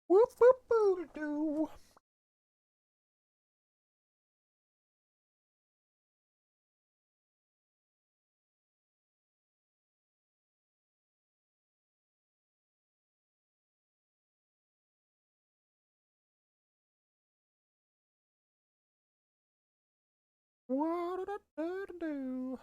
Whoop whoop boo doo. What did I do?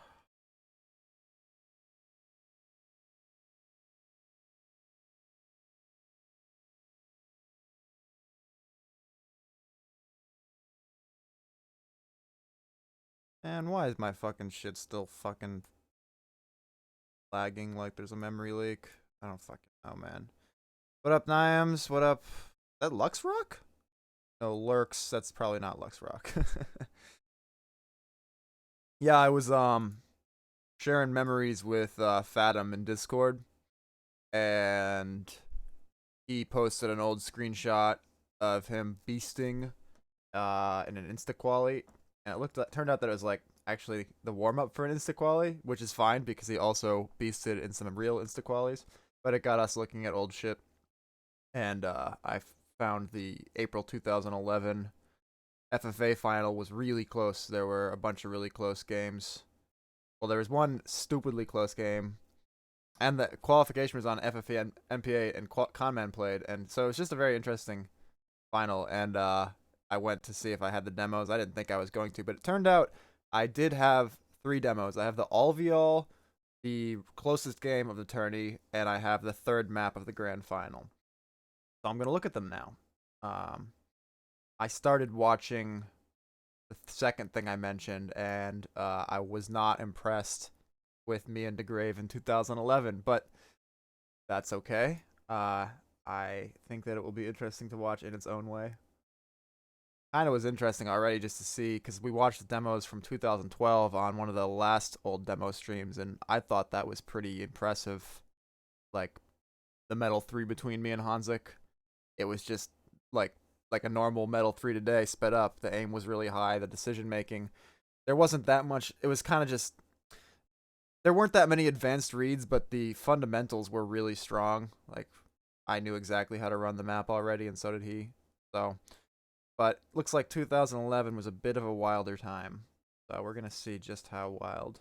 And why is my fucking shit still fucking lagging like there's a memory leak? I don't fucking know, man. What up, Niams? What up? That Lux Rock? No, Lurks. That's probably not Lux Rock. Yeah, I was sharing memories with Fathom in Discord, and he posted an old screenshot of him beasting in an insta quali, and turned out that it was like actually the warm up for an insta quali, which is fine because he also beasted in some real insta qualies. But it got us looking at old shit, and I found the April 2011 FFA final was really close. There were a bunch of really close games. Well, there was one stupidly close game, and the qualification was on FFA and MPA, and Conman played, and so it was just a very interesting final. And I went to see if I had the demos. I didn't think I was going to, but it turned out I did have 3 demos. I have the Alveol, the closest game of the tourney, and I have the third map of the grand final. So I'm gonna look at them now. Um, I started watching the second thing I mentioned, and I was not impressed with me and DeGrave in 2011, but that's okay. I think that it will be interesting to watch in its own way. Kind of was interesting already just to see, because we watched the demos from 2012 on one of the last old demo streams, and I thought that was pretty impressive. Like the Metal 3 between me and Hanzik, it was just like like a normal Metal 3 today sped up. The aim was really high, the decision making. There wasn't that much. It was kind of just there weren't that many advanced reads, but the fundamentals were really strong. Like I knew exactly how to run the map already, and so did he. So, but looks like 2011 was a bit of a wilder time. So we're gonna see just how wild.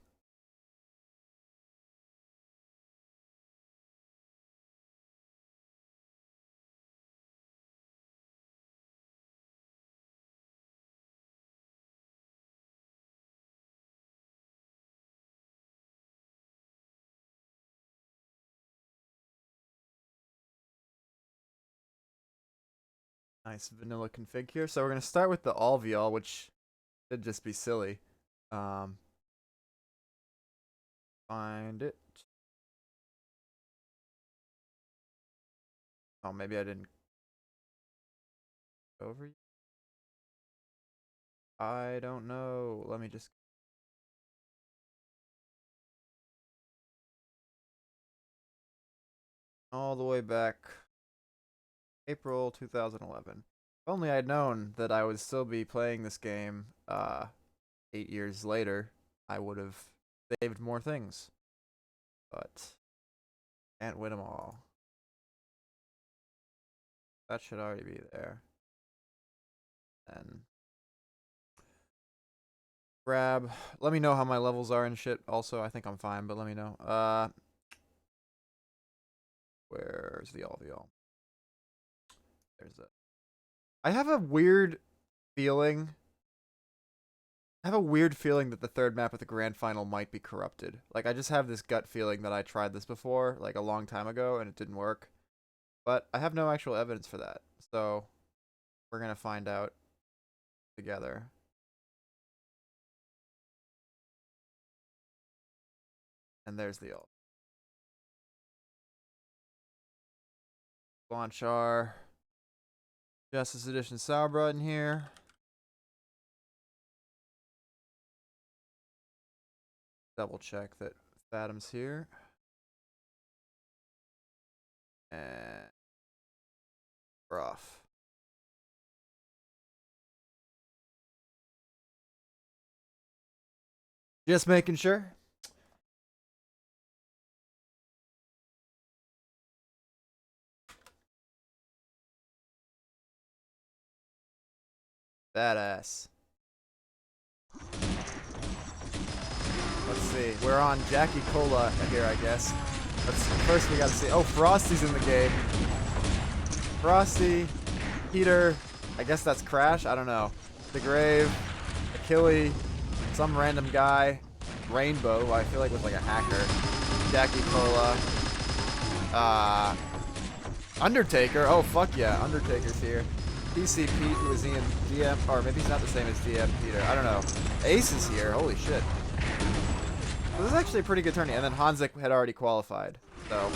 Nice vanilla config here. So we're gonna start with the Alveol, which should just be silly. Um, find it. Oh, maybe I didn't go over. I don't know. Let me just all the way back. April 2011. If only I'd known that I would still be playing this game 8 years later, I would have saved more things. But can't win them all. That should already be there. And grab. Let me know how my levels are and shit. Also, I think I'm fine, but let me know. Where's the alveol? There's it. I have a weird feeling. I have a weird feeling that the third map of the grand final might be corrupted. Like I just have this gut feeling that I tried this before, like a long time ago, and it didn't work. But I have no actual evidence for that. So we're gonna find out together. And there's the ult. Launch our Justice Edition Sauerbrot in here. Double check that Fathom's here. And we're off. Just making sure. Badass. Let's see. We're on Jackie Cola here, I guess. First we gotta see. Oh, Frosty's in the game. Frosty, Peter. I guess that's Crash. I don't know. The Grave, Achille, some random guy, Rainbow, who I feel like was like a hacker. Jackie Cola. Undertaker. Oh, fuck yeah. Undertaker's here. PC Pete, who is in DM, or maybe he's not the same as DM Peter. I don't know. Ace is here. Holy shit. This is actually a pretty good tourney. And then Hanzik had already qualified. So,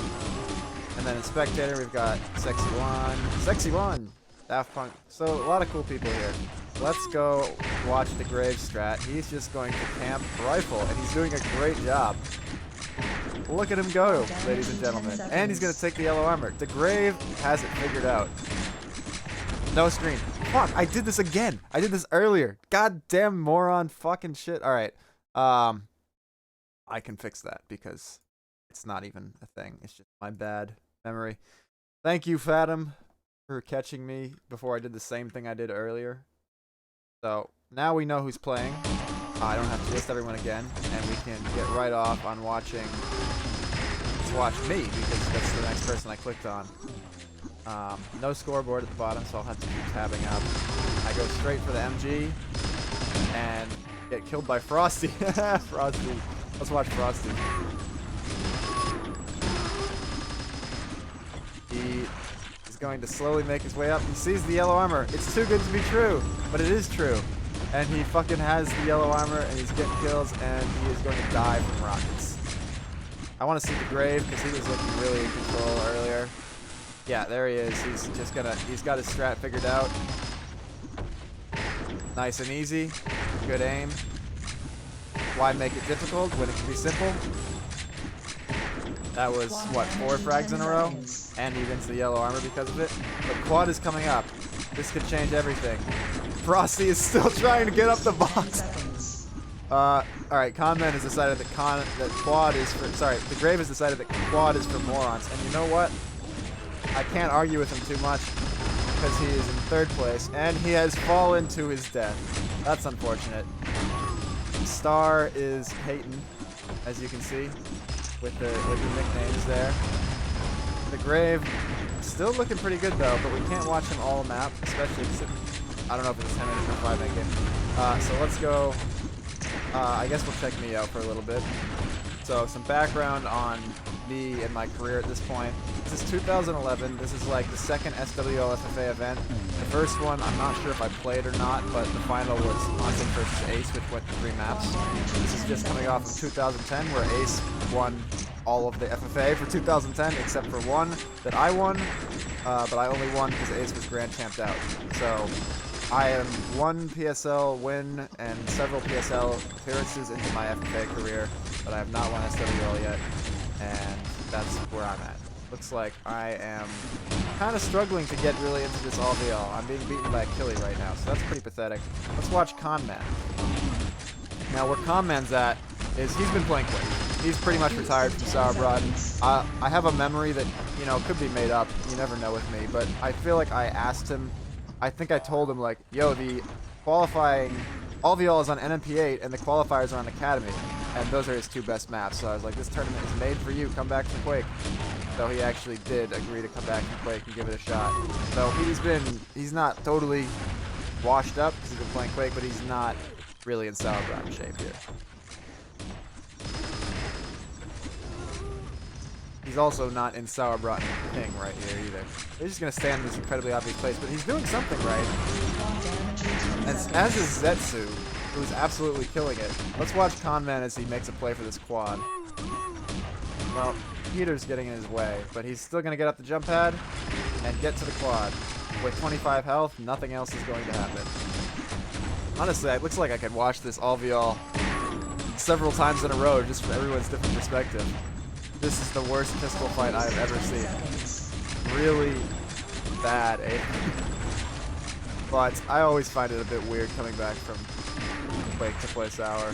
and then in spectator, we've got Sexy One. Sexy One! Daft Punk. So, a lot of cool people here. Let's go watch the Grave strat. He's just going to camp rifle, and he's doing a great job. Look at him go, ladies and gentlemen. And he's going to take the yellow armor. The Grave has it figured out. No screen. Fuck, I did this again. I did this earlier. Goddamn moron fucking shit. Alright. I can fix that because it's not even a thing. It's just my bad memory. Thank you, Fathom, for catching me before I did the same thing I did earlier. So, now we know who's playing. I don't have to list everyone again, and we can get right off on watching. Let's watch me, because that's the next person I clicked on. No scoreboard at the bottom, so I'll have to keep tabbing up. I go straight for the MG, and get killed by Frosty. Frosty. Let's watch Frosty. He is going to slowly make his way up. He sees the yellow armor. It's too good to be true, but it is true. And he fucking has the yellow armor, and he's getting kills, and he is going to die from rockets. I want to see the Grave, because he was looking really in control earlier. Yeah, there he is. He's just gonna, he's got his strat figured out. Nice and easy. Good aim. Why make it difficult when it can be simple? That was, what, 4 frags in a row? And he wins the yellow armor because of it. But quad is coming up. This could change everything. Frosty is still trying to get up the box. Alright, Conman has decided that quad is for, sorry, the Grave has decided that quad is for morons. And you know what? I can't argue with him too much because he is in 3rd place and he has fallen to his death. That's unfortunate. Star is hating, as you can see, with the nicknames there. The Grave still looking pretty good though, but we can't watch him all map, especially because I don't know if it's a 10 minute or 5 minute game. So let's go. I guess we'll check me out for a little bit. So some background on me and my career at this point. This is 2011. This is like the 2nd SWL FFA event. The first one, I'm not sure if I played or not, but the final was Hanzik versus Ace, which went to 3 maps. This is just coming off of 2010, where Ace won all of the FFA for 2010, except for one that I won, but I only won because Ace was Grand Champed out. So I am 1 PSL win and several PSL appearances into my FFA career, but I have not won SWL yet, and that's where I'm at. Looks like I am kind of struggling to get really into this all-VL. I'm being beaten by Achille right now, so that's pretty pathetic. Let's watch Conman. Now, where Conman's at is he's been playing quick. He's pretty much retired from Sauerbraten. I have a memory that, you know, could be made up. You never know with me, but I feel like I asked him, I think I told him, like, yo, the qualifying all-VL is on NMP8 and the qualifiers are on Academy, and those are his 2 best maps. So I was like, this tournament is made for you. Come back to Quake. So he actually did agree to come back to Quake and give it a shot. So he's not totally washed up because he's been playing Quake, but he's not really in Sauerbraten shape here. He's also not in Sauerbraten Ping right here either. He's just going to stand in this incredibly obvious place, but he's doing something right. As is Zetsu, who's absolutely killing it. Let's watch Conman as he makes a play for this quad. Well, Peter's getting in his way, but he's still going to get up the jump pad and get to the quad. With 25 health, nothing else is going to happen. Honestly, it looks like I could watch this all-VL several times in a row just from everyone's different perspective. This is the worst pistol fight I have ever seen. Really bad aim. But I always find it a bit weird coming back from Quake to play Sour.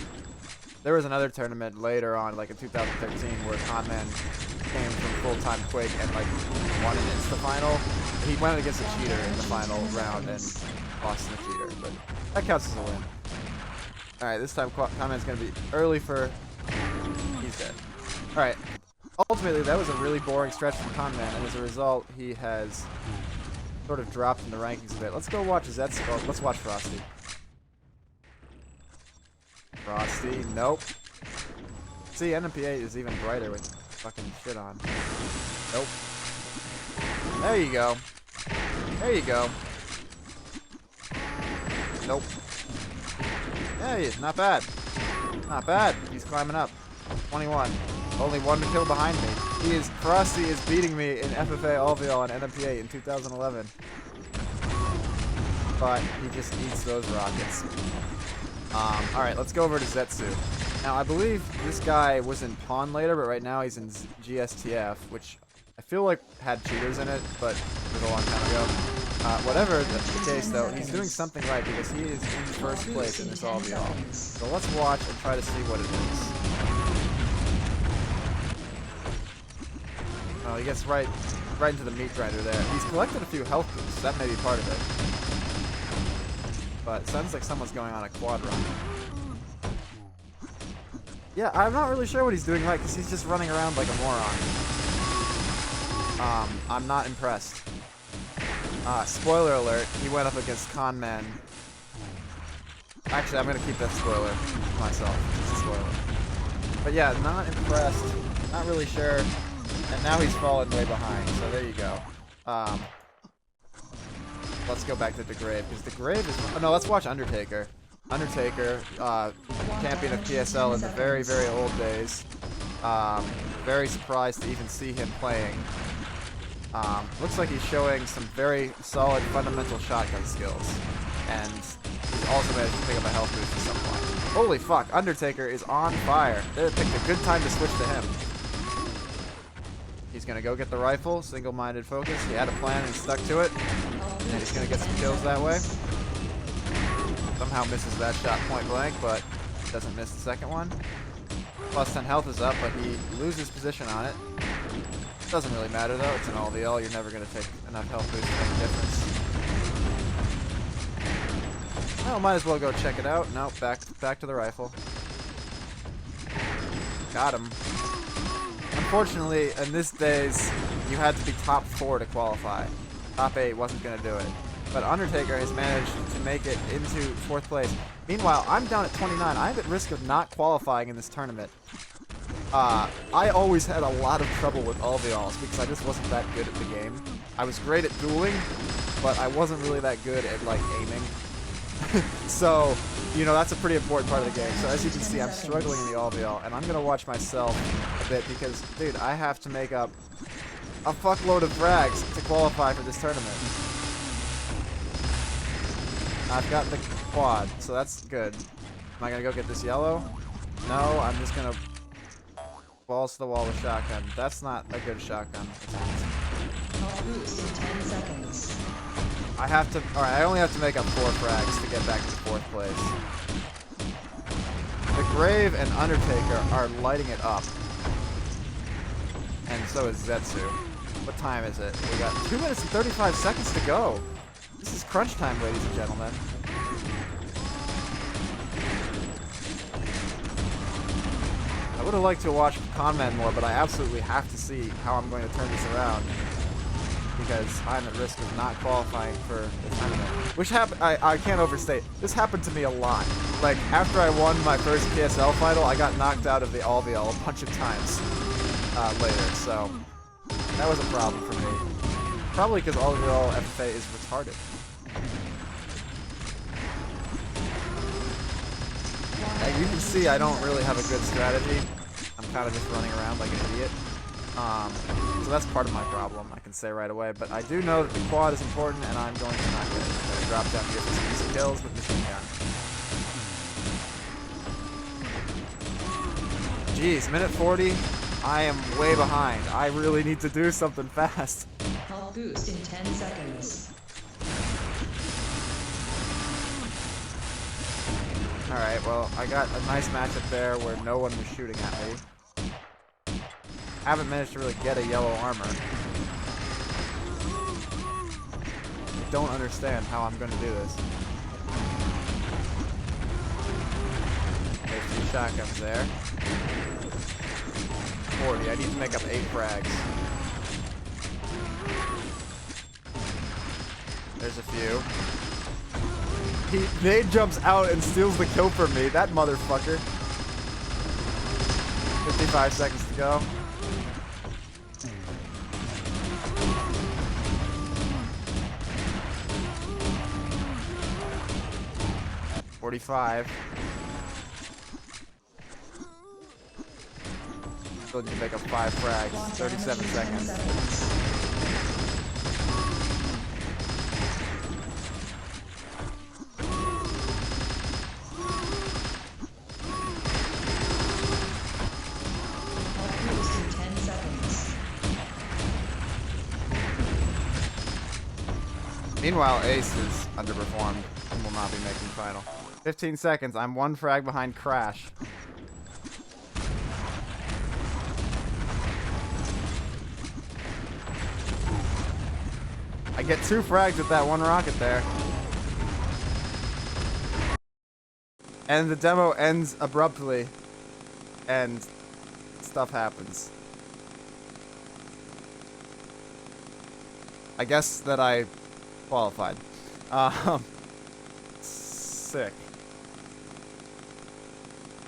There was another tournament later on, like in 2013, where Conman came from full-time Quake and like won an insta-final. He went against a cheater in the final round and lost to the cheater. weird, but that counts as a win. Alright, this time Conman's gonna be early for... He's dead. Alright. Ultimately, that was a really boring stretch from Conman, and as a result, he has sort of dropped in the rankings a bit. Let's go watch Zetsu. Oh, let's watch Frosty. Frosty, nope. See, NMPA is even brighter with fucking shit on. Nope. There you go. There you go. Nope. Hey, not bad. Not bad. He's climbing up. 21. Only one kill behind me. Frosty is beating me in FFA Alveol on NMPA in 2011. But he just eats those rockets. Alright, let's go over to Zetsu. Now, I believe this guy was in Pawn later, but right now he's in GSTF, which I feel like had cheaters in it, but it was a long time ago. Whatever the case, though, he's doing something right because he is in first place in this Alveol. So let's watch and try to see what it is. Oh, he gets right into the meat grinder there. He's collected a few health boosts. That may be part of it. But it sounds like someone's going on a quad run. Yeah, I'm not really sure what he's doing right because he's just running around like a moron. I'm not impressed. Spoiler alert, he went up against Conman. Actually, I'm going to keep that spoiler myself. It's a spoiler. But yeah, not impressed. Not really sure. And now he's fallen way behind, so there you go. Let's go back to DeGrave, because DeGrave is... Oh, no, let's watch Undertaker. Undertaker, champion of PSL in the very, very old days. Very surprised to even see him playing. Looks like he's showing some very solid fundamental shotgun skills. And he's also managed to pick up a health boost at some point. Holy fuck, Undertaker is on fire. They picked a good time to switch to him. He's gonna go get the rifle, single-minded focus. He had a plan and stuck to it. And he's gonna get some kills that way. Somehow misses that shot point blank, but doesn't miss the second one. Plus 10 health is up, but he loses position on it. Doesn't really matter though, it's an Alveol. You're never gonna take enough health boost to make a difference. Well, might as well go check it out. Nope, back to the rifle. Got him. Unfortunately, in these days, you had to be top 4 to qualify. Top 8 wasn't going to do it. But Undertaker has managed to make it into 4th place. Meanwhile, I'm down at 29. I'm at risk of not qualifying in this tournament. I always had a lot of trouble with Alveols because I just wasn't that good at the game. I was great at dueling, but I wasn't really that good at, like, aiming. So, you know, that's a pretty important part of the game. So as you can see, I'm struggling in the Alveol, and I'm going to watch myself a bit because, dude, I have to make up a fuckload of frags to qualify for this tournament. I've got the quad, so that's good. Am I going to go get this yellow? No, I'm just going to balls to the wall with shotgun. That's not a good shotgun. Boost in 10 seconds. I have to... Alright, I only have to make up 4 frags to get back to 4th place. The Grave and Undertaker are lighting it up. And so is Zetsu. What time is it? We got 2 minutes and 35 seconds to go. This is crunch time, ladies and gentlemen. I would have liked to watch Conman more, but I absolutely have to see how I'm going to turn this around. Because I'm at risk of not qualifying for the tournament. Which happened, I can't overstate. This happened to me a lot. Like, after I won my first PSL final, I got knocked out of the Alveol a bunch of times later, so that was a problem for me. Probably because Alveol FFA is retarded. As you can see, I don't really have a good strategy. I'm kind of just running around like an idiot. So that's part of my problem, I can say right away. But I do know that the quad is important, and I'm going to not get it. I'm going to drop down here for some easy kills with machine gun. Jeez, minute 40. I am way behind. I really need to do something fast. Health boost in 10 seconds. Alright, well, I got a nice matchup there where no one was shooting at me. Haven't managed to really get a yellow armor. I don't understand how I'm going to do this. shotguns there. 40. I need to make up 8 frags. There's a few. Nade jumps out and steals the kill from me. That motherfucker. 55 seconds to go. $45. Still need to make up 5 frags. 37 seconds. Boost in 10 seconds. Meanwhile, Ace is underperformed and will not be making final. 15 seconds. I'm 1 frag behind Crash. I get 2 frags with that 1 rocket there. And the demo ends abruptly. And stuff happens. I guess that I qualified. Sick.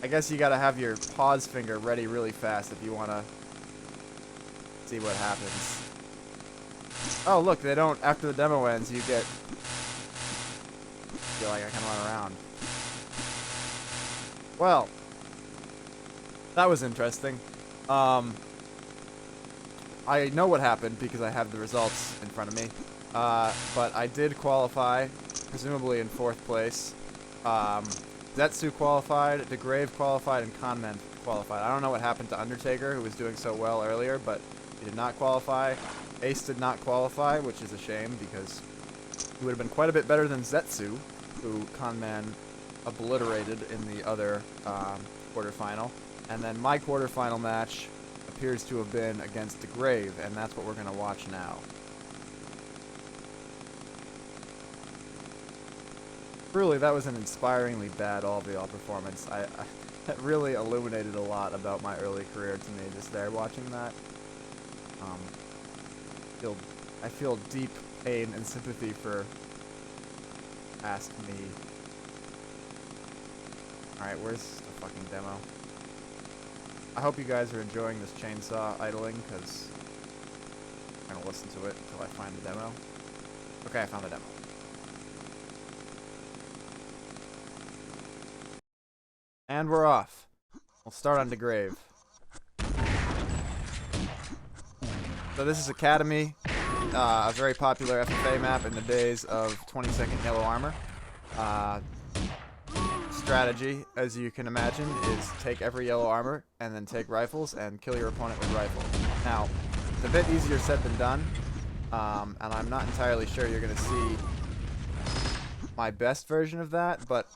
I guess you gotta have your pause finger ready really fast if you wanna see what happens. Oh, look, they don't, after the demo ends, you get, feel like I can run around. Well, that was interesting. I know what happened because I have the results in front of me. But I did qualify, presumably in 4th place. Zetsu qualified, DeGrave qualified, and Conman qualified. I don't know what happened to Undertaker, who was doing so well earlier, but he did not qualify. Ace did not qualify, which is a shame because he would have been quite a bit better than Zetsu, who Conman obliterated in the other quarterfinal. And then my quarterfinal match appears to have been against DeGrave, and that's what we're going to watch now. Really, that was an inspiringly bad all-VL performance. That really illuminated a lot about my early career to me, just there watching that. I feel deep pain and sympathy for Ask Me. Alright, where's the fucking demo? I hope you guys are enjoying this chainsaw idling, because I'm gonna listen to it until I find the demo. Okay, I found the demo. And we're off. We'll start on DeGrave. So this is Academy, a very popular FFA map in the days of 20-second yellow armor. Strategy, as you can imagine, is take every yellow armor and then take rifles and kill your opponent with rifle. Now, it's a bit easier said than done, and I'm not entirely sure you're going to see my best version of that, but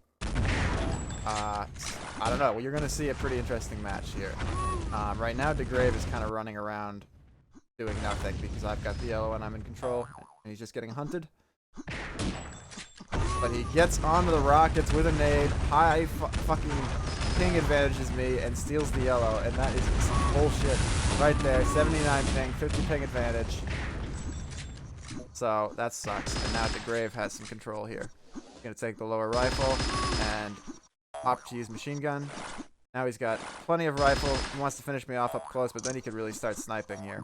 I don't know. Well, you're going to see a pretty interesting match here. Right now, DeGrave is kind of running around doing nothing because I've got the yellow and I'm in control, and he's just getting hunted. But he gets onto the rockets with a nade, high fucking ping advantages me, and steals the yellow, and that is some bullshit right there. 79 ping, 50 ping advantage. So, that sucks. And now DeGrave has some control here. He's gonna take the lower rifle, and opt to use machine gun. Now he's got plenty of rifle. He wants to finish me off up close, but then he could really start sniping here.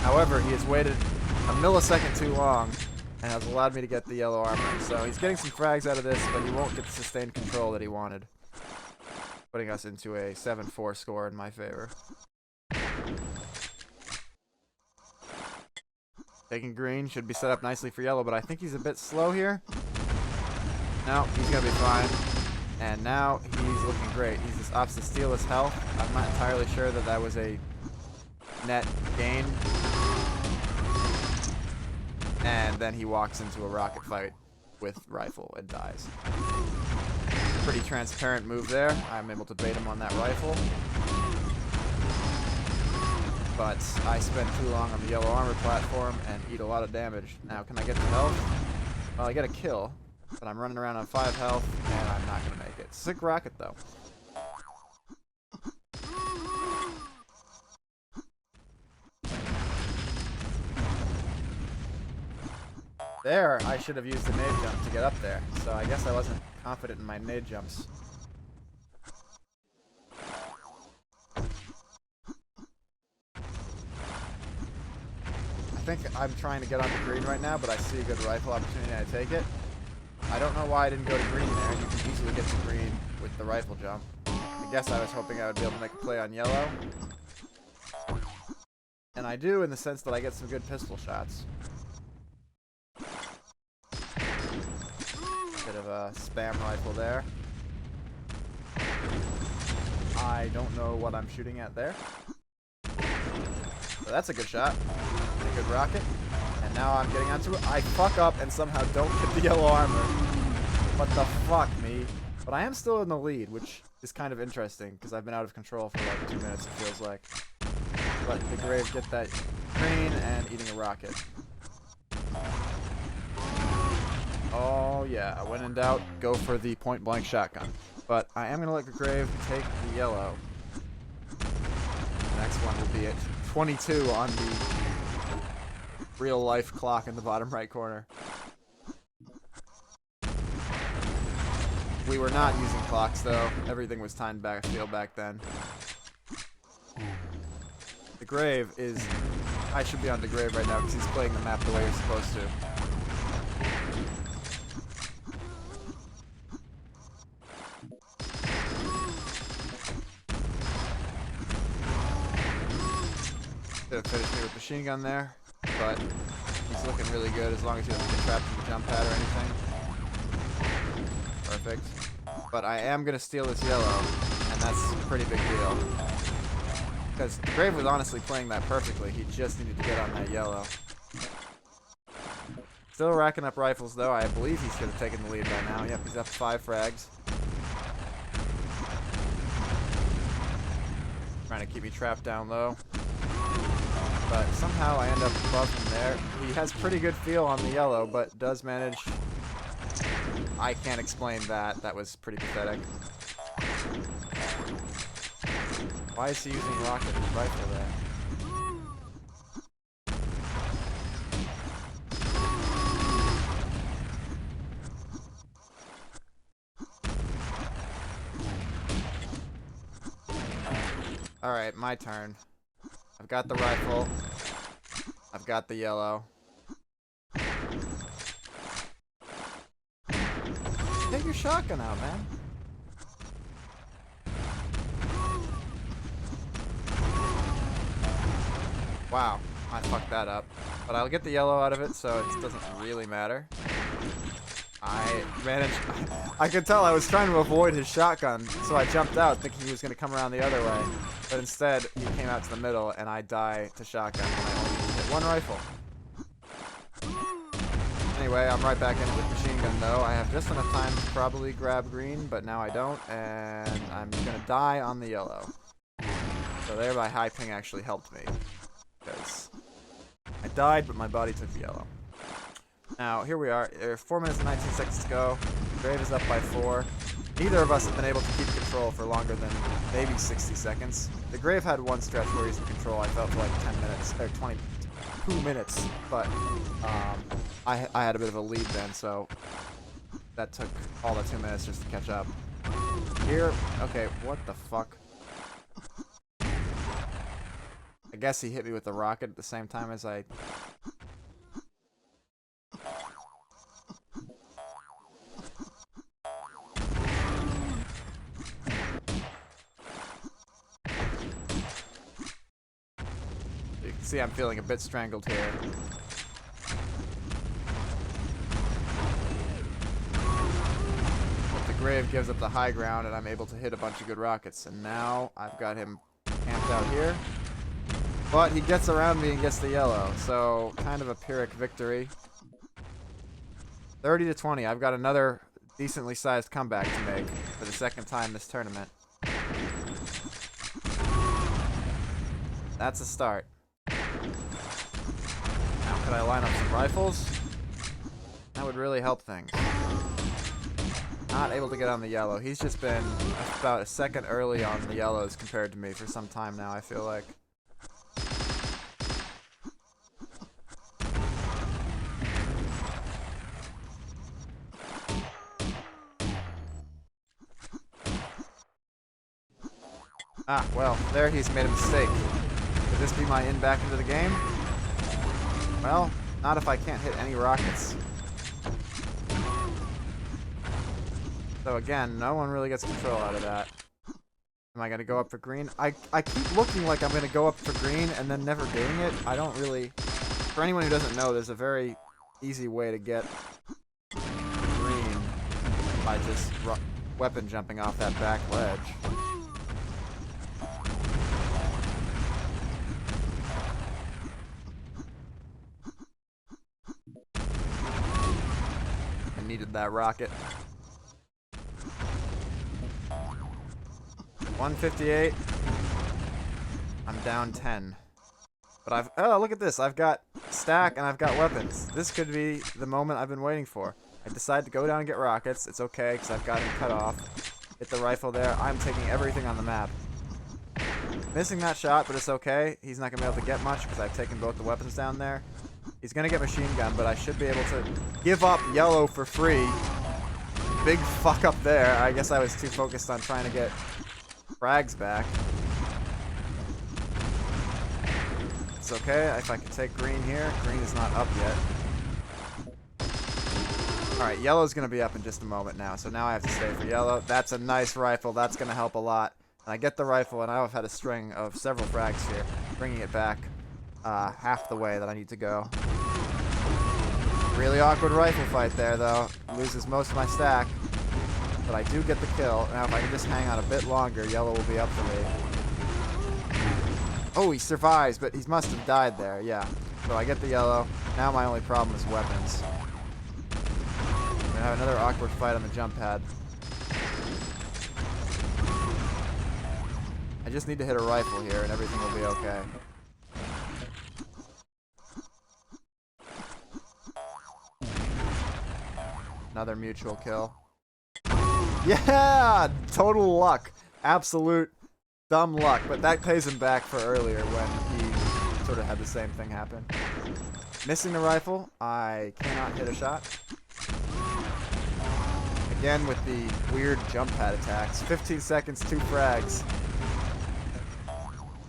However, he has waited a millisecond too long, and has allowed me to get the yellow armor. So he's getting some frags out of this, but he won't get the sustained control that he wanted. Putting us into a 7-4 score in my favor. Taking green, should be set up nicely for yellow, but I think he's a bit slow here. No, he's gonna be fine. And now he's looking great. He's just opts to steal his health. I'm not entirely sure that that was a net gain. And then he walks into a rocket fight with rifle and dies. Pretty transparent move there. I'm able to bait him on that rifle. But I spent too long on the yellow armor platform and eat a lot of damage. Now, can I get the health? Well, I get a kill, but I'm running around on 5 health, and I'm not going to make it. Sick rocket, though. There, I should have used the nade jump to get up there. So I guess I wasn't confident in my nade jumps. I think I'm trying to get onto green right now, but I see a good rifle opportunity and I take it. I don't know why I didn't go to green there. You can easily get to green with the rifle jump. I guess I was hoping I would be able to make a play on yellow. And I do in the sense that I get some good pistol shots. Bit of a spam rifle there. I don't know what I'm shooting at there. So that's a good shot. A good rocket. And now I'm getting onto it. I fuck up and somehow don't get the yellow armor. What the fuck, me? But I am still in the lead, which is kind of interesting, because I've been out of control for like 2 minutes, it feels like. But the Grave get that green and eating a rocket. Oh yeah, when in doubt, go for the point blank shotgun. But I am going to let the Grave take the yellow. The next one will be at 22 on the real life clock in the bottom right corner. We were not using clocks though. Everything was timed back back then. The Grave is... I should be on the Grave right now because he's playing the map the way you're supposed to. Could have finished me with machine gun there, but he's looking really good as long as he doesn't get trapped in the jump pad or anything. Perfect. But I am going to steal this yellow, and that's a pretty big deal. Because the Grave was honestly playing that perfectly. He just needed to get on that yellow. Still racking up rifles, though. I believe he should have taken the lead by now. Yep, he's up 5 frags. Trying to keep me trapped down low. But somehow I end up above him there. He has pretty good feel on the yellow, but does manage... I can't explain that. That was pretty pathetic. Why is he using rocket rifle there? Alright, my turn. I've got the rifle. I've got the yellow. Take your shotgun out, man. Wow, I fucked that up. But I'll get the yellow out of it, so it doesn't really matter. I managed... I could tell I was trying to avoid his shotgun, so I jumped out thinking he was going to come around the other way. But instead, he came out to the middle, and I die to shotgun when I only hit one rifle. Anyway, I'm right back in with machine gun, though. I have just enough time to probably grab green, but now I don't, and I'm going to die on the yellow. So thereby, high ping actually helped me. Because I died, but my body took the yellow. Now, here we are. 4 minutes and 19 seconds to go. Grave is up by 4. Neither of us have been able to keep control for longer than maybe 60 seconds. The Grave had one stretch where he's in control, I felt, for like 10 minutes, or 22 minutes, but I had a bit of a lead then, so that took all the 2 minutes just to catch up. Here, okay, what the fuck? I guess he hit me with the rocket at the same time as I... You can see I'm feeling a bit strangled here. But the Grave gives up the high ground and I'm able to hit a bunch of good rockets. And now I've got him camped out here. But he gets around me and gets the yellow, so kind of a Pyrrhic victory. 30-20. I've got another decently sized comeback to make for the second time this tournament. That's a start. Now, could I line up some rifles? That would really help things. Not able to get on the yellow. He's just been about a second early on the yellows compared to me for some time now, I feel like. Ah, well, there he's made a mistake. Could this be my in back into the game? Well, not if I can't hit any rockets. So again, no one really gets control out of that. Am I going to go up for green? I keep looking like I'm going to go up for green and then never doing it. I don't really... For anyone who doesn't know, there's a very easy way to get green by just weapon jumping off that back ledge. I needed that rocket. 158. I'm down 10. But oh, look at this. I've got stack and I've got weapons. This could be the moment I've been waiting for. I decide to go down and get rockets. It's okay because I've got him cut off. Hit the rifle there. I'm taking everything on the map. Missing that shot, but it's okay. He's not going to be able to get much because I've taken both the weapons down there. He's going to get machine gun, but I should be able to give up yellow for free. Big fuck up there. I guess I was too focused on trying to get frags back. It's okay if I can take green here. Green is not up yet. Alright, yellow's going to be up in just a moment now, so now I have to stay for yellow. That's a nice rifle. That's going to help a lot. And I get the rifle, and now I've had a string of several frags here, bringing it back half the way that I need to go. Really awkward rifle fight there, though. Loses most of my stack. But I do get the kill. Now, if I can just hang on a bit longer, yellow will be up for me. Oh, he survives, but he must have died there, yeah. So I get the yellow. Now my only problem is weapons. I'm going to have another awkward fight on the jump pad. I just need to hit a rifle here and everything will be okay. Another mutual kill. Yeah! Total luck. Absolute dumb luck, but that pays him back for earlier when he sort of had the same thing happen. Missing the rifle. I cannot hit a shot. Again with the weird jump pad attacks. 15 seconds, 2 frags.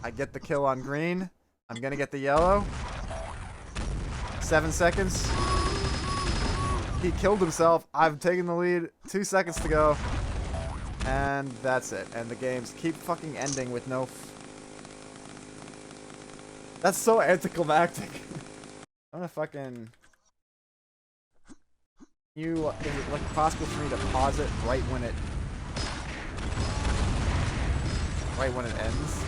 I get the kill on green. I'm gonna get the yellow. 7 seconds. He killed himself. I've taken the lead. 2 seconds to go. And that's it. And the games keep fucking ending with no... That's so anticlimactic. I'm gonna fucking... Is it like possible for me to pause it right when it... Right when it ends?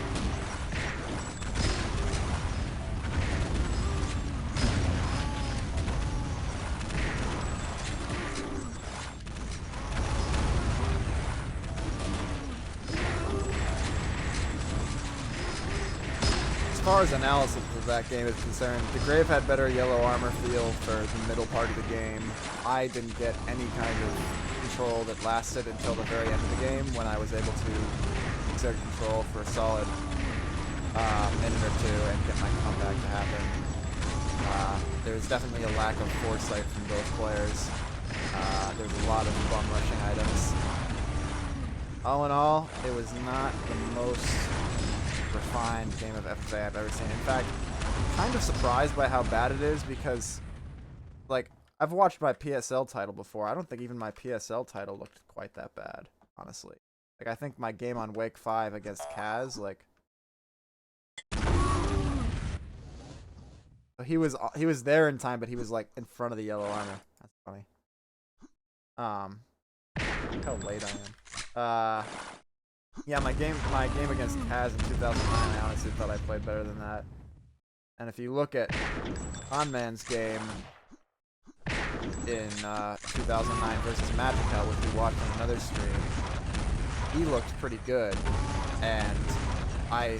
As far as analysis of that game is concerned, the Grave had better yellow armor feel for the middle part of the game. I didn't get any kind of control that lasted until the very end of the game when I was able to exert control for a solid minute or two and get my comeback to happen. There's definitely a lack of foresight from both players. There's a lot of bum rushing items. All in all, it was not the most refined game of FFA I've ever seen. In fact, I'm kind of surprised by how bad it is because, like, I've watched my PSL title before. I don't think even my PSL title looked quite that bad, honestly. Like, I think my game on Wake 5 against Kaz, like... He was there in time, but he was, like, in front of the yellow armor. That's funny. Look how late I am. Yeah, my game against Kaz in 2009, I honestly thought I played better than that. And if you look at Onman's game in 2009 versus Magical, which we watched on another stream, he looked pretty good. And I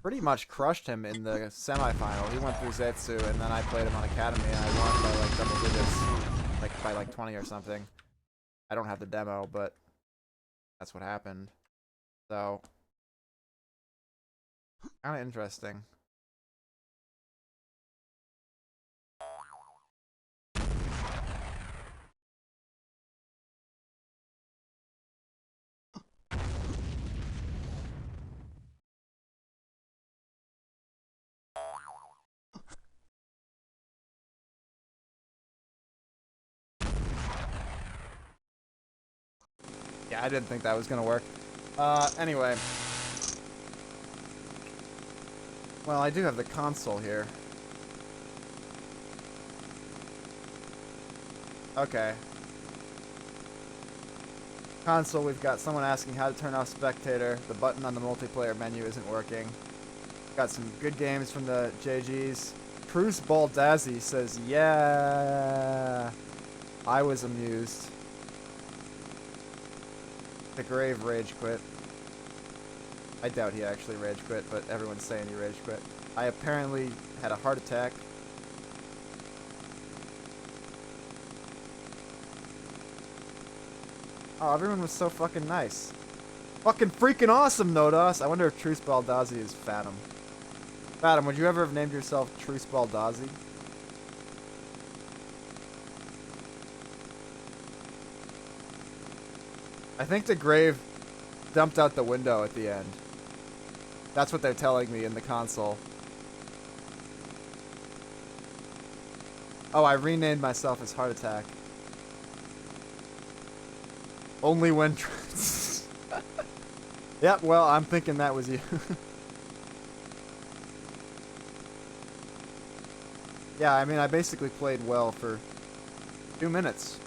pretty much crushed him in the semifinal. He went through Zetsu, and then I played him on Academy, and I won by like double digits, like by like 20 or something. I don't have the demo, but that's what happened. So, kind of interesting. Yeah, I didn't think that was gonna work. Anyway. Well, I do have the console here. Okay. Console, we've got someone asking how to turn off spectator. The button on the multiplayer menu isn't working. Got some good games from the JGs. Truce Baldazzi says, yeah. I was amused. The Grave rage quit. I doubt he actually rage quit, but everyone's saying he rage quit. I apparently had a heart attack. Oh, everyone was so fucking nice. Fucking freaking awesome, Nodos. I wonder if Truce Baldazzi is Fathom. Fathom, would you ever have named yourself Truce Baldazzi? I think the Grave dumped out the window at the end. That's what they're telling me in the console. Oh, I renamed myself as Heart Attack. Only when... Yep, well, I'm thinking that was you. Yeah, I mean, I basically played well for 2 minutes.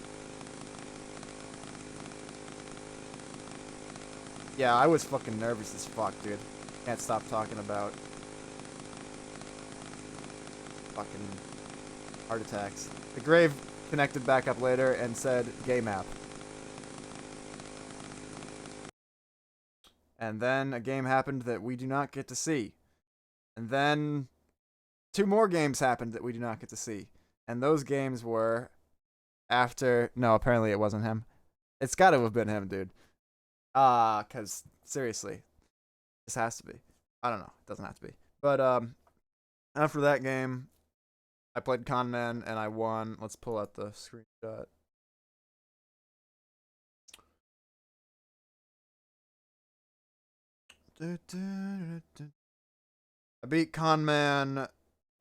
Yeah, I was fucking nervous as fuck, dude. Can't stop talking about fucking heart attacks. The Grave connected back up later and said, "Game app." And then a game happened that we do not get to see. And then 2 more games happened that we do not get to see. And those games were after... No, apparently it wasn't him. It's got to have been him, dude. Because, seriously. This has to be. I don't know. It doesn't have to be. But, after that game, I played Con Man and I won. Let's pull out the screenshot. I beat Con Man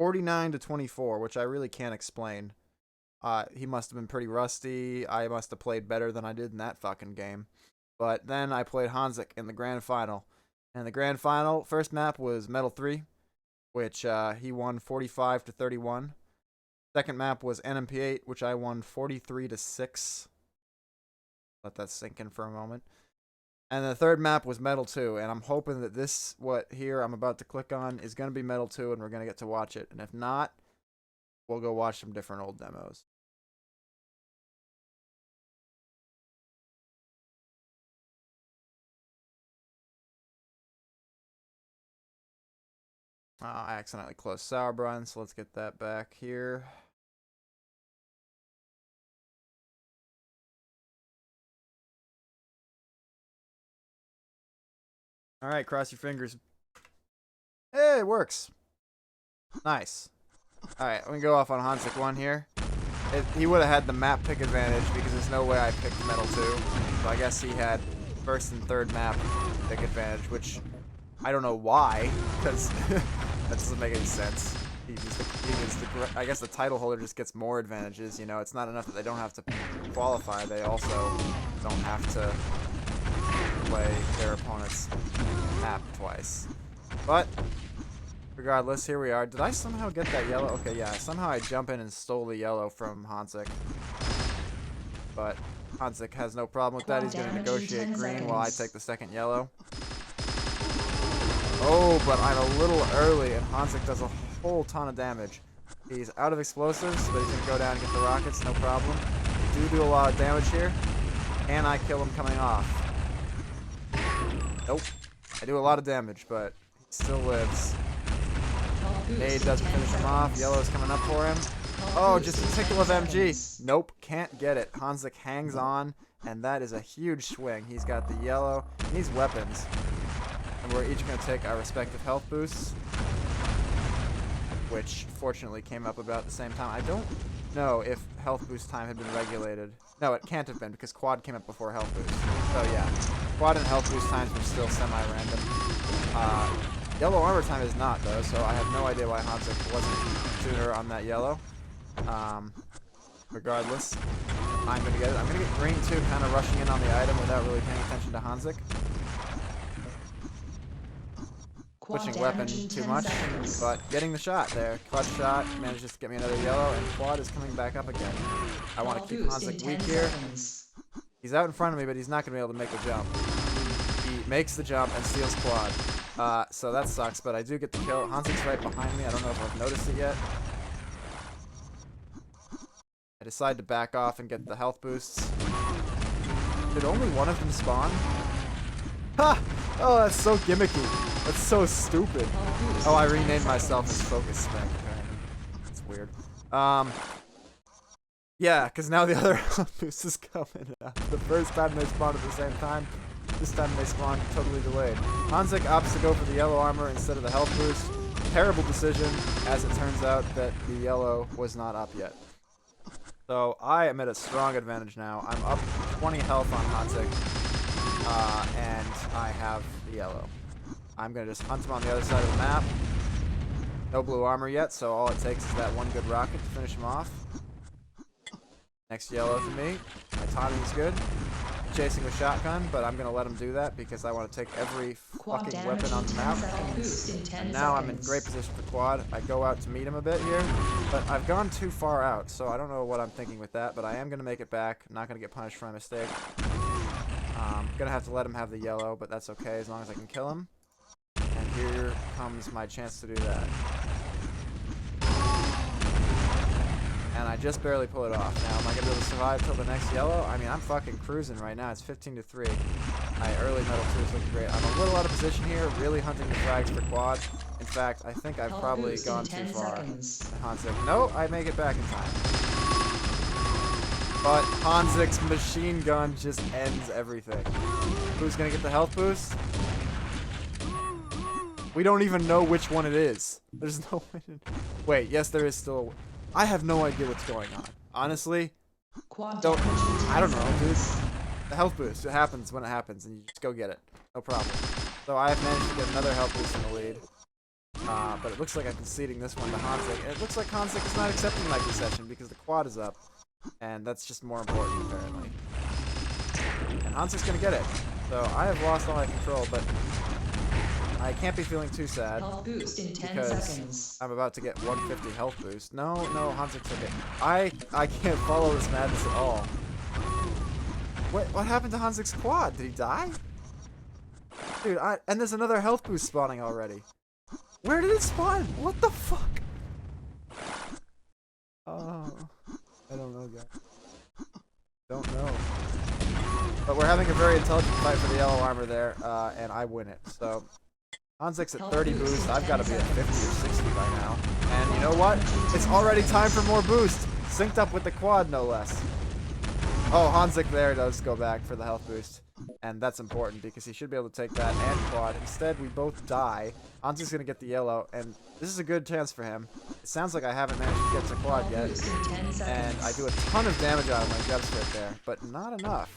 49-24, which I really can't explain. He must have been pretty rusty. I must have played better than I did in that fucking game. But then I played Hanzik in the grand final. And the grand final, first map was Metal 3, which he won 45-31. Second map was NMP8, which I won 43-6. Let that sink in for a moment. And the third map was Metal 2, and I'm hoping that this, I'm about to click on, is going to be Metal 2, and we're going to get to watch it. And if not, we'll go watch some different old demos. I accidentally closed Sauerbrunn, so let's get that back here. Alright, cross your fingers. Hey, it works. Nice. Alright, let me go off on Hanzik 1 here. He would have had the map pick advantage because there's no way I picked Metal 2. So I guess he had first and third map pick advantage, which I don't know why, because that doesn't make any sense. I guess the title holder just gets more advantages, you know. It's not enough that they don't have to qualify, they also don't have to play their opponent's map twice. But regardless, here we are. Did I somehow get that yellow? Okay, yeah, somehow I jump in and stole the yellow from Hanzik. But Hanzik has no problem with that. He's going to negotiate green while I take the second yellow. Oh, but I'm a little early, and Hanzik does a whole ton of damage. He's out of explosives, but he's going to go down and get the rockets, no problem. Do a lot of damage here. Can I kill him coming off? Nope. I do a lot of damage, but he still lives. Nade doesn't finish him off. Yellow's coming up for him. Oh, just a tickle of MG. Nope, can't get it. Hanzik hangs on, and that is a huge swing. He's got the yellow. He needs weapons. And we're each going to take our respective health boosts, which fortunately came up about the same time. I don't know if health boost time had been regulated. No, it can't have been because quad came up before health boost. So yeah, quad and health boost times were still semi-random. Yellow armor time is not, though, so I have no idea why Hanzik wasn't sooner on that yellow. Regardless. I'm gonna get it. I'm gonna get green too, kind of rushing in on the item without really paying attention to Hanzik. Quad Switching weapon damage in too 10 much, seconds. but getting the shot there. Clutch shot manages to get me another yellow, and quad is coming back up again. I want to keep Boost in Hanzik 10 weak here. seconds. He's out in front of me, but he's not going to be able to make the jump. He makes the jump and steals quad. So that sucks, but I do get the kill. Hanzik's right behind me. I don't know if I've noticed it yet. I decide to back off and get the health boosts. Did only one of them spawn? Ha! Oh, that's so gimmicky. That's so stupid. Oh, I renamed myself as Focus Spec, apparently. That's weird. Yeah, because now the other health boost is coming out. The first time they spawned at the same time, this time they spawned totally delayed. Hanzik opts to go for the yellow armor instead of the health boost. Terrible decision, as it turns out that the yellow was not up yet. So I am at a strong advantage now. I'm up 20 health on Hanzik, and I have the yellow. I'm going to just hunt him on the other side of the map. No blue armor yet, so all it takes is that one good rocket to finish him off. Next yellow to me. My timing's good. Chasing with shotgun, but I'm going to let him do that because I want to take every fucking weapon on the map. And now I'm in great position for quad. I go out to meet him a bit here, but I've gone too far out, so I don't know what I'm thinking with that, but I am going to make it back. I'm not going to get punished for my mistake. I'm going to have to let him have the yellow, but that's okay as long as I can kill him. And here comes my chance to do that. And I just barely pull it off. Now, am I going to be able to survive till the next yellow? I mean, I'm fucking cruising right now. It's 15-3. My early metal 2 is looking great. I'm a little out of position here, really hunting the frags for quad. In fact, I think I've probably gone too far. Hanzik. No, I make it back in time. But Hanzik's machine gun just ends everything. Who's going to get the health boost? We don't even know which one it is. There's no way to... Wait, yes, there is still... I have no idea what's going on. Honestly, I don't know, dude. The health boost, it happens when it happens, and you just go get it. No problem. So I have managed to get another health boost in the lead. But it looks like I'm conceding this one to Hanzik. And it looks like Hanzik is not accepting my concession because the quad is up. And that's just more important, apparently. And Hanzik's gonna get it. So I have lost all my control, but... I can't be feeling too sad Boost in 10 because seconds. I'm about to get 150 health boost. No, Hanzik's okay. I can't follow this madness at all. What happened to Hanzik's quad? Did he die? Dude, and there's another health boost spawning already. Where did it spawn? What the fuck? Oh, I don't know, guys. Don't know. But we're having a very intelligent fight for the yellow armor there, and I win it. So Hanzik's at 30 boost. I've got to be at 50 or 60 by now. And you know what? It's already time for more boost. Synced up with the quad, no less. Oh, Hanzik there does go back for the health boost. And that's important because he should be able to take that and quad. Instead, we both die. Hanzik's going to get the yellow, and this is a good chance for him. It sounds like I haven't managed to get to quad yet. And I do a ton of damage out of my jump strip there, but not enough.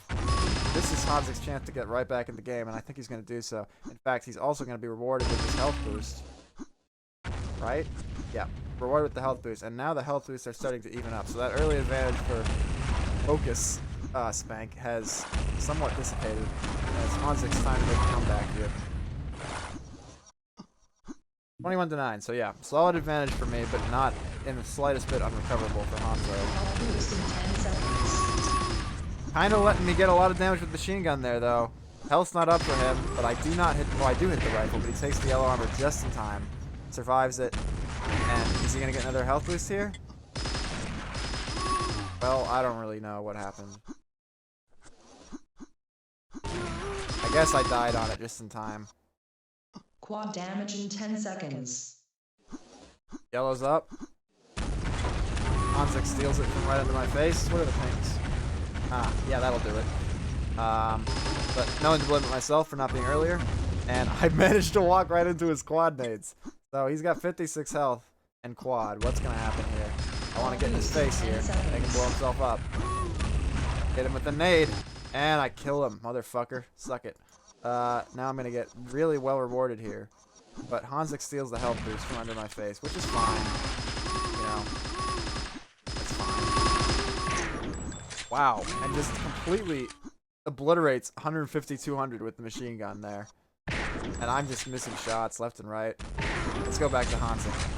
This is Hanzik's chance to get right back in the game, and I think he's going to do so. In fact, he's also going to be rewarded with his health boost. Right? Yeah, rewarded with the health boost. And now the health boosts are starting to even up. So that early advantage for Focus Spank has somewhat dissipated as Hanzik's time to make a comeback here. 21-9, so yeah, solid advantage for me, but not in the slightest bit unrecoverable for Hanzo. Kind of letting me get a lot of damage with the machine gun there, though. Health's not up for him, but I do not hit... Well, I do hit the rifle, but he takes the yellow armor just in time. Survives it. And is he going to get another health boost here? Well, I don't really know what happened. I guess I died on it just in time. Quad damage in 10 seconds. Yellow's up. Hanzik steals it from right under my face. What are the things? Yeah, that'll do it. But no one to blame but myself for not being earlier. And I managed to walk right into his quad nades. So he's got 56 health and quad. What's going to happen here? I want to get in his face here. Make him blow himself up. Hit him with the nade. And I kill him, motherfucker. Suck it. Now I'm going to get really well rewarded here. But Hanzik steals the health boost from under my face, which is fine. You know. It's fine. Wow. And just completely obliterates 150, 200 with the machine gun there. And I'm just missing shots left and right. Let's go back to Hanzik.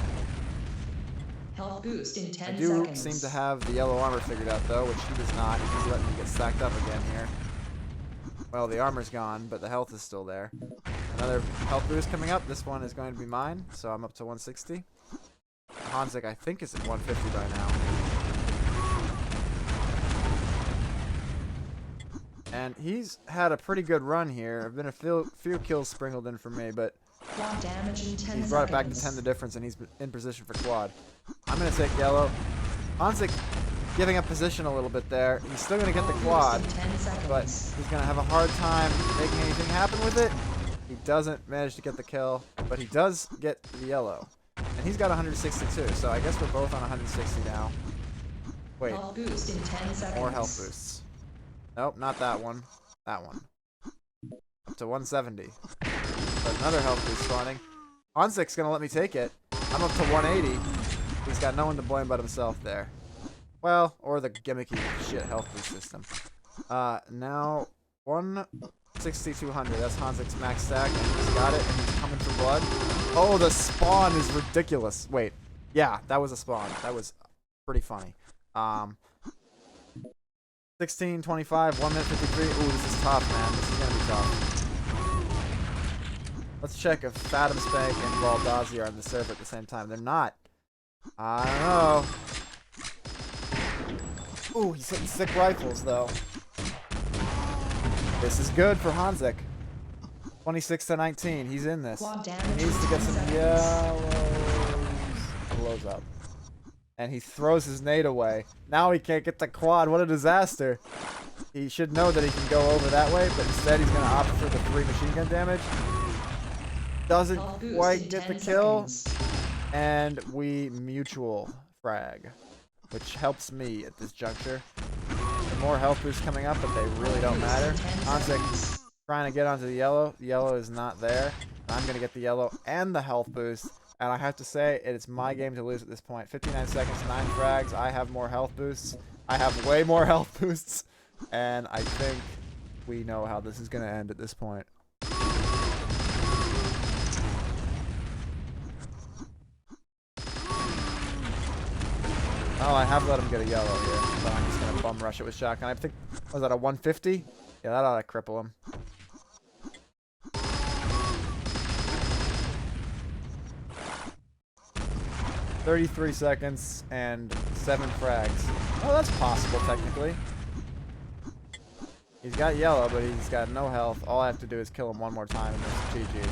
Health boost in I 10 do seconds. seem to have the yellow armor figured out, though, which he does not. He's letting me get stacked up again here. Well, the armor's gone, but the health is still there. Another health boost coming up. This one is going to be mine, so I'm up to 160. Hanzik, I think, is at 150 by now. And he's had a pretty good run here. There have been a few kills sprinkled in for me, but Quad damage in 10 seconds. he's brought it back to 10 the difference, and he's in position for quad. I'm going to take yellow. Hanzik giving up position a little bit there. He's still going to get the quad, but he's going to have a hard time making anything happen with it. He doesn't manage to get the kill, but he does get the yellow. And he's got 162, so I guess we're both on 160 now. Wait, Health boost in 10 seconds. more health boosts. Nope, not that one. That one. Up to 170. But another health boost spawning. Hanzik's going to let me take it. I'm up to 180. He's got no one to blame but himself there. Well, or the gimmicky shit health boost system. Now 160, 200. That's Hanzik's max stack, and he's got it, and he's coming for blood. Oh, the spawn is ridiculous. Wait, yeah, that was a spawn. That was pretty funny. 16, 25, 1 minute 53. Ooh, this is tough, man. This is gonna be tough. Let's check if Fathom Spank and Baldazzi are on the server at the same time. They're not. I don't know. Ooh, he's hitting sick rifles, though. This is good for Hanzik. 26 to 19. He's in this. Quad He damage needs to in get 10 some seconds. yellows. Blows up. And he throws his nade away. Now he can't get the quad. What a disaster. He should know that he can go over that way, but instead he's going to opt for the 3 machine gun damage. Doesn't Health boost quite in get 10 the kill. seconds. And we mutual frag, which helps me at this juncture. The more health boosts coming up, but they really don't matter. Hanzik trying to get onto the yellow. The yellow is not there. I'm going to get the yellow and the health boost. And I have to say, it's my game to lose at this point. 59 seconds, 9 frags. I have more health boosts. I have way more health boosts. And I think we know how this is going to end at this point. Oh, I have let him get a yellow here, but I'm just going to bum rush it with shotgun. I think, was that a 150? Yeah, that ought to cripple him. "33 seconds and 7 frags. Oh, that's possible, technically. He's got yellow, but he's got no health. All I have to do is kill him one more time and it's GG.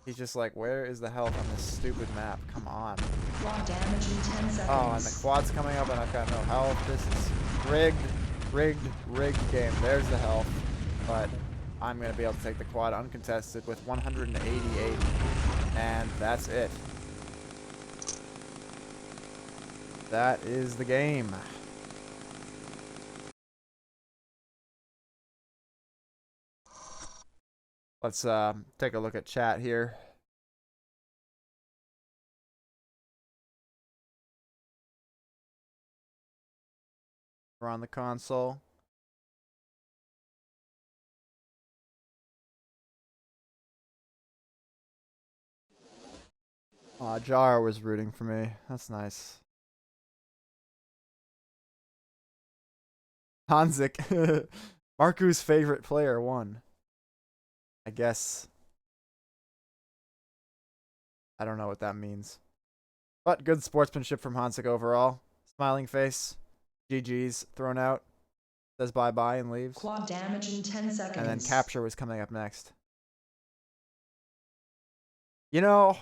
He's just like, where is the health on this stupid map? Come on. Quad damage in 10 seconds. Oh, and the quad's coming up and I've got no health. This is rigged game. There's the health. But I'm going to be able to take the quad uncontested with 188. And that's it. That is the game. Let's take a look at chat here. We're on the console. Aw, Jar was rooting for me. That's nice. Hanzik. Marku's favorite player won. I guess. I don't know what that means. But good sportsmanship from Hanzik overall. Smiling face. GG's thrown out. Says bye-bye and leaves. Quad damage in 10 seconds. And then Capture was coming up next. You know,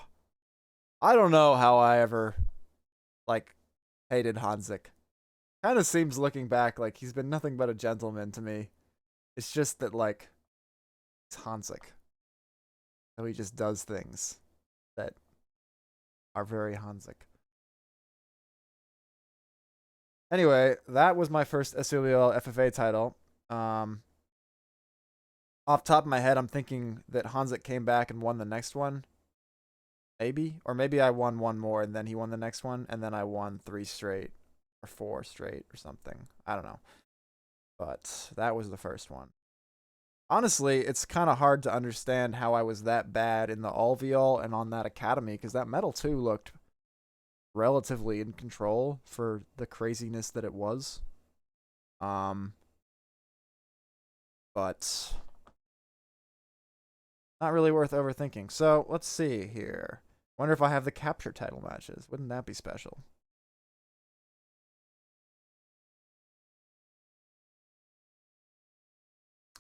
I don't know how I ever, hated Hanzik. Kind of seems looking back like he's been nothing but a gentleman to me. It's just that, it's Hanzik. So he just does things that are very Hanzik. Anyway, that was my first SULL FFA title. Off top of my head, I'm thinking that Hanzik came back and won the next one. Maybe. Or maybe I won one more and then he won the next one, and then I won 3 straight. or 4 straight or something. I don't know. But that was the first one. Honestly, it's kind of hard to understand how I was that bad in the Alveol and on that Academy, because that Metal 2 looked relatively in control for the craziness that it was. But not really worth overthinking. So let's see here. Wonder if I have the capture title matches. Wouldn't that be special?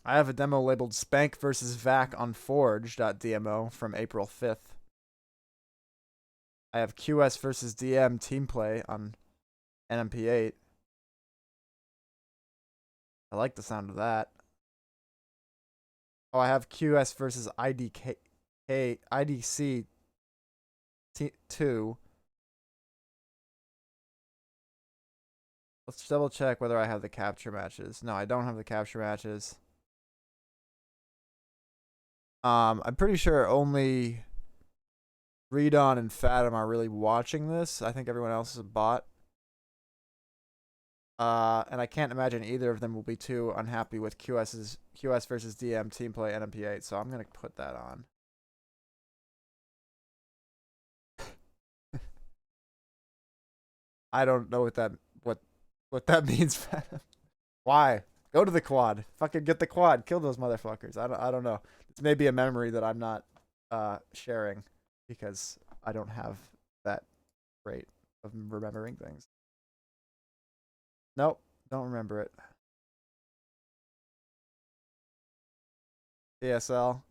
I have a demo labeled Spank vs. Vac on Forge.dmo from April 5th. I have QS vs. DM team play on NMP8. I like the sound of that. Oh, I have QS versus IDC 2. Let's double check whether I have the capture matches. No, I don't have the capture matches. I'm pretty sure only Redon and Fathom are really watching this. I think everyone else is a bot. And I can't imagine either of them will be too unhappy with QS versus DM team play NMP8, so I'm gonna put that on. I don't know what that means. Why? Go to the quad. Fucking get the quad. Kill those motherfuckers. I don't know. It's maybe a memory that I'm not sharing because I don't have that rate of remembering things. Nope, don't remember it. PSL.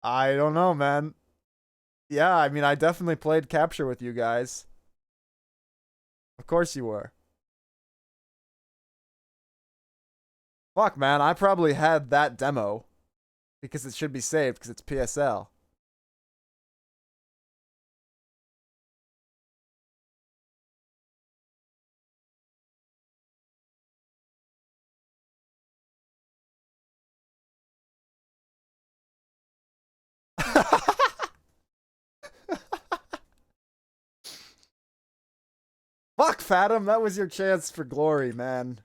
I don't know, man. Yeah, I mean, I definitely played capture with you guys. Of course you were. Fuck, man, I probably had that demo because it should be saved because it's PSL. Fuck, Fathom, that was your chance for glory, man.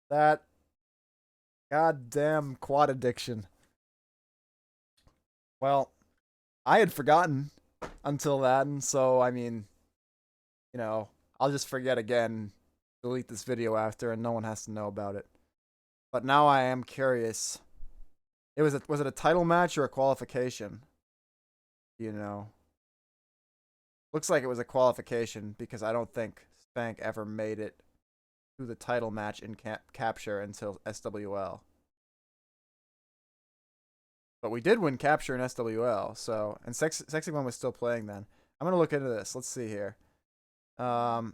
That goddamn quad addiction. Well, I had forgotten until then, so I mean, you know, I'll just forget again, delete this video after, and no one has to know about it. But now I am curious. Was it a title match or a qualification? You know, looks like it was a qualification because I don't think Spank ever made it to the title match in capture until SWL. But we did win capture in SWL, so and Sexy One was still playing then. I'm gonna look into this. Let's see here. Phone.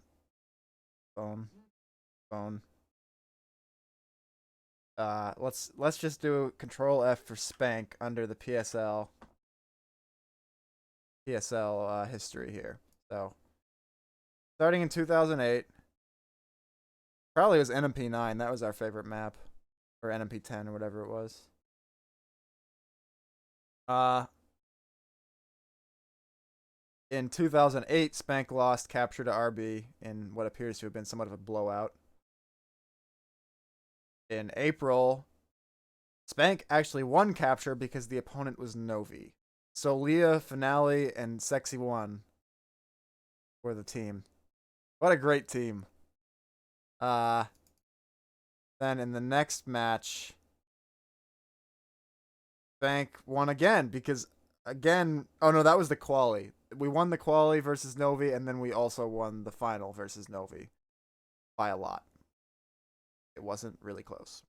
Let's just do Control F for Spank under the PSL history here. So starting in 2008, probably was NMP9. That was our favorite map, or NMP10 or whatever it was. In 2008, Spank lost capture to RB in what appears to have been somewhat of a blowout. In April, Spank actually won capture because the opponent was Novi. So Leah, Finale, and Sexy One were the team. What a great team. Then in the next match, Spank won again because oh no, that was the quali. We won the quali versus Novi, and then we also won the final versus Novi by a lot. It wasn't really close.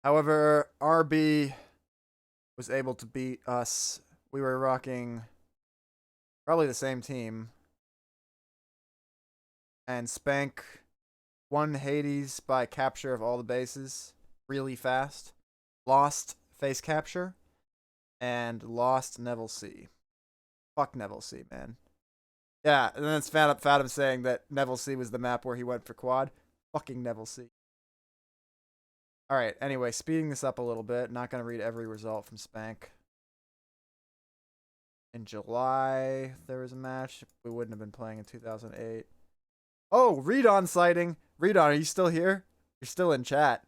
However, RB was able to beat us. We were rocking probably the same team. And Spank won Hades by capture of all the bases really fast. Lost face capture. And lost Neville C. Fuck Neville C, man. Yeah, and then it's Fathom saying that Neville C was the map where he went for quad. Fucking Neville C. Alright, anyway, speeding this up a little bit. Not going to read every result from Spank. July there was a match. We wouldn't have been playing in 2008. Oh, Redon sighting. Redon, are you still here? You're still in chat.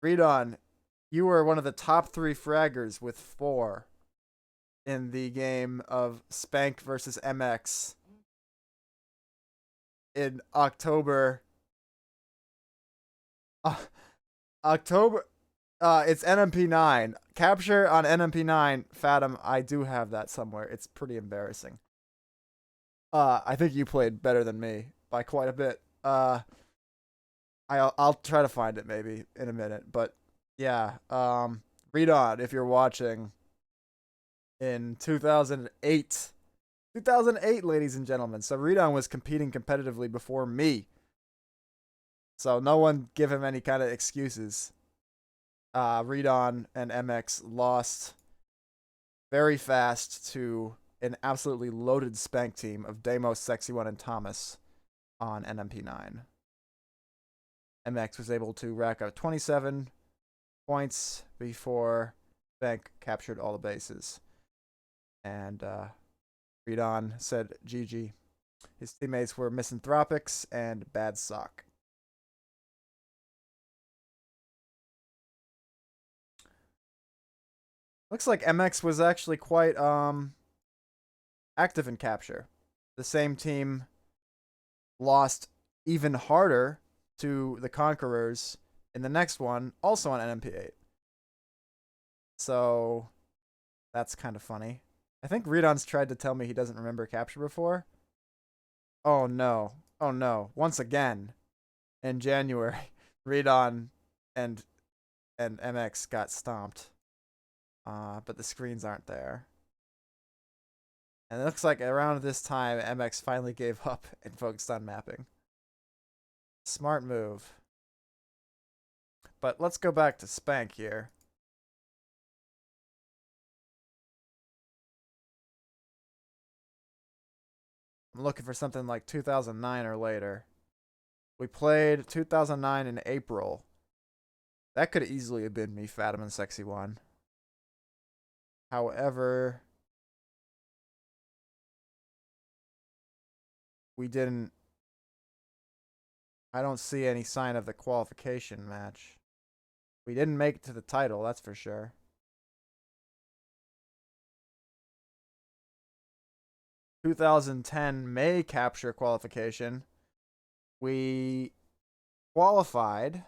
Redon, you were one of the top 3 fraggers with 4 in the game of Spank versus MX in October. October. It's NMP9. Capture on NMP9. Fathom, I do have that somewhere. It's pretty embarrassing. I think you played better than me by quite a bit. I'll try to find it maybe in a minute, but yeah. Read on if you're watching. In 2008, ladies and gentlemen. So Redon was competing competitively before me. So no one give him any kind of excuses. Redon and MX lost very fast to an absolutely loaded Spank team of Deimos, Sexy One, and Thomas on NMP9. MX was able to rack up 27 points before Spank captured all the bases. And Redon said GG. His teammates were Misanthropics and Bad Sock. Looks like MX was actually quite active in capture. The same team lost even harder to the Conquerors in the next one, also on NMP8. So that's kind of funny. I think Redon's tried to tell me he doesn't remember capture before. Oh no. Oh no. Once again, in January, Redon and MX got stomped. But the screens aren't there. And it looks like around this time, MX finally gave up and focused on mapping. Smart move. But let's go back to Spank here. I'm looking for something like 2009 or later. We played 2009 in April. That could easily have been me, Fathom, and Sexy One. However, we didn't. I don't see any sign of the qualification match. We didn't make it to the title, that's for sure. (2010) May capture qualification. We qualified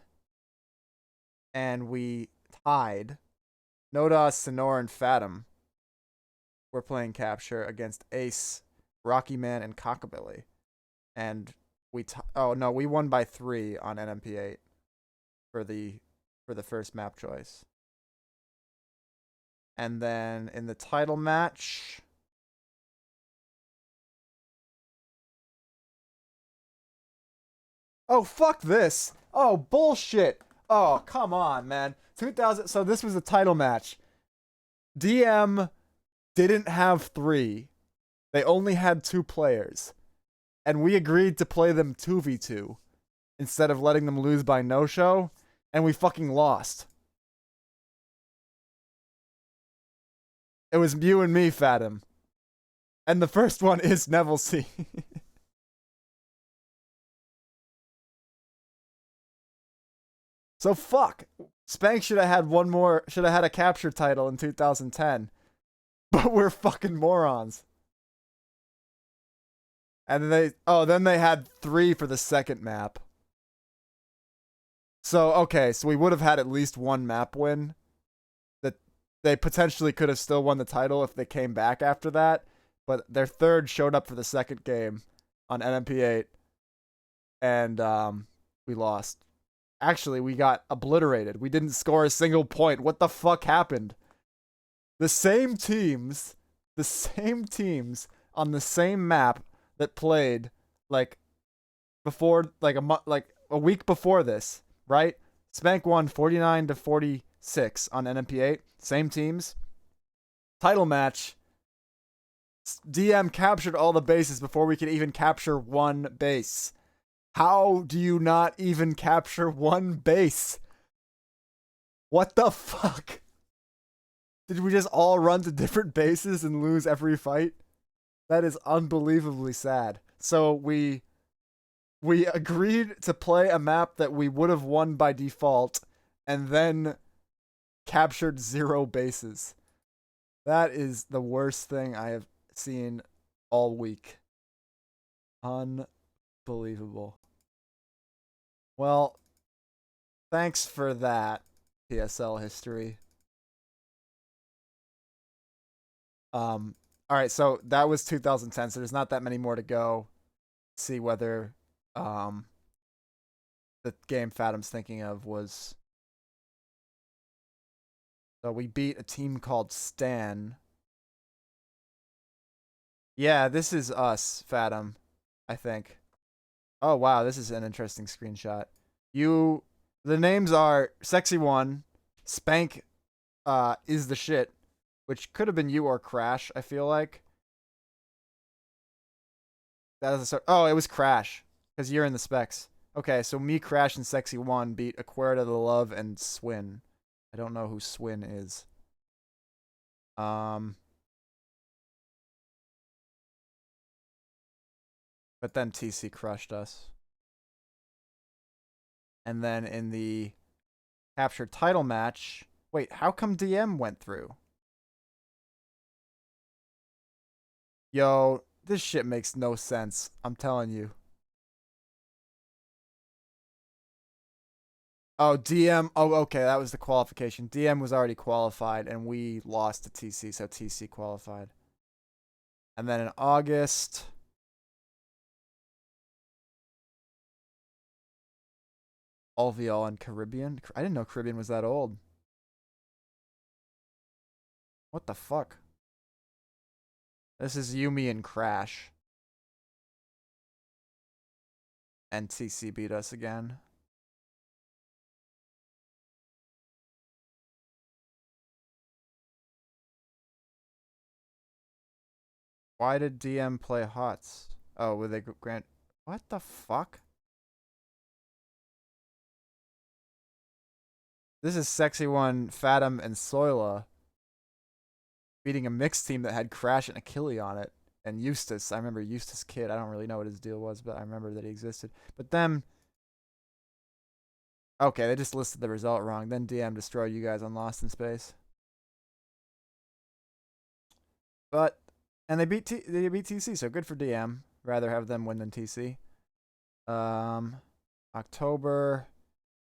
and we tied. Noda, Sonor, and Fathom were playing capture against Ace, Rocky Man, and Cockabilly. And we we won by 3 on NMP8 for the first map choice. And then in the title match, oh, fuck this. Oh, bullshit. Oh, come on, man. 2000. So this was a title match. DM didn't have 3. They only had 2 players. And we agreed to play them 2v2 instead of letting them lose by no-show. And we fucking lost. It was you and me, Fathom. And the first one is Neville C. So fuck. Spank should have had one more, should have had a capture title in 2010. But we're fucking morons. And then they had 3 for the second map. So, okay, so we would have had at least 1 map win. That they potentially could have still won the title if they came back after that. But their third showed up for the second game on NMP8. And we lost. Actually, we got obliterated. We didn't score a single point. What the fuck happened? The same teams on the same map that played like before, like a week before this, right? Spank won 49-46 on NMP8. Same teams. Title match. DM captured all the bases before we could even capture 1 base. How do you not even capture 1 base? What the fuck? Did we just all run to different bases and lose every fight? That is unbelievably sad. So we agreed to play a map that we would have won by default and then captured 0 bases. That is the worst thing I have seen all week. Unbelievable. Well, thanks for that, PSL history. All right, so that was 2010. So there's not that many more to go. See whether the game Fathom's thinking of was. So we beat a team called Stan. Yeah, this is us, Fathom, I think. Oh wow, this is an interesting screenshot. The names are Sexy One, Spank, is the shit, which could have been you or Crash. I feel like that is it was Crash because you're in the specs. Okay, so me, Crash, and Sexy One beat Aquarita the Love and Swin. I don't know who Swin is. But then TC crushed us. And then in the captured title match, wait, how come DM went through? Yo, this shit makes no sense. I'm telling you. Oh, DM. Oh, okay. That was the qualification. DM was already qualified, and we lost to TC, so TC qualified. And then in August, Alveol and Caribbean. I didn't know Caribbean was that old. What the fuck? This is Yumi and Crash. And TC beat us again. Why did DM play HOTS? Oh, were they grant? What the fuck? This is Sexy One, Fathom, and Soila beating a mixed team that had Crash and Achille on it. And Eustace. I remember Eustace Kid. I don't really know what his deal was, but I remember that he existed. But then. Okay, they just listed the result wrong. Then DM destroyed you guys on Lost in Space. But. And they beat TC, so good for DM. Rather have them win than TC. October.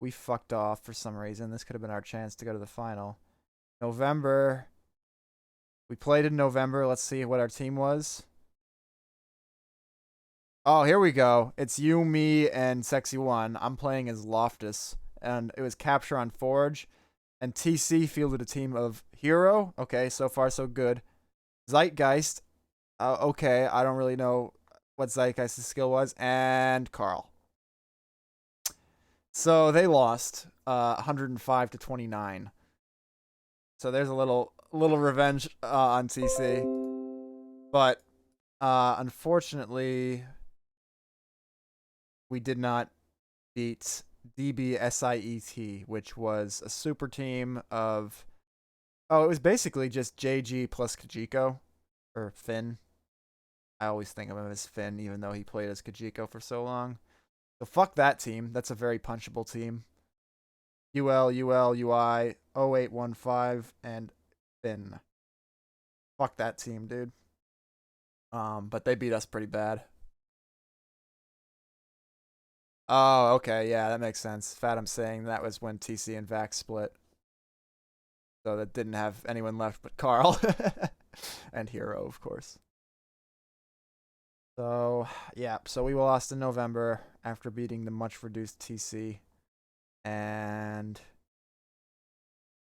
We fucked off for some reason. This could have been our chance to go to the final. November. We played in November. Let's see what our team was. Oh, here we go. It's you, me, and Sexy One. I'm playing as Loftus, and it was Capture on Forge. And TC fielded a team of Hero. Okay, so far so good. Zeitgeist. Okay, I don't really know what Zeitgeist's skill was. And Carl. So they lost 105 to 29. So there's a little revenge on TC. But unfortunately, we did not beat DBSIET, which was a super team of. Oh, it was basically just JG plus Kajiko. Or Finn. I always think of him as Finn, even though he played as Kajiko for so long. So fuck that team. That's a very punchable team. UL, UI, 0815, and Finn. Fuck that team, dude. But they beat us pretty bad. Oh, okay, yeah, that makes sense. Fathom saying that was when TC and Vax split. So that didn't have anyone left but Carl. And Hero, of course. So, yeah, so we lost in November after beating the much reduced TC. And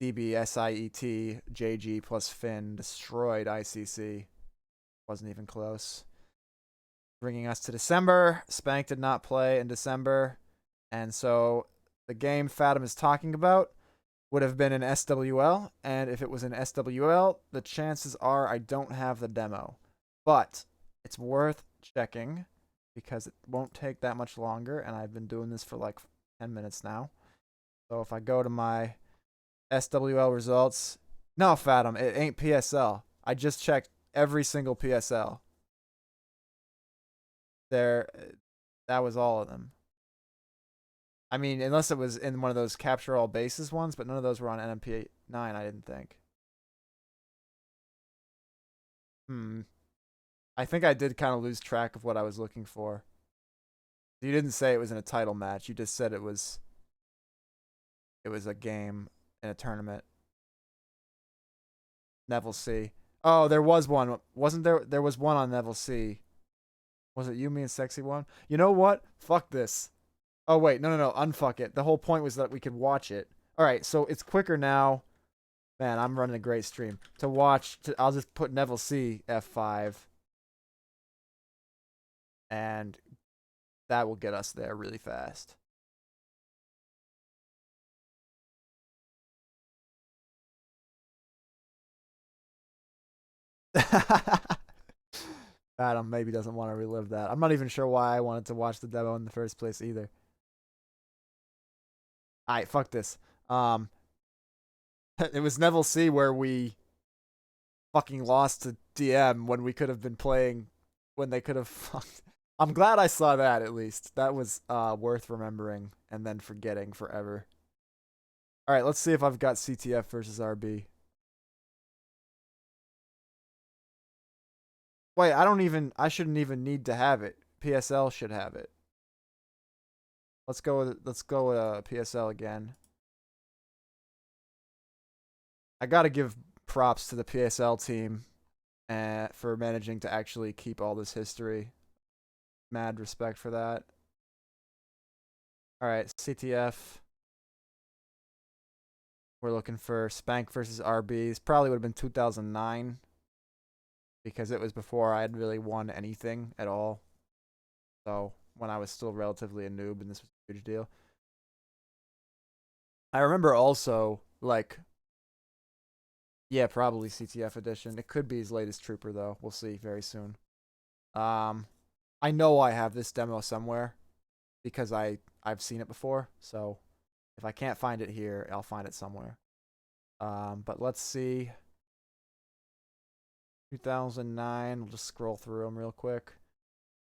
DBSIET, JG plus Finn destroyed ICC. Wasn't even close. Bringing us to December. Spank did not play in December. And so the game Fathom is talking about would have been an SWL. And if it was an SWL, the chances are I don't have the demo. But it's worth checking because it won't take that much longer. And I've been doing this for like 10 minutes now. So if I go to my SWL results, No, Fathom, it ain't PSL. I just checked every single PSL. There, that was all of them. I mean, unless it was in one of those capture all bases ones, but none of those were on NMP 9. I didn't think. I think I did kind of lose track of what I was looking for. You didn't say it was in a title match. You just said it was a game in a tournament. Neville C. Oh, there was one. Wasn't there? There was one on Neville C. Was it you, me, and Sexy One? You know what? Fuck this. Oh, wait. No. Unfuck it. The whole point was that we could watch it. All right, so it's quicker now. Man, I'm running a great stream. To watch, I'll just put Neville C F5. And that will get us there really fast. Adam maybe doesn't want to relive that. I'm not even sure why I wanted to watch the demo in the first place either. Alright, fuck this. It was Neville C where we fucking lost to DM when we could have been playing, when they could have fucked. I'm glad I saw that at least. That was worth remembering and then forgetting forever. Alright, let's see if I've got CTF versus RB. Wait, I shouldn't even need to have it. PSL should have it. Let's go with PSL again. I gotta give props to the PSL team for managing to actually keep all this history. Mad respect for that. Alright, CTF. We're looking for Spank versus RBs. Probably would have been 2009. Because it was before I had really won anything at all. So, when I was still relatively a noob, and this was a huge deal. I remember also, like, yeah, probably CTF edition. It could be his latest Trooper, though. We'll see very soon. I know I have this demo somewhere because I've seen it before. So, if I can't find it here, I'll find it somewhere. But let's see. 2009. We'll just scroll through them real quick.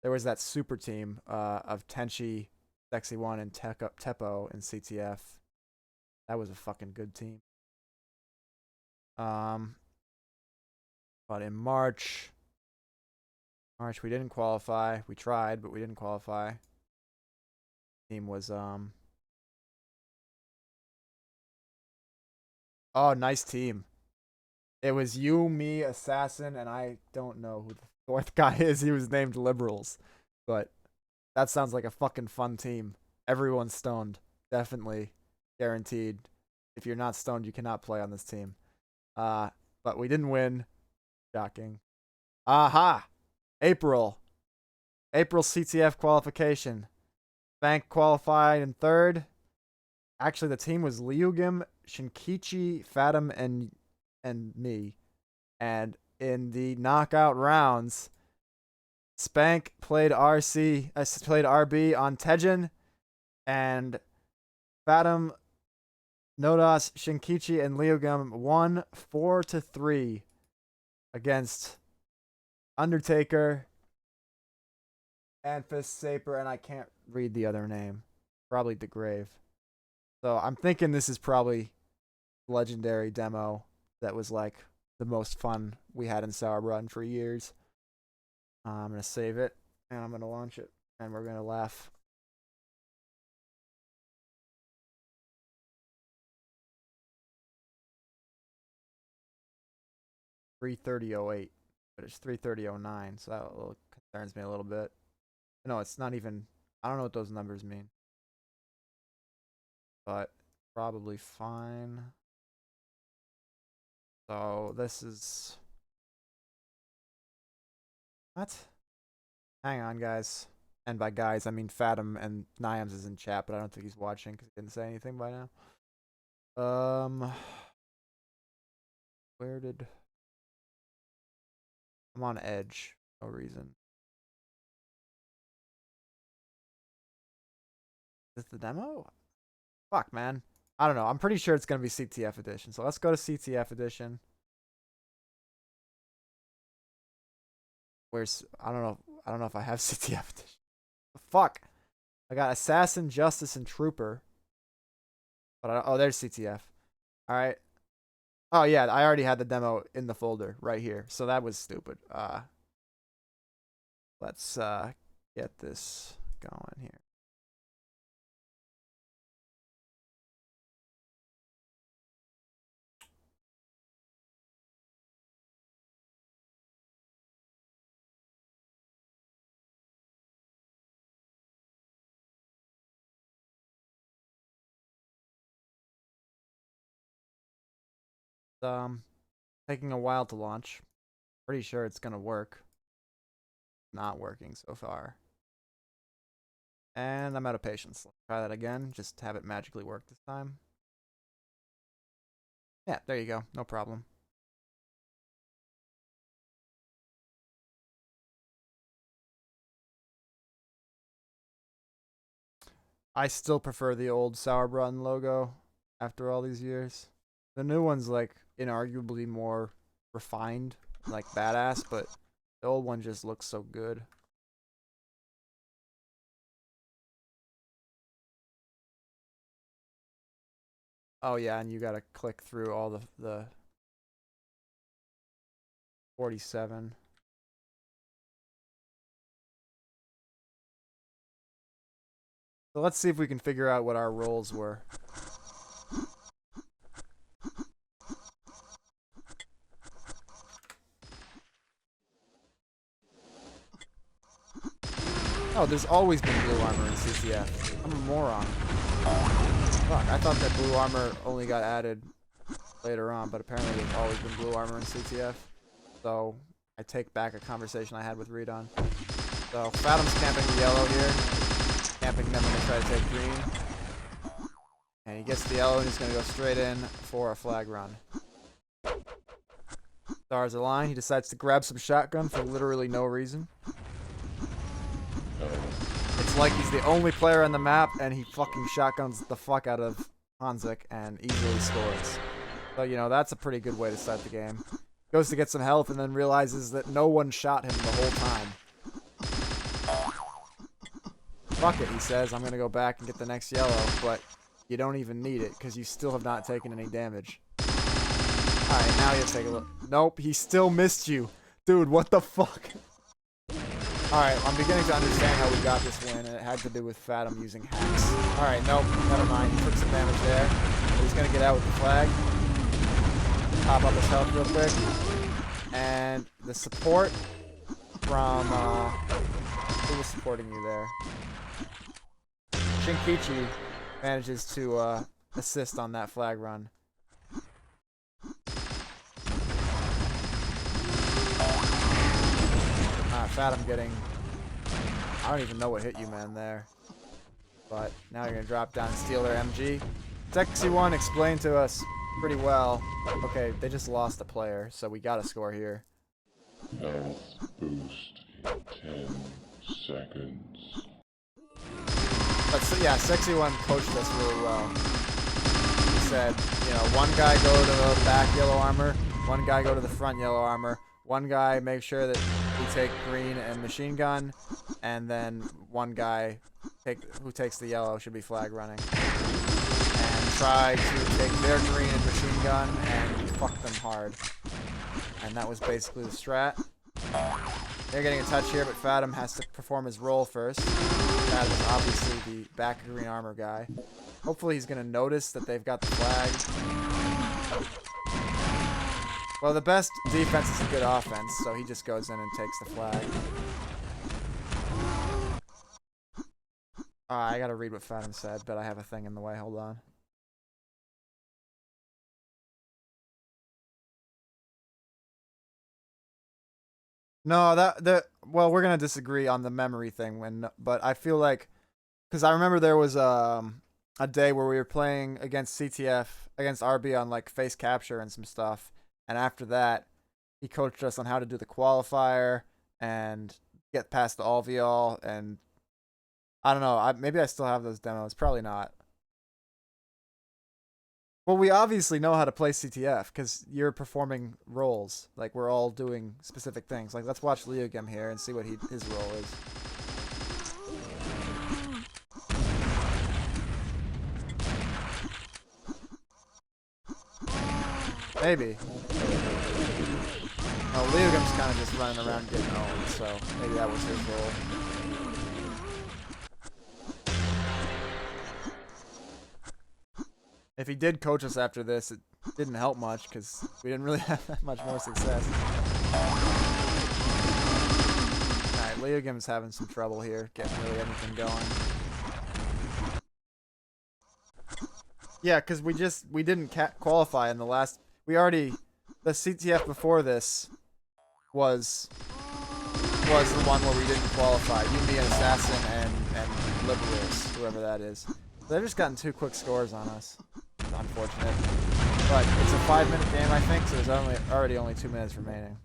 There was that super team of Tenchi, Sexy One, and Teppo in CTF. That was a fucking good team. But in March we didn't qualify. We tried, but we didn't qualify. Team was oh, nice team. It was you, me, Assassin, and I don't know who the fourth guy is. He was named Liberals. But that sounds like a fucking fun team. Everyone's stoned. Definitely. Guaranteed. If you're not stoned, you cannot play on this team. But we didn't win. Shocking. Aha! April CTF qualification. Bank qualified in third. Actually, the team was Liugim, Shinkichi, Fathom, and me. And in the knockout rounds, Spank played RB on Tejan, and Fathom, Nodas, Shinkichi, and Liugum won 4-3 against Undertaker, Anfis, Saper, and I can't read the other name. Probably DeGrave. So I'm thinking this is probably legendary demo that was like the most fun we had in Sour Run for years. I'm going to save it, and I'm going to launch it, and we're going to laugh. $330.08, but it's $330.09, so that little concerns me a little bit. No, it's not even. I don't know what those numbers mean, but probably fine. So this is what? Hang on, guys. And by guys, I mean Fathom, and Niams is in chat, but I don't think he's watching because he didn't say anything by now. Where did I'm on Edge? No reason. Is this the demo? Fuck, man. I don't know. I'm pretty sure it's gonna be CTF edition. So let's go to CTF edition. Where's I don't know. I don't know if I have CTF edition. Fuck. I got Assassin, Justice, and Trooper. But oh, there's CTF. All right. Oh yeah, I already had the demo in the folder right here, so that was stupid. Let's get this going here. Um, taking a while to launch. Pretty sure it's gonna work. Not working so far. And I'm out of patience. Let's try that again. Just have it magically work this time. Yeah, there you go. No problem. I still prefer the old Sauerbraten logo after all these years. The new one's like inarguably more refined, like badass, but the old one just looks so good. Oh yeah, and you gotta click through all the 47. So let's see if we can figure out what our roles were. Oh, there's always been blue armor in CTF. I'm a moron. Fuck, I thought that blue armor only got added later on, but apparently there's always been blue armor in CTF. So I take back a conversation I had with Redon. So Fathom's camping the yellow here. Camping them when they try to take green. And he gets the yellow and he's going to go straight in for a flag run. Stars align. He decides to grab some shotgun for literally no reason. It's like he's the only player on the map and he fucking shotguns the fuck out of Hanzik and easily scores. So, you know, that's a pretty good way to start the game. Goes to get some health and then realizes that no one shot him the whole time. Fuck it, he says. I'm going to go back and get the next yellow, but you don't even need it because you still have not taken any damage. Alright, now you take a look. Nope, he still missed you. Dude, what the fuck? Alright, I'm beginning to understand how we got this win, and it had to do with Fathom using hacks. Alright, nope, never mind. He took some damage there. He's going to get out with the flag. Pop up his health real quick. And the support from, who was supporting you there? Shinkichi manages to assist on that flag run. Fathom getting, I don't even know what hit you, man, there. But now you're going to drop down and steal their MG. Sexy One explained to us pretty well. Okay, they just lost a player, so we got to score here. Health boost in 10 seconds. But so, yeah, Sexy One coached us really well. He said, you know, one guy go to the back yellow armor, one guy go to the front yellow armor, one guy make sure that we take green and machine gun, and then one guy who takes the yellow should be flag running. And try to take their green and machine gun and fuck them hard. And that was basically the strat. They're getting a touch here, but Fathom has to perform his role first. Fathom is obviously the back green armor guy. Hopefully he's going to notice that they've got the flag. Well, the best defense is a good offense, so he just goes in and takes the flag. I gotta read what Fathom said, but I have a thing in the way. Hold on. No, well, we're gonna disagree on the memory thing, but I feel like, because I remember there was a day where we were playing against CTF against RB on like face capture and some stuff, and after that, he coached us on how to do the qualifier and get past the alveol, and I don't know, maybe I still have those demos, probably not. Well, we obviously know how to play CTF because you're performing roles. Like, we're all doing specific things. Like, let's watch Leogem here and see what his role is. Maybe. Oh, Leogem's kind of just running around getting owned, so maybe that was his role. If he did coach us after this, it didn't help much because we didn't really have that much more success. Alright, Leogem's having some trouble here, getting really anything going. Yeah, because we didn't qualify in the last. The CTF before this was the one where we didn't qualify. You, me, an assassin, and liberals, whoever that is. They've just gotten 2 quick scores on us. Unfortunate. But it's a 5-minute game, I think, so there's already only 2 minutes remaining.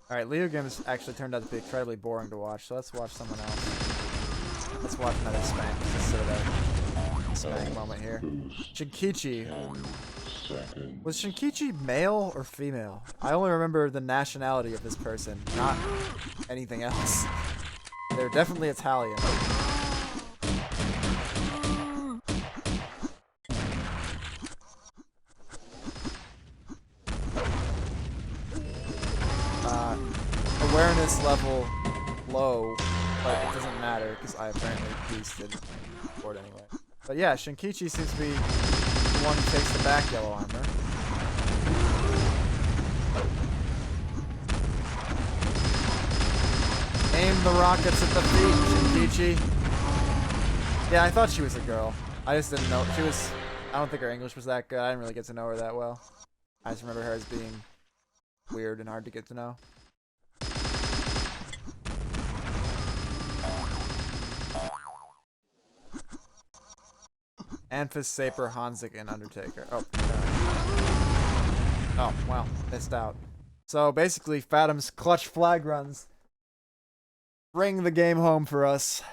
Alright, Leogem's actually turned out to be incredibly boring to watch, so let's watch someone else. Let's watch another spank. Just sort of a spank moment here. Shinkichi. Was Shinkichi male or female? I only remember the nationality of this person, not anything else. They're definitely Italian. Awareness level low, but it doesn't matter because I apparently boosted board anyway. But yeah, Shinkichi seems to be the one who takes the back yellow armor. Aim the rockets at the feet, Shinkichi. Yeah, I thought she was a girl. I just didn't know. I don't think her English was that good. I didn't really get to know her that well. I just remember her as being weird and hard to get to know. Anfis, Saper, Hanzik, and Undertaker. Oh, oh, well, missed out. So basically, Fathom's clutch flag runs bring the game home for us.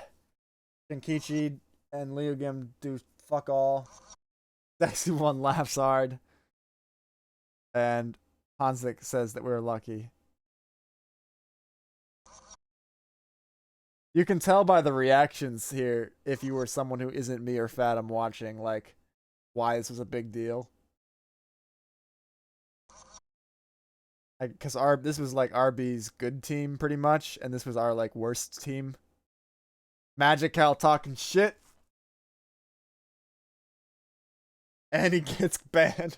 Shinkichi and Leogem do fuck all. Sexy One laughs hard. And Hanzik says that we're lucky. You can tell by the reactions here if you were someone who isn't me or Fathom watching, like, why this was a big deal. Because this was like RB's good team, pretty much, and this was our, like, worst team. Magical talking shit. And he gets banned.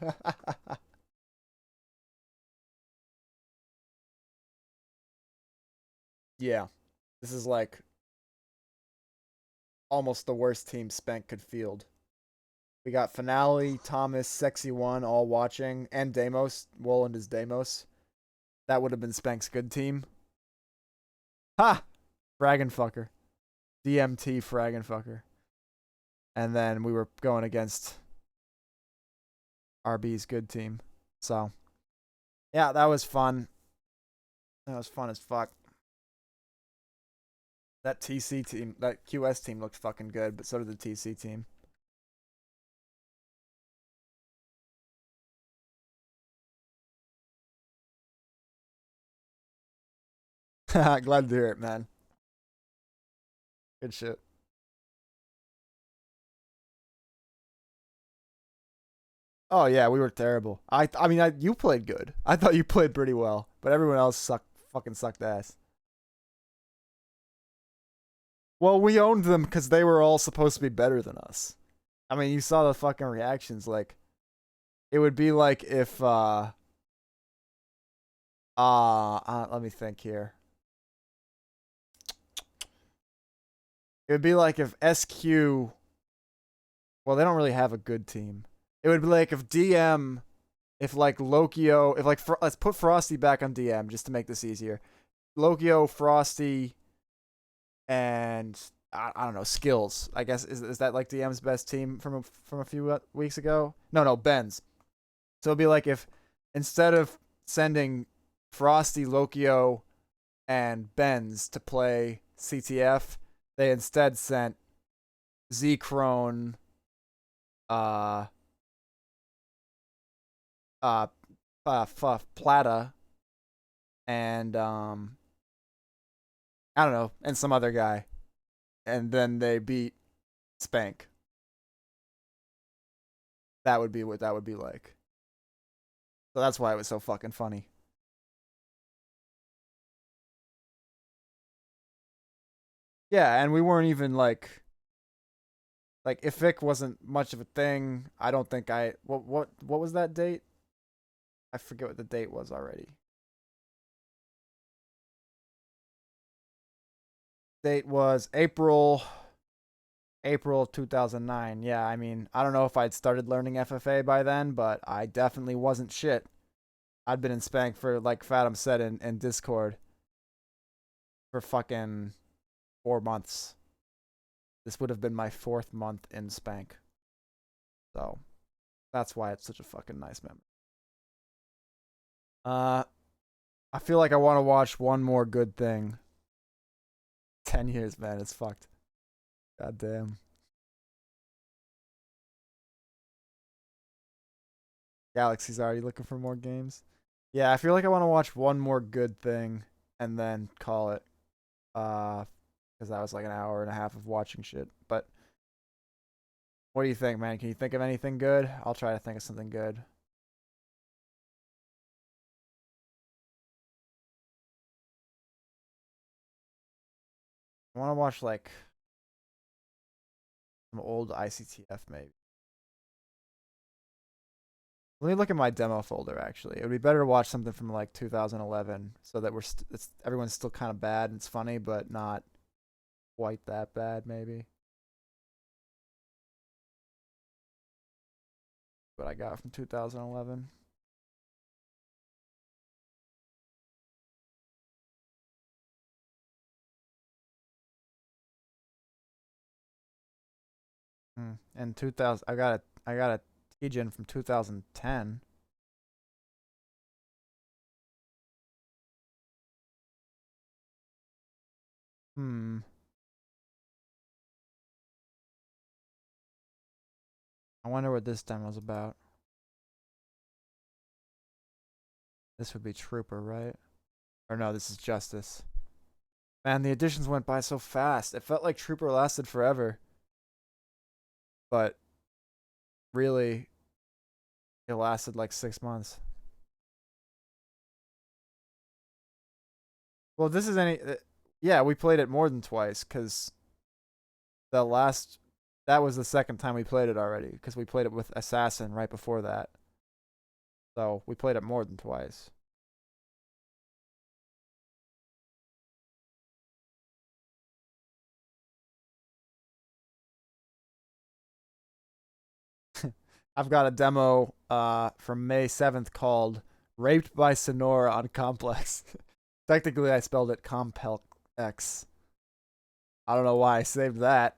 Yeah. This is like almost the worst team Spank could field. We got Finale, Thomas, Sexy One all watching, and Deimos. Woland is Deimos. That would have been Spank's good team. Ha! Fraggenfucker. DMT Fraggenfucker. And then we were going against RB's good team. So, yeah, that was fun. That was fun as fuck. That TC team, that QS team looked fucking good, but so did the TC team. Glad to hear it, man. Good shit. Oh yeah, we were terrible. I mean, you played good. I thought you played pretty well, but everyone else fucking sucked ass. Well, we owned them because they were all supposed to be better than us. I mean, you saw the fucking reactions. Like, it would be like if let me think here. It would be like if SQ. Well, they don't really have a good team. It would be like if DM, if like Lokio, if like let's put Frosty back on DM just to make this easier. Lokio, Frosty, and I don't know, Skills. I guess is that like DM's best team from a few weeks ago? No, Ben's. So it'd be like if instead of sending Frosty, Lokio, and Ben's to play CTF, they instead sent Z-Crone, uh, uh, Plata, and I don't know, and some other guy, and then they beat Spank. That would be what that would be like. So that's why it was so fucking funny. Yeah, and we weren't even like if Vic wasn't much of a thing. I don't think I what was that date? I forget what the date was already. Date was April 2009. Yeah, I mean, I don't know if I'd started learning FFA by then, but I definitely wasn't shit. I'd been in Spank for, like Fathom said in Discord, for fucking 4 months. This would have been my 4th month in Spank. So that's why it's such a fucking nice memory. I feel like I want to watch one more good thing. 10 years, man, it's fucked. God damn. Galaxy's already looking for more games. Yeah, I feel like I want to watch one more good thing and then call it. Because that was like an hour and a half of watching shit. But what do you think, man? Can you think of anything good? I'll try to think of something good. I want to watch like some old ICTF maybe. Let me look at my demo folder. Actually, it would be better to watch something from like 2011, so that everyone's still kind of bad and it's funny, but not quite that bad. Maybe what I got from 2011. And 2000, I got a TGen from 2010. Hmm. I wonder what this demo's about. This would be Trooper, right? Or no, this is Justice. Man, the editions went by so fast. It felt like Trooper lasted forever. But really, it lasted like 6 months. Well, this is any. Yeah, we played it more than twice because the last. That was the second time we played it already because we played it with Assassin right before that. So we played it more than twice. I've got a demo from May 7th called Raped by Sonora on Complex. Technically, I spelled it Complex. I don't know why I saved that.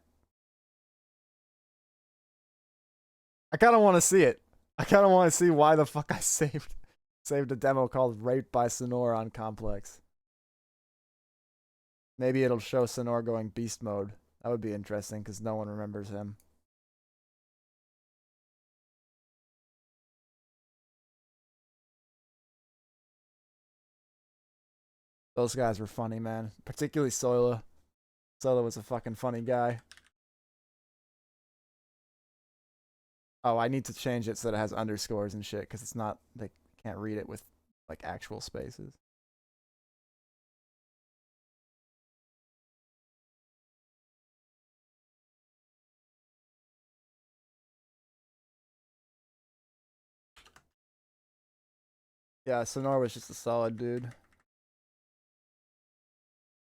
I kind of want to see it. I kind of want to see why the fuck I saved a demo called Raped by Sonora on Complex. Maybe it'll show Sonora going beast mode. That would be interesting because no one remembers him. Those guys were funny, man. Particularly Soila. Soila was a fucking funny guy. Oh, I need to change it so that it has underscores and shit because it's not, they can't read it with like actual spaces. Yeah, Sonora was just a solid dude.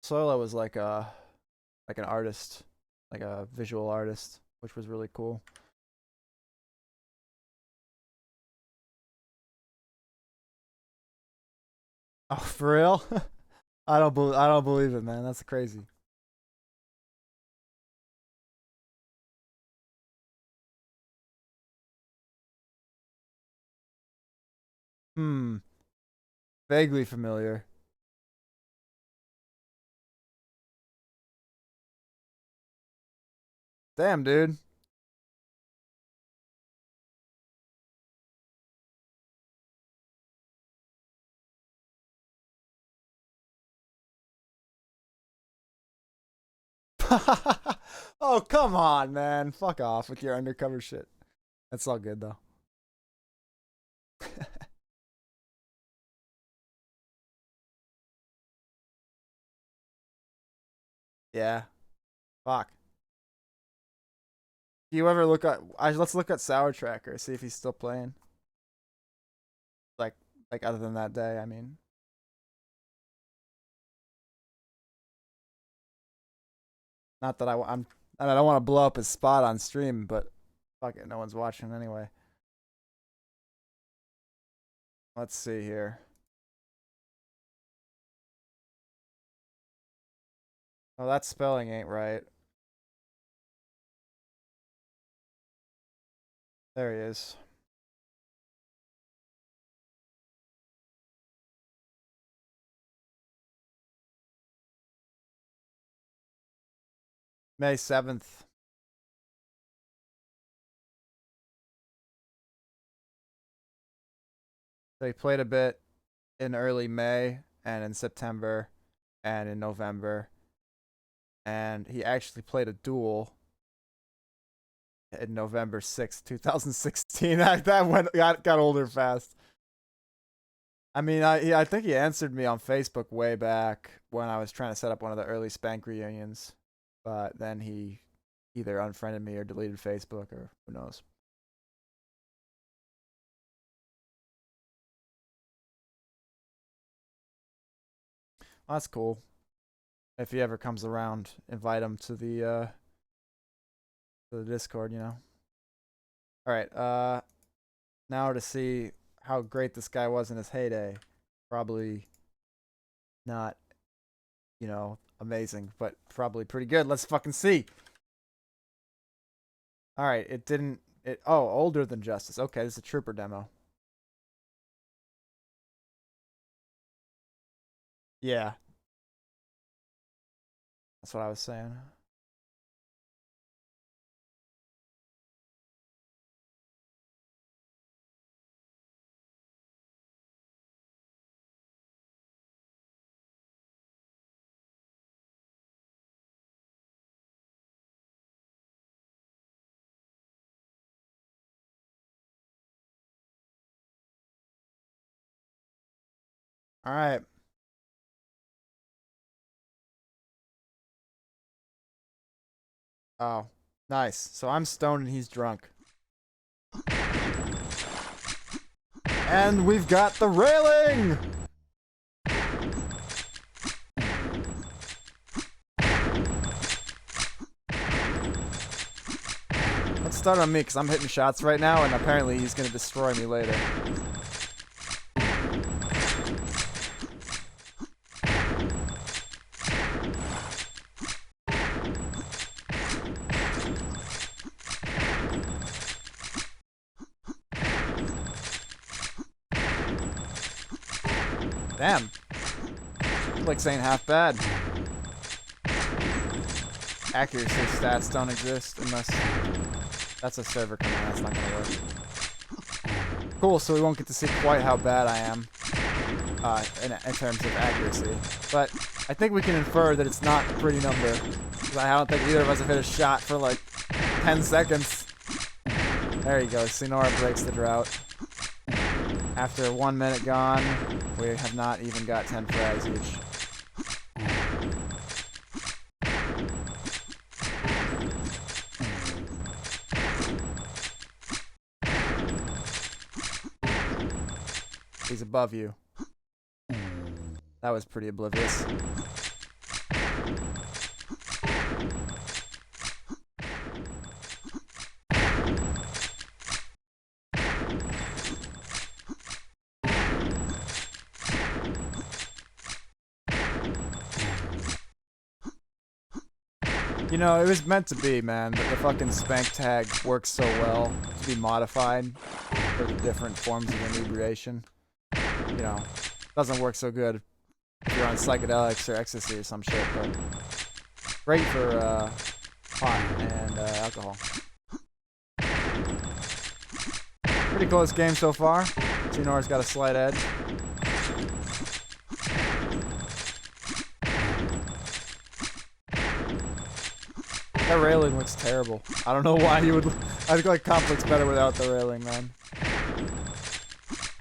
Soila was like an artist, like a visual artist, which was really cool. Oh, for real? I don't believe it, man. That's crazy. Hmm. Vaguely familiar. Damn, dude. Oh, come on, man. Fuck off with your undercover shit. That's all good, though. Yeah. Fuck. Do you ever look at... let's look at Sour Tracker, see if he's still playing. Like, other than that day, I mean. Not that I don't want to blow up his spot on stream, but fuck it, no one's watching anyway. Let's see here. Oh, that spelling ain't right. There he is. May 7th. So he played a bit in early May and in September and in November. And he actually played a duel in November 6th, 2016. That got older fast. I mean, I think he answered me on Facebook way back when I was trying to set up one of the early Spank reunions. But then he either unfriended me or deleted Facebook or who knows. Well, that's cool. If he ever comes around, invite him to the Discord, you know. All right, now to see how great this guy was in his heyday. Probably not, you know, amazing, but probably pretty good. Let's fucking see. All right, oh, older than Justice. Okay, this is a Trooper demo. Yeah. That's what I was saying. All right. Oh, nice. So I'm stoned and he's drunk. And we've got the railing! Let's start on me, because I'm hitting shots right now, and apparently he's going to destroy me later. Damn. Clicks ain't half bad. Accuracy stats don't exist unless that's a server command. That's not gonna work. Cool, so we won't get to see quite how bad I am in terms of accuracy. But I think we can infer that it's not a pretty number. Because I don't think either of us have hit a shot for like 10 seconds. There you go. Sinora breaks the drought. After 1 minute gone, we have not even got 10 frags each. He's above you. That was pretty oblivious. You know, it was meant to be, man, that the fucking spank tag works so well to be modified for the different forms of inebriation. You know, doesn't work so good if you're on psychedelics or ecstasy or some shit, but great for pot and alcohol. Pretty close game so far. Senor's got a slight edge. That railing looks terrible. I don't know why you would. I think like Complex better without the railing, man.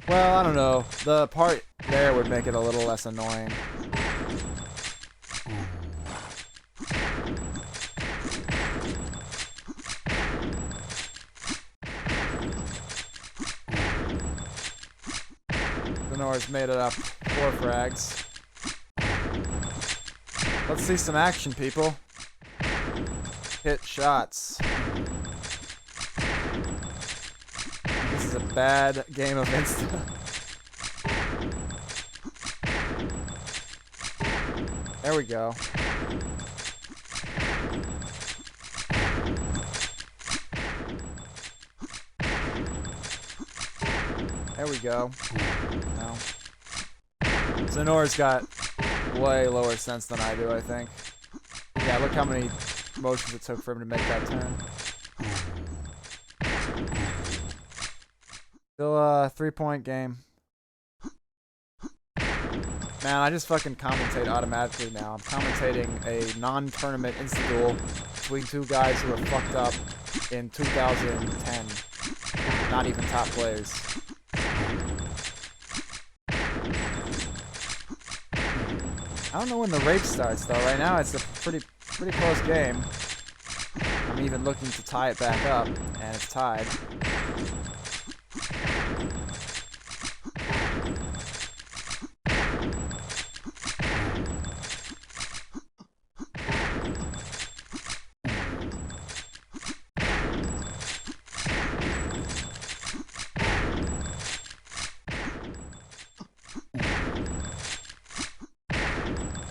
Well, I don't know. The part there would make it a little less annoying. Senor's made it up 4 frags. Let's see some action, people. Hit shots. This is a bad game of Insta. There we go. There we go. No. Sonor's got way lower sense than I do, I think. Yeah, look how many motions it took for him to make that turn. Still a 3-point game. Man, I just fucking commentate automatically now. I'm commentating a non-tournament insta-duel between 2 guys who were fucked up in 2010. Not even top players. I don't know when the rape starts though. Right now it's a pretty close game. I'm even looking to tie it back up, and it's tied.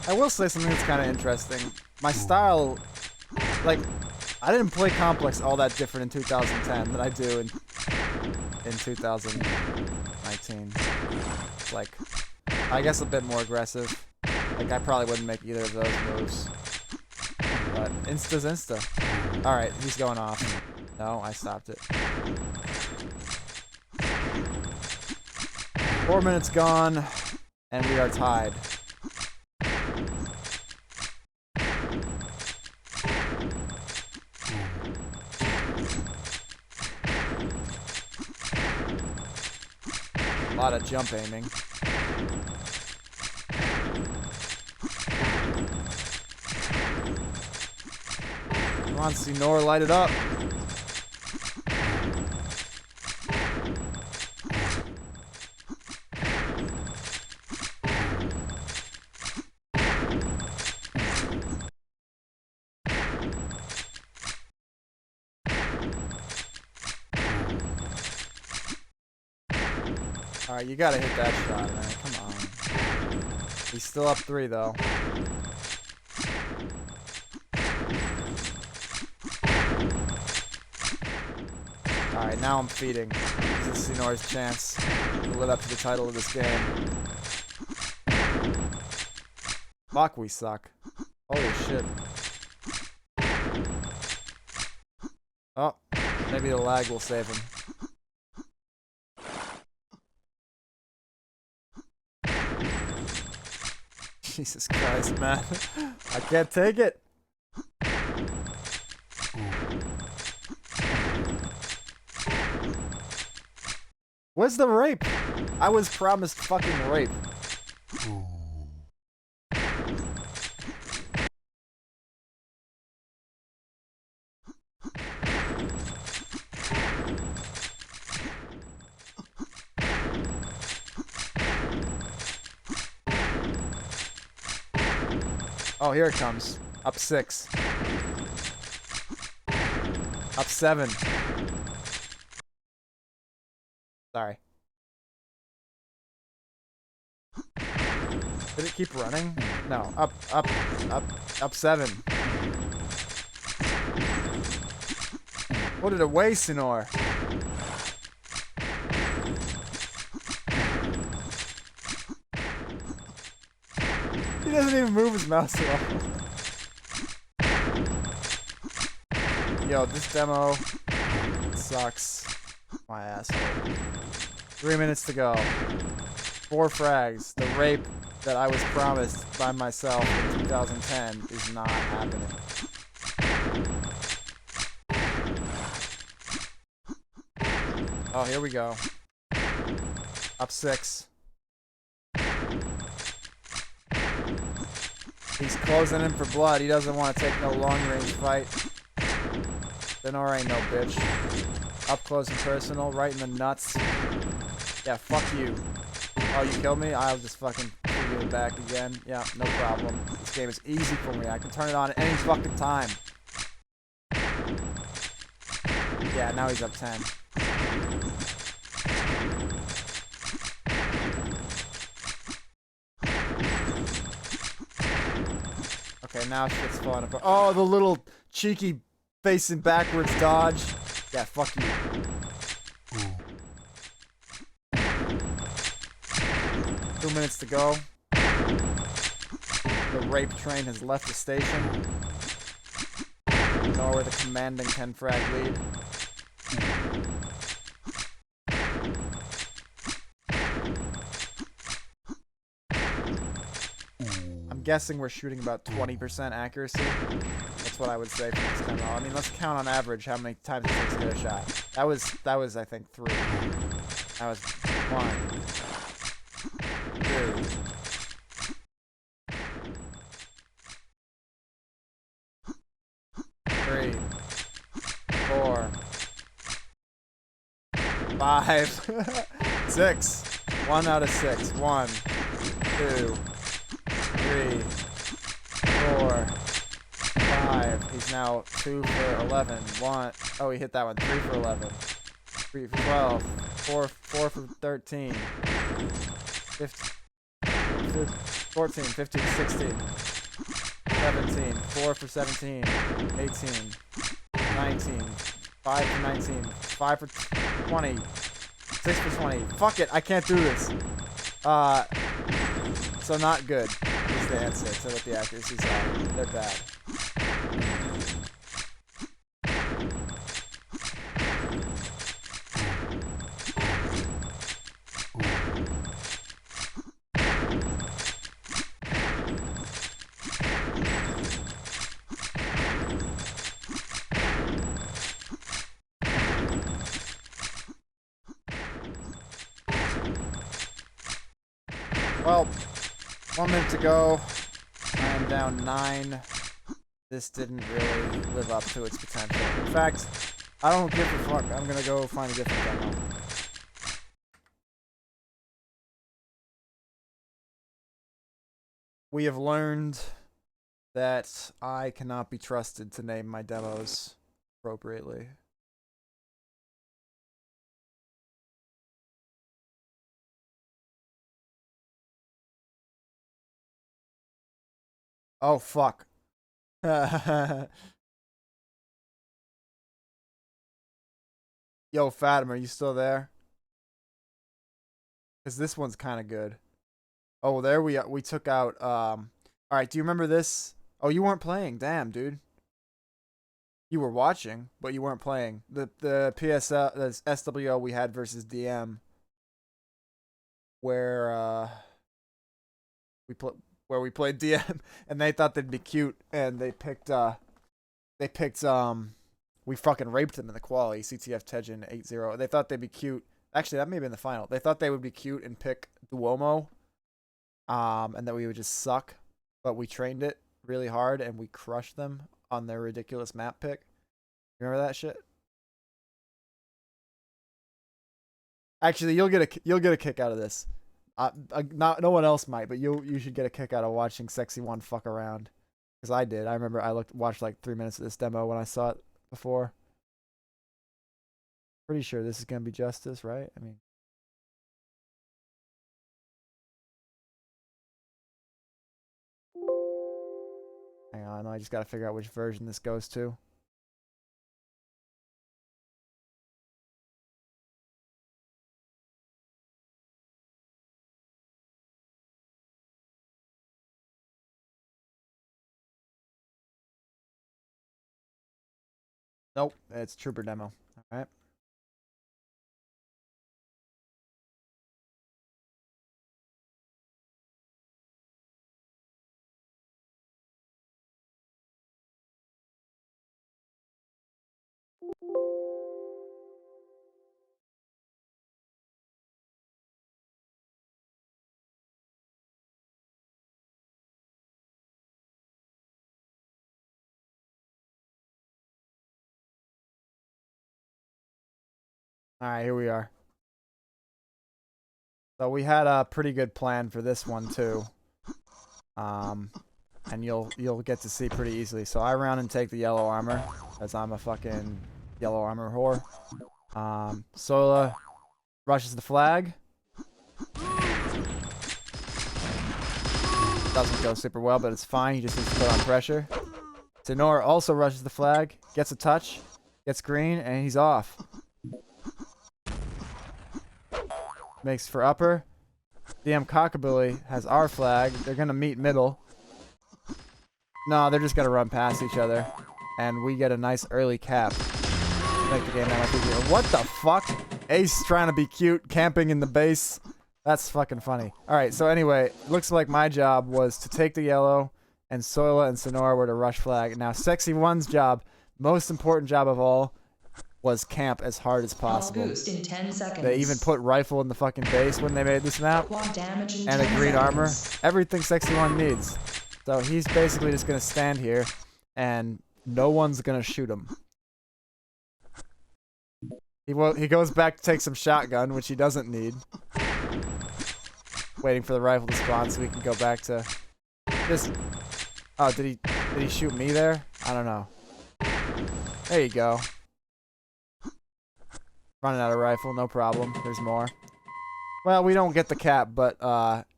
I will say something that's kind of interesting. My style, like, I didn't play Complex all that different in 2010 than I do in 2019. Like, I guess a bit more aggressive. Like, I probably wouldn't make either of those moves. But Insta's Insta. Alright, he's going off. No, I stopped it. 4 minutes gone, and we are tied. A lot of jump aiming. Come on, Senor, light it up. Alright, you gotta hit that shot, man. Come on. He's still up 3, though. Alright, now I'm feeding. This is Senor's chance to live up to the title of this game. Fuck, we suck. Holy shit. Oh, maybe the lag will save him. Jesus Christ, man. I can't take it. Where's the rape? I was promised fucking rape. Oh, here it comes. Up 6. Up 7. Sorry. Did it keep running? No. Up 7. Put it away, Senor. He doesn't even move his mouse at all. Yo, this demo sucks. My asshole. 3 minutes to go. 4 frags. The rape that I was promised by myself in 2010 is not happening. Oh, here we go. Up 6. He's closing in for blood. He doesn't want to take no long-range fight. Denora ain't no bitch. Up close and personal, right in the nuts. Yeah, fuck you. Oh, you killed me? I'll just fucking shoot you in the back again. Yeah, no problem. This game is easy for me. I can turn it on at any fucking time. Yeah, now he's up 10. Okay, now shit's falling apart. Oh, the little cheeky facing backwards dodge. Yeah, fuck you. 2 minutes to go. The rape train has left the station. You know where the commanding 10 frag lead. I'm guessing we're shooting about 20% accuracy. That's what I would say for this demo. I mean, let's count on average how many times it takes to hit a shot. That was I think 3. That was 1, 2. 3, 4, 5, 6. 1 out of 6. 1, 2, 3, 4, 5. He's now 2 for 11. 1. Oh, he hit that one. 3 for 11. 3 for 12. 4 for 13. 15, 14, 15, 16. 17. 4 for 17. 18. 19. 5 for 19. 5 for 20. 6 for 20. Fuck it. I can't do this. So not good is the answer to what the accuracies are. They're bad. Well, 1 minute to go. I am down 9. This didn't really live up to its potential. In fact, I don't give a fuck. I'm gonna go find a different demo. We have learned that I cannot be trusted to name my demos appropriately. Oh, fuck. Yo, Fatima, are you still there? Because this one's kind of good. Oh, there we took out, alright, do you remember this? Oh, you weren't playing. Damn, dude. You were watching, but you weren't playing. The PSL, the SWO we had versus DM. Where, we played DM, and they thought they'd be cute, and they picked, we fucking raped them in the quali, CTF Tejan 8-0. They thought they'd be cute. Actually, that may have been the final. They thought they would be cute and pick Duomo, and that we would just suck, but we trained it really hard, and we crushed them on their ridiculous map pick. Remember that shit? Actually, you'll get a kick out of this. No one else might, but you should get a kick out of watching Sexy One fuck around, because I did. I remember I watched like 3 minutes of this demo when I saw it before. Pretty sure this is gonna be justice, right? I mean, hang on, I just gotta figure out which version this goes to. Nope, it's Trooper demo. All right. All right, here we are. So we had a pretty good plan for this one too. And you'll get to see pretty easily. So I round and take the yellow armor, as I'm a fucking yellow armor whore. Sola rushes the flag. Doesn't go super well, but it's fine. He just needs to put on pressure. Tenor also rushes the flag, gets a touch, gets green, and he's off. Makes for upper. DM Cockabilly has our flag. They're gonna meet middle. No, they're just gonna run past each other, and we get a nice early cap. Make the game that much easier. What the fuck? Ace trying to be cute, camping in the base. That's fucking funny. All right, so anyway, looks like my job was to take the yellow, and Soila and Sonora were to rush flag. Now, Sexy One's job, most important job of all, was camp as hard as possible. Boost in 10 seconds. They even put rifle in the fucking base when they made this map. Quad damage in And a 10 green armor. seconds. Everything Sexy One needs. So he's basically just going to stand here, and no one's going to shoot him. He goes back to take some shotgun, which he doesn't need. Waiting for the rifle to spawn so we can go back to this. Oh, did he shoot me there? I don't know. There you go. Running out of rifle, no problem. There's more. Well, we don't get the cap, but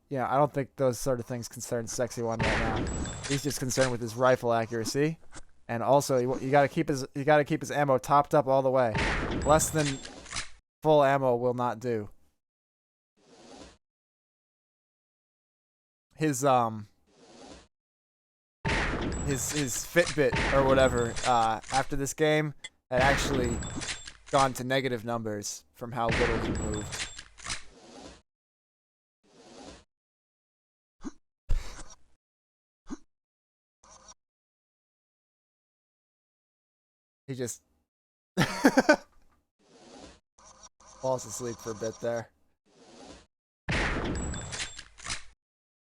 yeah, I don't think those sort of things concern Sexy One right now. He's just concerned with his rifle accuracy, and also you gotta keep his ammo topped up all the way. Less than full ammo will not do. His Fitbit or whatever after this game had actually gone to negative numbers from how little he moved. He just falls asleep for a bit there.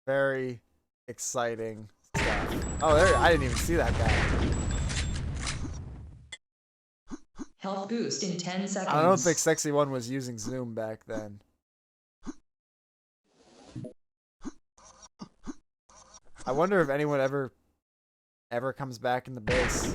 Very exciting stuff. Oh, there! I didn't even see that guy. Health boost in 10 seconds. I don't think Sexy One was using Zoom back then. I wonder if anyone ever comes back in the base.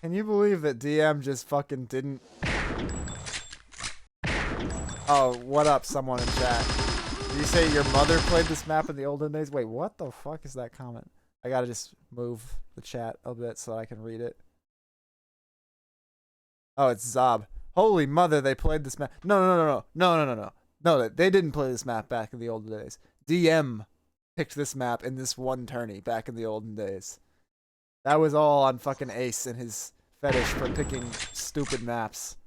Can you believe that DM just fucking didn't... Oh, what up, someone in chat? Did you say your mother played this map in the olden days? Wait, what the fuck is that comment? I gotta just move the chat a bit so I can read it. Oh, it's Zob. Holy mother, they played this map. No, they didn't play this map back in the olden days. DM picked this map in this one tourney back in the olden days. That was all on fucking Ace and his fetish for picking stupid maps.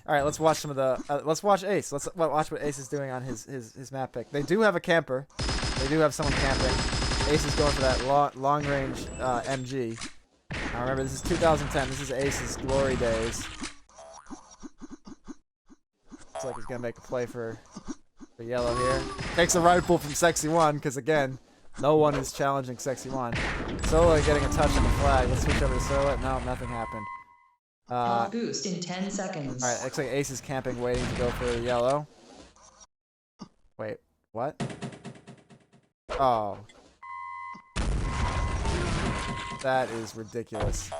All right, let's watch some of the. Let's watch Ace. Let's watch what Ace is doing on his map pick. They do have a camper. They do have someone camping. Ace is going for that long range MG. Now remember, this is 2010. This is Ace's glory days. Looks like he's gonna make a play for yellow here. Takes a rifle from Sexy One because again, no one is challenging Sexy One. Sola getting a touch on the flag. Let's switch over to Sola. No, nothing happened. Health boost in 10 seconds. Alright, looks like Ace is camping, waiting to go for the yellow. Wait, what? Oh. That is ridiculous.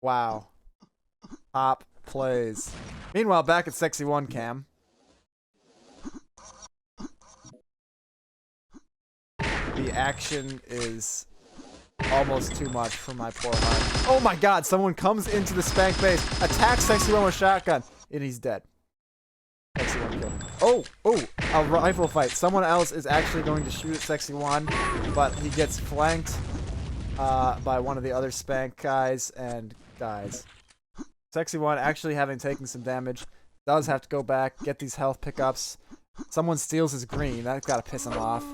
Wow. Top plays. Meanwhile, back at Sexy One cam. action is almost too much for my poor heart. Oh my god, someone comes into the Spank base, attacks Sexy One with shotgun, and he's dead. Sexy One killed. Oh, a rifle fight. Someone else is actually going to shoot at Sexy One, but he gets flanked by one of the other Spank guys and dies. Sexy One, actually having taken some damage, does have to go back, get these health pickups. Someone steals his green. That's gotta piss him off.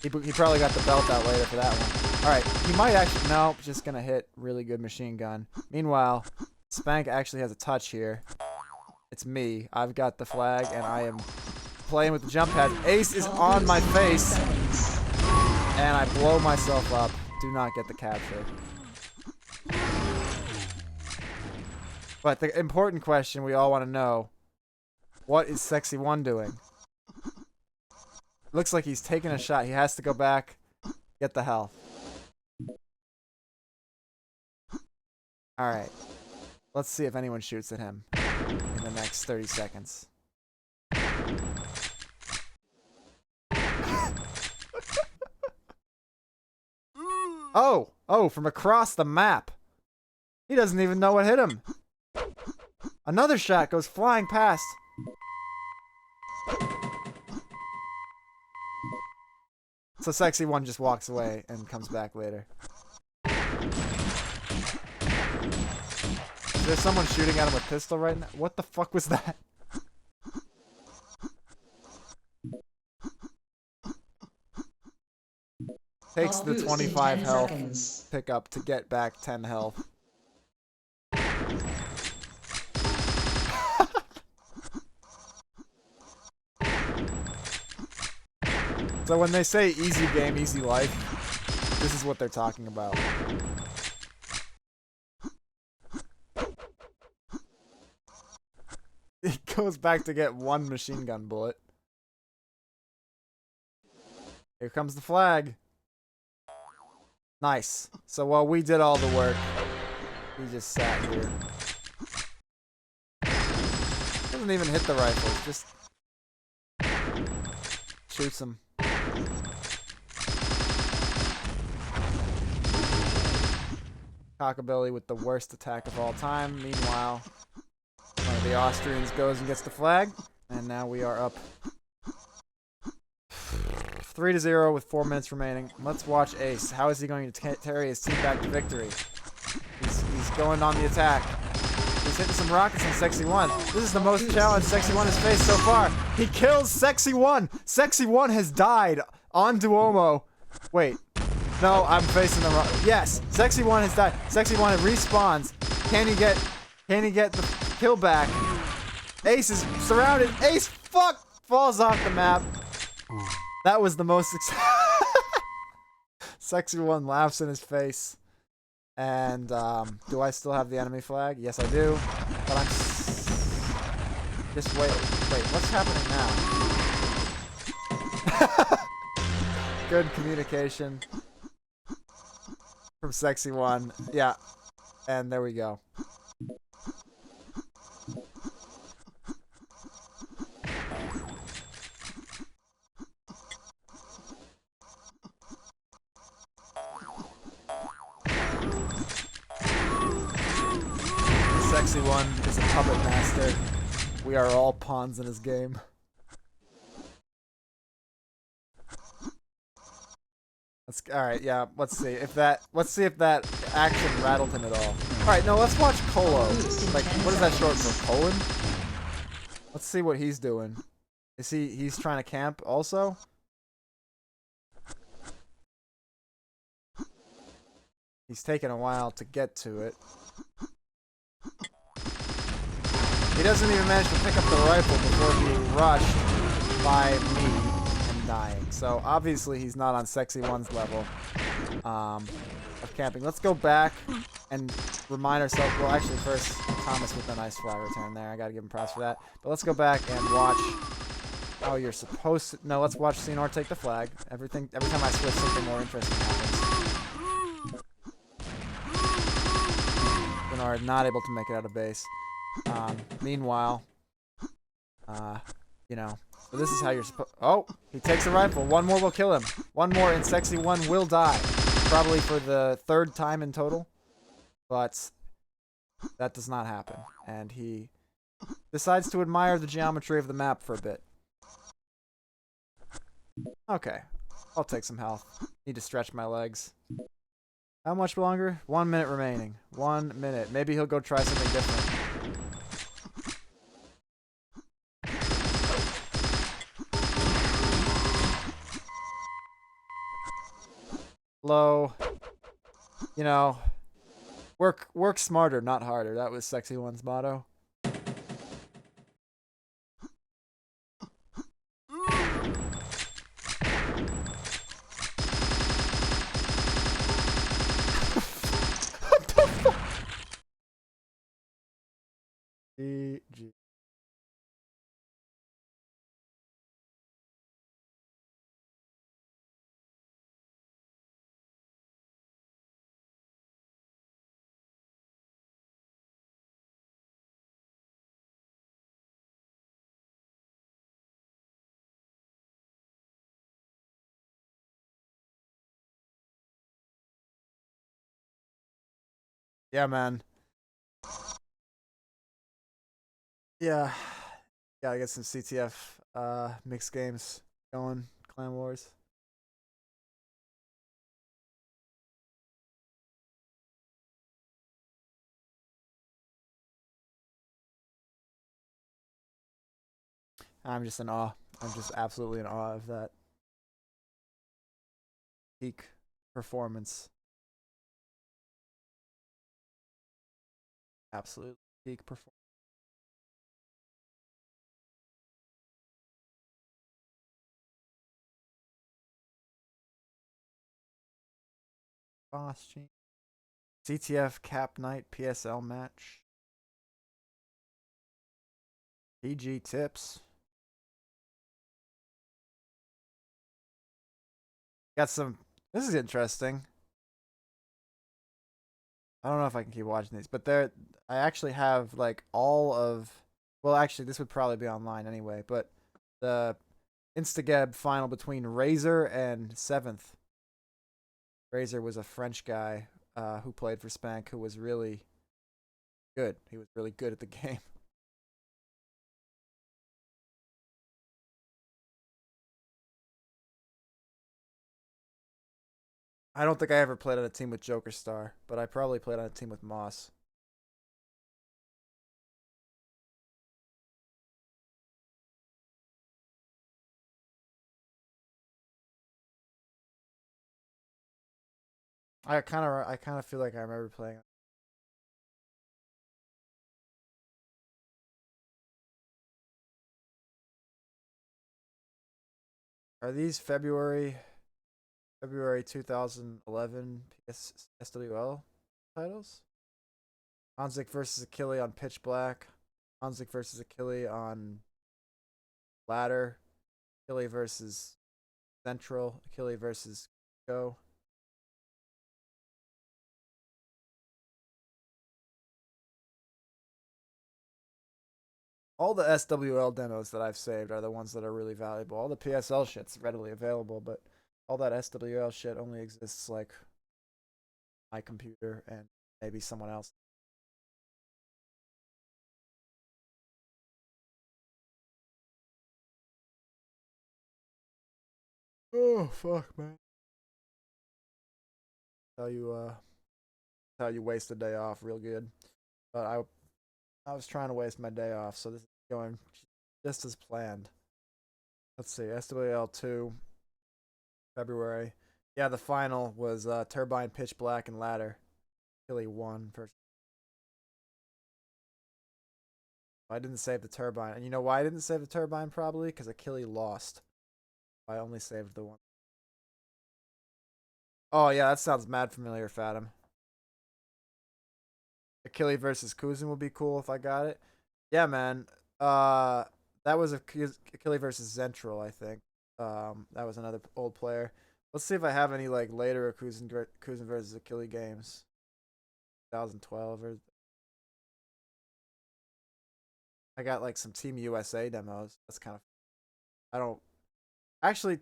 He probably got the belt out later for that one. Alright, he might actually... No, just gonna hit really good machine gun. Meanwhile, Spank actually has a touch here. It's me. I've got the flag, and I am playing with the jump pad. Ace is on my face, and I blow myself up. Do not get the capture. But the important question we all want to know, what is Sexy One doing? Looks like he's taking a shot. He has to go back, get the health. Alright. Let's see if anyone shoots at him in the next 30 seconds. Oh, from across the map. He doesn't even know what hit him. Another shot goes flying past. So Sexy One just walks away and comes back later. Is there someone shooting at him with pistol right now? What the fuck was that? Takes the 25 health pickup to get back 10 health. So when they say easy game, easy life, this is what they're talking about. He goes back to get one machine gun bullet. Here comes the flag. Nice. So while we did all the work, he just sat here. Doesn't even hit the rifles, just shoots him. Cockabilly with the worst attack of all time. Meanwhile, one of the Austrians goes and gets the flag, and now we are up 3-0 with 4 minutes remaining. Let's watch Ace. How is he going to carry his team back to victory? He's going on the attack. He's hitting some rockets on Sexy One. This is the most challenge Sexy One has faced so far. He kills Sexy One. Sexy One has died on Duomo. Wait. No, I'm facing the wrong. Yes, Sexy One has died. Sexy One respawns. Can he get the kill back? Ace is surrounded. Ace, fuck, falls off the map. That was the most Sexy One laughs in his face. And do I still have the enemy flag? Yes, I do. But I'm just wait, what's happening now? Good communication from Sexy One. Yeah. And there we go. Sexy One is a puppet master. We are all pawns in his game. Alright, yeah, let's see if that action rattled him at all. Alright, no, let's watch Colo. Like, what is that short for? Colon? Let's see what he's doing. He's trying to camp also? He's taking a while to get to it. He doesn't even manage to pick up the rifle before being rushed by me and dying. So obviously he's not on Sexy One's level of camping. Let's go back and remind ourselves. Well, actually, first Thomas with a nice flag return there. I gotta give him props for that. But let's go back and watch how you're supposed to. No, let's watch Senor take the flag. Every time I switch, something more interesting happens. Bernard not able to make it out of base. Meanwhile, you know, So this is how you're supposed. Oh, he takes a rifle. One more will kill him. One more, and Sexy One will die. Probably for the 3rd time in total. But that does not happen. And he decides to admire the geometry of the map for a bit. Okay. I'll take some health. Need to stretch my legs. How much longer? 1 minute remaining. 1 minute. Maybe he'll go try something different. Low. You know, work smarter, not harder. That was Sexy One's motto. GG. Yeah, man. Yeah. Gotta get some CTF mixed games going. Clan Wars. I'm just in awe. I'm just absolutely in awe of that peak performance. Absolute peak performance. Boss G. CTF Cap Night PSL match. PG tips. Got some. This is interesting. I don't know if I can keep watching these, but there, I actually have like all of. Well, actually, this would probably be online anyway. But the Instagab final between Razor and Seventh. Razor was a French guy who played for Spank, who was really good. He was really good at the game. I don't think I ever played on a team with Joker Star, but I probably played on a team with Moss. I kind of feel like I remember playing. Are these February 2011 SWL titles? Hanzik versus Achille on Pitch Black. Hanzik versus Achille on Ladder. Achille versus Central. Achille versus Go. All the SWL demos that I've saved are the ones that are really valuable. All the PSL shit's readily available, but all that SWL shit only exists like my computer and maybe someone else. Oh fuck, man. How you waste a day off real good. But I was trying to waste my day off, so this is going just as planned. Let's see, SWL 2 February. Yeah, the final was Turbine, Pitch Black, and Ladder. Achille won first. I didn't save the Turbine. And you know why I didn't save the Turbine? Probably because Achille lost. I only saved the one. Oh, yeah, that sounds mad familiar, Fathom. Achille versus Kuzin would be cool if I got it. Yeah, man. That was Achille versus Zentral, I think. That was another old player. Let's see if I have any like later Kuzin versus Achille games. 2012 or I got like some Team USA demos. That's kind of I don't actually.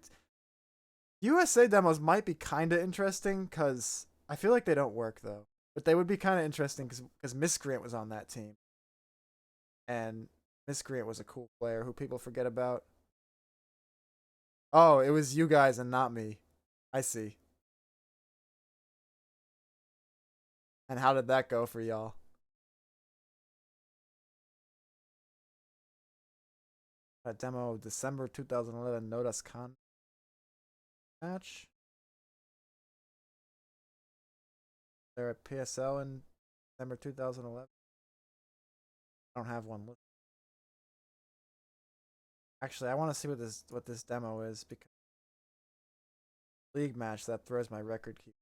USA demos might be kind of interesting because I feel like they don't work though. But they would be kind of interesting because Miscreant was on that team, and Miscreant was a cool player who people forget about. Oh, it was you guys and not me. I see. And how did that go for y'all? A demo of December 2011 Nodas Con match. They're at PSL in December 2011. I don't have one. Actually, I want to see what this demo is because league match that throws my record key.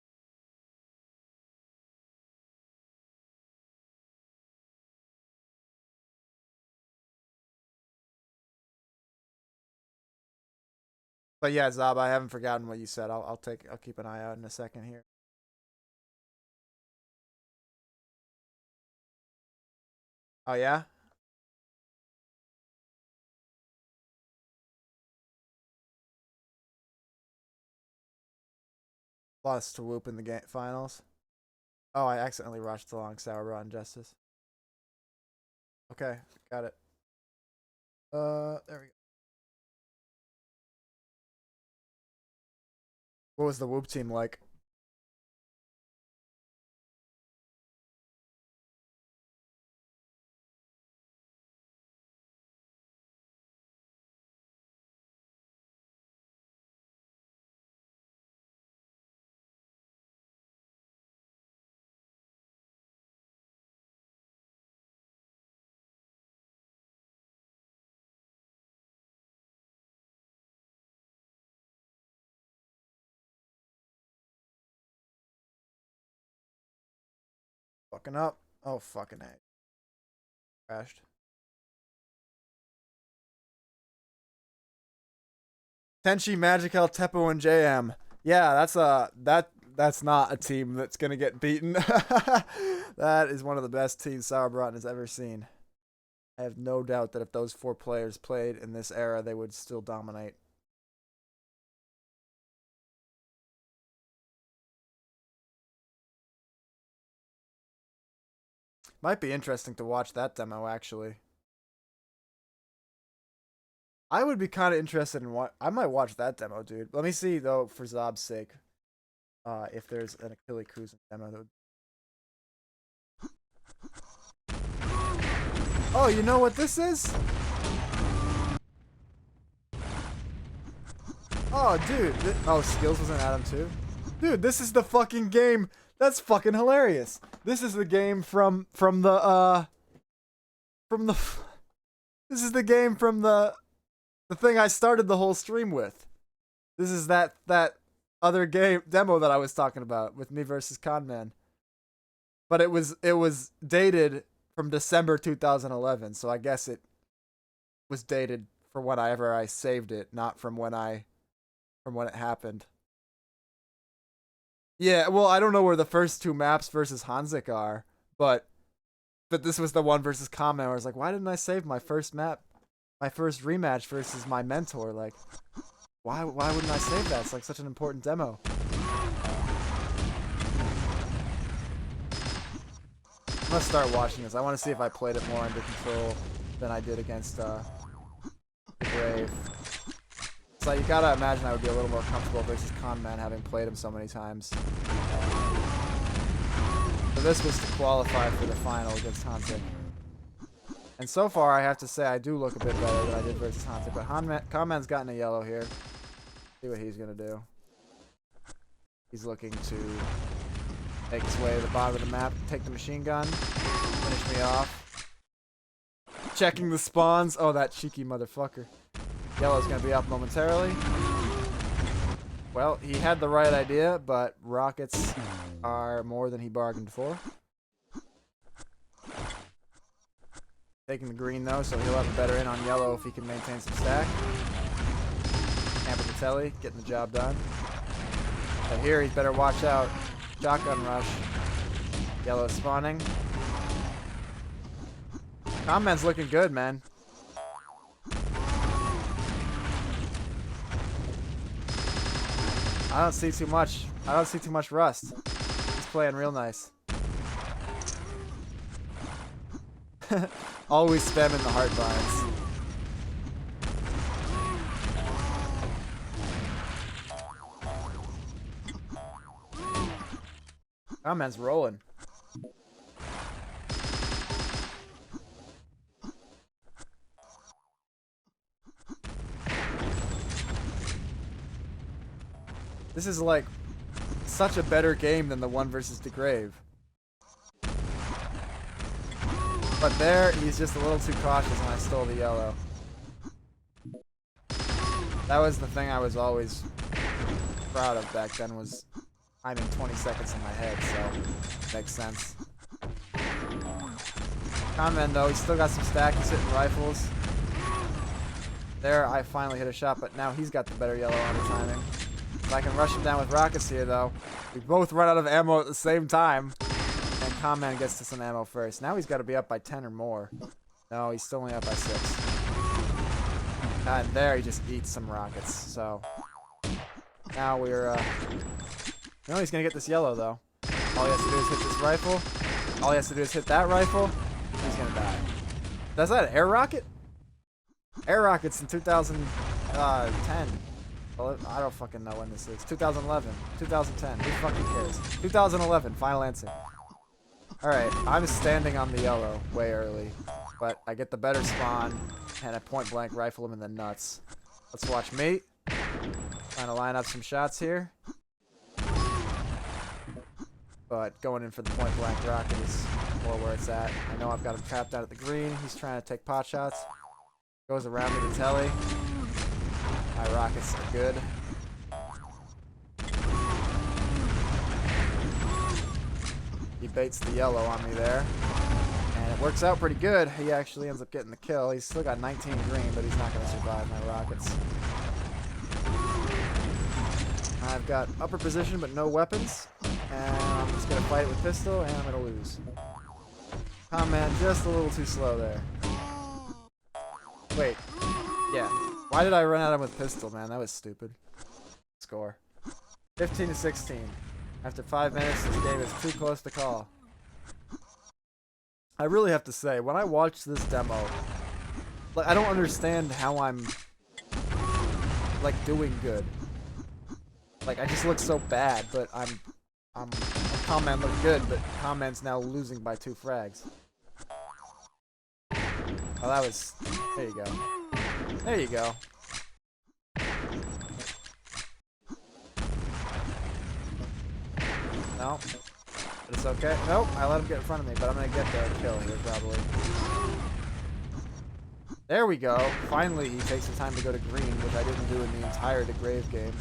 But yeah, Zob, I haven't forgotten what you said. I'll keep an eye out in a second here. Oh yeah? Lost to Whoop in the game finals. Oh, I accidentally rushed along Sour Rotten Justice. Okay, got it. There we go. What was the Whoop team like? Fucking up. Oh, fucking A. Crashed. Tenchi, Magical, Teppo, and JM. Yeah, that's not a team that's gonna get beaten. That is one of the best teams Sauerbraten has ever seen. I have no doubt that if those 4 players played in this era, they would still dominate. Might be interesting to watch that demo, actually. I would be kind of interested in what I might watch that demo, dude. Let me see though, for Zob's sake, if there's an Achille Cruz demo that would. Oh, you know what this is? Oh, dude. Oh, Skills was in Adam too. Dude, this is the fucking game. That's fucking hilarious. This is the game from the this is the game from the thing I started the whole stream with. This is that other game demo that I was talking about with me versus Conman. But it was dated from December 2011, so I guess it was dated for whenever I saved it, not from when it happened. Yeah, well, I don't know where the first 2 maps versus Hanzik are, but this was the one versus Conman where I was like, why didn't I save my first map? My first rematch versus my mentor, like, why wouldn't I save that? It's like such an important demo. I'm gonna start watching this. I want to see if I played it more under control than I did against Brave. So you gotta imagine I would be a little more comfortable versus Conman having played him so many times. So this was to qualify for the final against Hanzik. And so far, I have to say I do look a bit better than I did versus Hanzik, but Conman's gotten a yellow here. See what he's gonna do. He's looking to make his way to the bottom of the map, take the machine gun, finish me off. Checking the spawns. Oh, that cheeky motherfucker. Yellow's gonna be up momentarily. Well, he had the right idea, but rockets are more than he bargained for. Taking the green though, so he'll have a better in on yellow if he can maintain some stack. Ampatatelli getting the job done. But here he's better watch out. Shotgun rush. Yellow spawning. Conman's looking good, man. I don't see too much. I don't see too much rust. He's playing real nice. Always spamming the heart binds. That man's rolling. This is like such a better game than the one versus DeGrave. But there, he's just a little too cautious and I stole the yellow. That was the thing I was always proud of back then, was timing 20 seconds in my head, so makes sense. Conman though, he's still got some stack, he's hitting rifles. There, I finally hit a shot, but now he's got the better yellow armor timing. If I can rush him down with rockets here though, we both run out of ammo at the same time. And Conman gets to some ammo first. Now he's got to be up by 10 or more. No, he's still only up by 6. And there, he just eats some rockets. So now we're. No, he's gonna get this yellow though. All he has to do is hit this rifle. All he has to do is hit that rifle. He's gonna die. Is that an air rocket? Air rockets in 2010. Well, I don't fucking know when this is. 2011, 2010. Who fucking cares? 2011. Final answer. Alright, I'm standing on the yellow way early, but I get the better spawn, and I point blank rifle him in the nuts. Let's watch me. Trying to line up some shots here. But going in for the point blank rocket is more where it's at. I know I've got him trapped out at the green. He's trying to take pot shots. Goes around to the telly. My rockets are good. He baits the yellow on me there. And it works out pretty good. He actually ends up getting the kill. He's still got 19 green, but he's not going to survive my rockets. I've got upper position, but no weapons. And I'm just going to fight with pistol, and I'm going to lose. Oh man, just a little too slow there. Wait. Yeah. Why did I run at him with pistol, man? That was stupid. Score. 15-16. After 5 minutes, this game is too close to call. I really have to say, when I watch this demo, like, I don't understand how I'm, like, doing good. Like, I just look so bad, but Conman looked good, but Conman's now losing by 2 frags. Oh, that was, there you go. There you go. No. But it's okay. Nope, I let him get in front of me, but I'm gonna get the kill here, probably. There we go. Finally, he takes the time to go to green, which I didn't do in the entire DeGrave game.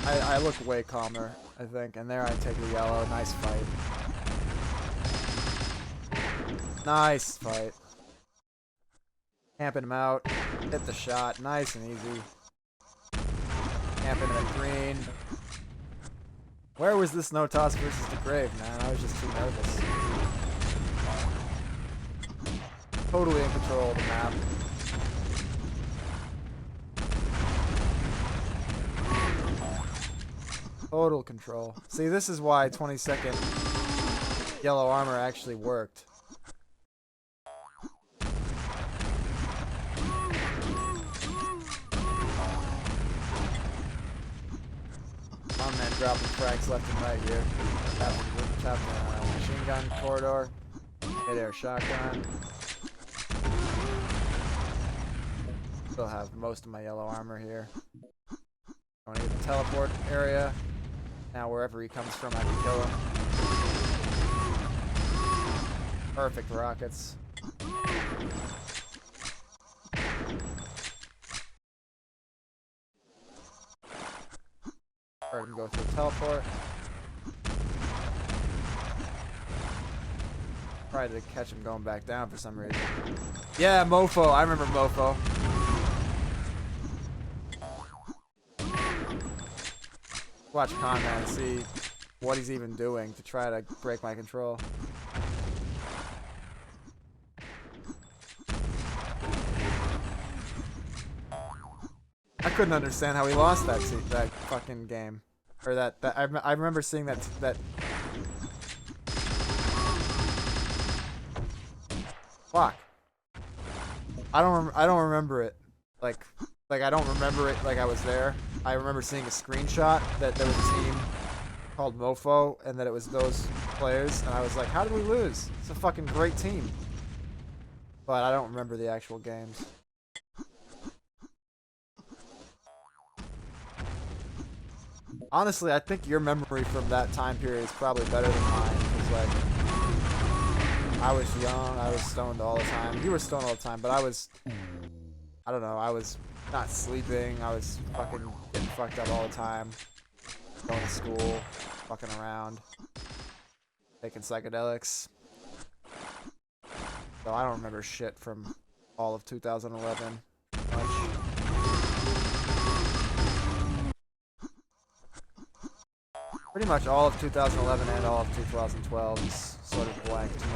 I look way calmer, I think, and there I take the yellow. Nice fight. Nice fight. Camping him out. Hit the shot. Nice and easy. Camping him at green. Where was this no toss versus DeGrave, man? I was just too nervous. Totally in control of the map. Total control. See, this is why 20-second yellow armor actually worked. One man dropping frags left and right here. Tapping machine gun corridor. Mid-air shotgun. Still have most of my yellow armor here. I want to get the teleport area. Now wherever he comes from, I can kill him. Perfect rockets. Heard him go through the teleport. Tried to catch him going back down for some reason. Yeah, Mofo. I remember Mofo. Watch Conman see what he's even doing to try to break my control. couldn't understand how we lost that fucking game, or that I remember seeing that. Fuck. I don't remember it. Like I don't remember it like I was there. I remember seeing a screenshot that there was a team called Mofo and that it was those players, and I was like, how did we lose? It's a fucking great team. But I don't remember the actual games. Honestly, I think your memory from that time period is probably better than mine. Cause like, I was young, I was stoned all the time. You were stoned all the time, but I don't know, I was not sleeping. I was fucking getting fucked up all the time. Going to school, fucking around, taking psychedelics. So I don't remember shit from all of 2011 much. Pretty much all of 2011 and all of 2012 is sort of blank to me.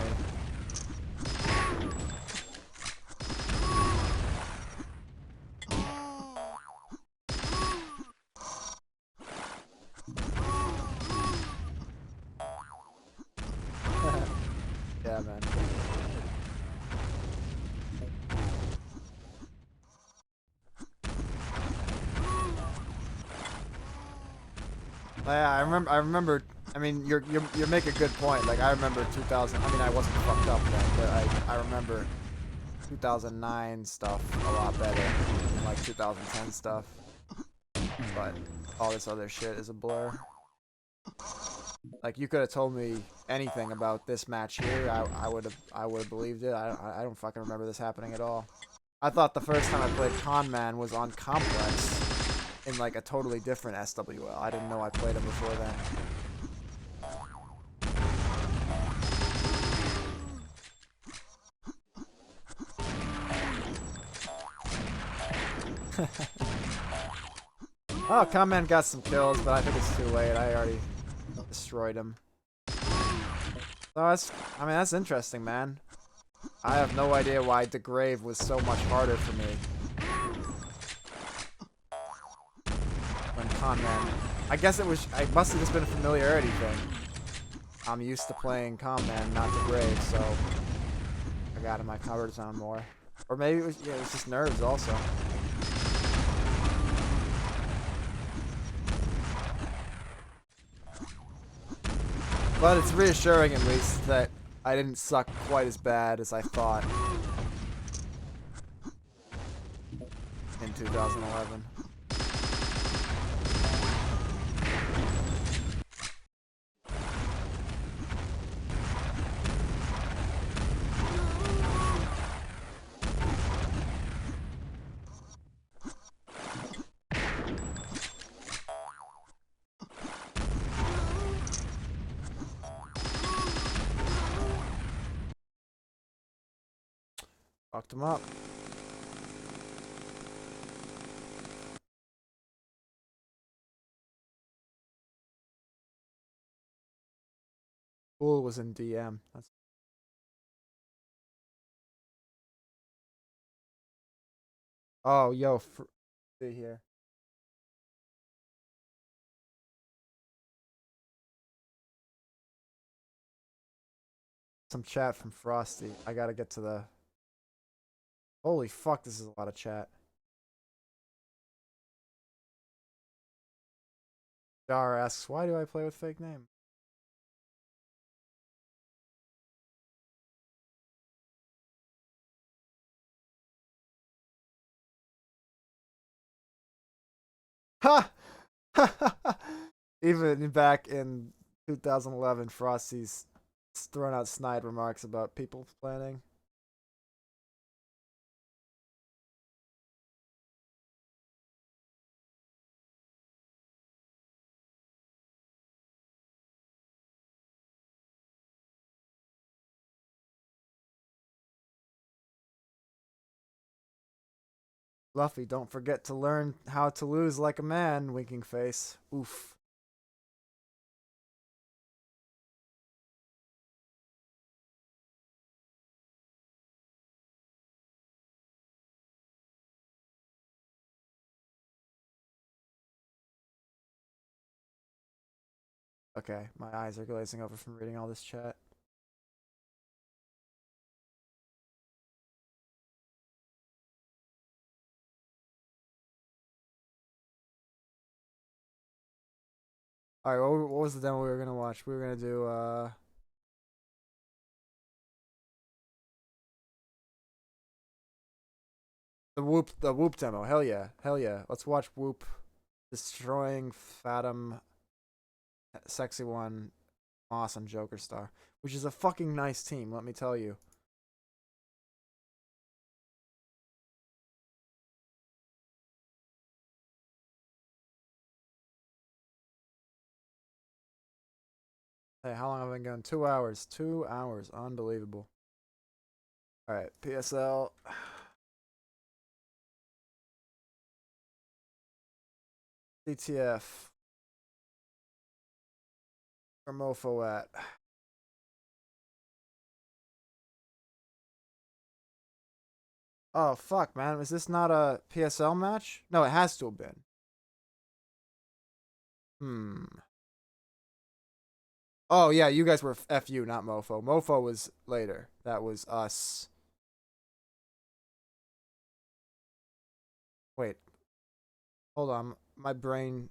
Yeah, man. Yeah, I remember. I mean, you make a good point. Like I remember 2000. I mean, I wasn't fucked up then, but I remember 2009 stuff a lot better than like 2010 stuff. But all this other shit is a blur. Like you could have told me anything about this match here, I would have believed it. I don't fucking remember this happening at all. I thought the first time I played Con Man was on Complex in like a totally different SWL. I didn't know I played him before then. Oh, Con Man got some kills, but I think it's too late. I already destroyed him. So that's interesting, man. I have no idea why DeGrave was so much harder for me. When Con Man, I guess it must have just been a familiarity thing. I'm used to playing Con Man, not DeGrave, so I got in my comfort zone more. Or maybe it was just nerves also. But it's reassuring at least that I didn't suck quite as bad as I thought in 2011. Fucked him up. Pool was in DM. Oh, yo, see here. Some chat from Frosty. I gotta get to the... Holy fuck, this is a lot of chat. Jar asks, why do I play with fake name? Ha! Even back in 2011, Frosty's thrown out snide remarks about people planning. Luffy, don't forget to learn how to lose like a man, winking face. Oof. Okay, my eyes are glazing over from reading all this chat. All right, what was the demo we were gonna watch? We were gonna do the Whoop demo. Hell yeah, hell yeah. Let's watch Whoop destroying Fathom, Sexy One, Moss, and Joker Star, which is a fucking nice team. Let me tell you. Hey, how long have I been going? 2 hours. 2 hours. Unbelievable. All right, PSL. CTF. Where Mofo at? Oh, fuck, man. Is this not a PSL match? No, it has to have been. Hmm. Oh, yeah, you guys were FU, not Mofo. Mofo was later. That was us. Wait. Hold on. My brain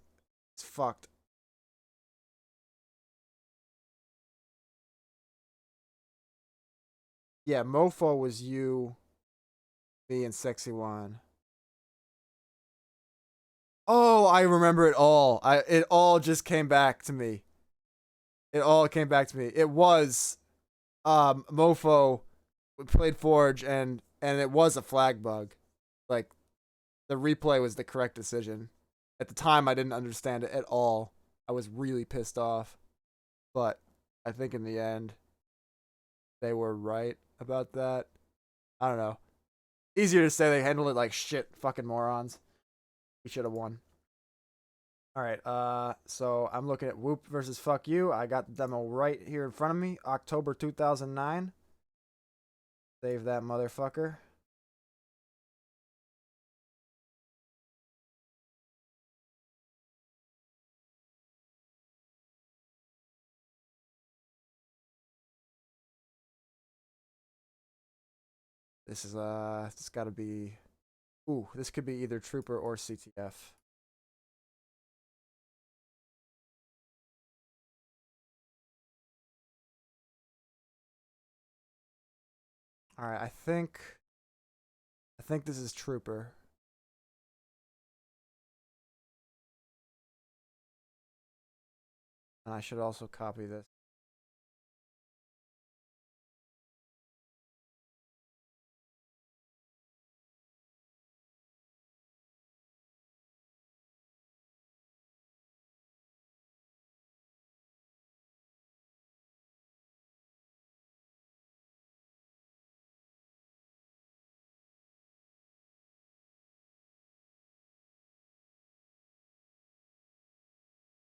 is fucked. Yeah, Mofo was you, me, and Sexy One. Oh, I remember it all. It all just came back to me. It all came back to me. It was Mofo played Forge and it was a flag bug. Like the replay was the correct decision. At the time I didn't understand it at all. I was really pissed off. But I think in the end they were right about that. I don't know. Easier to say they handled it like shit, fucking morons. We should have won. All right, so I'm looking at Whoop versus Fuck You. I got the demo right here in front of me. October 2009. Save that motherfucker. This gotta be, ooh, this could be either Trooper or CTF. All right, I think this is Trooper. And I should also copy this.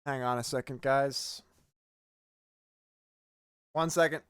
Hang on a second, guys. 1 second.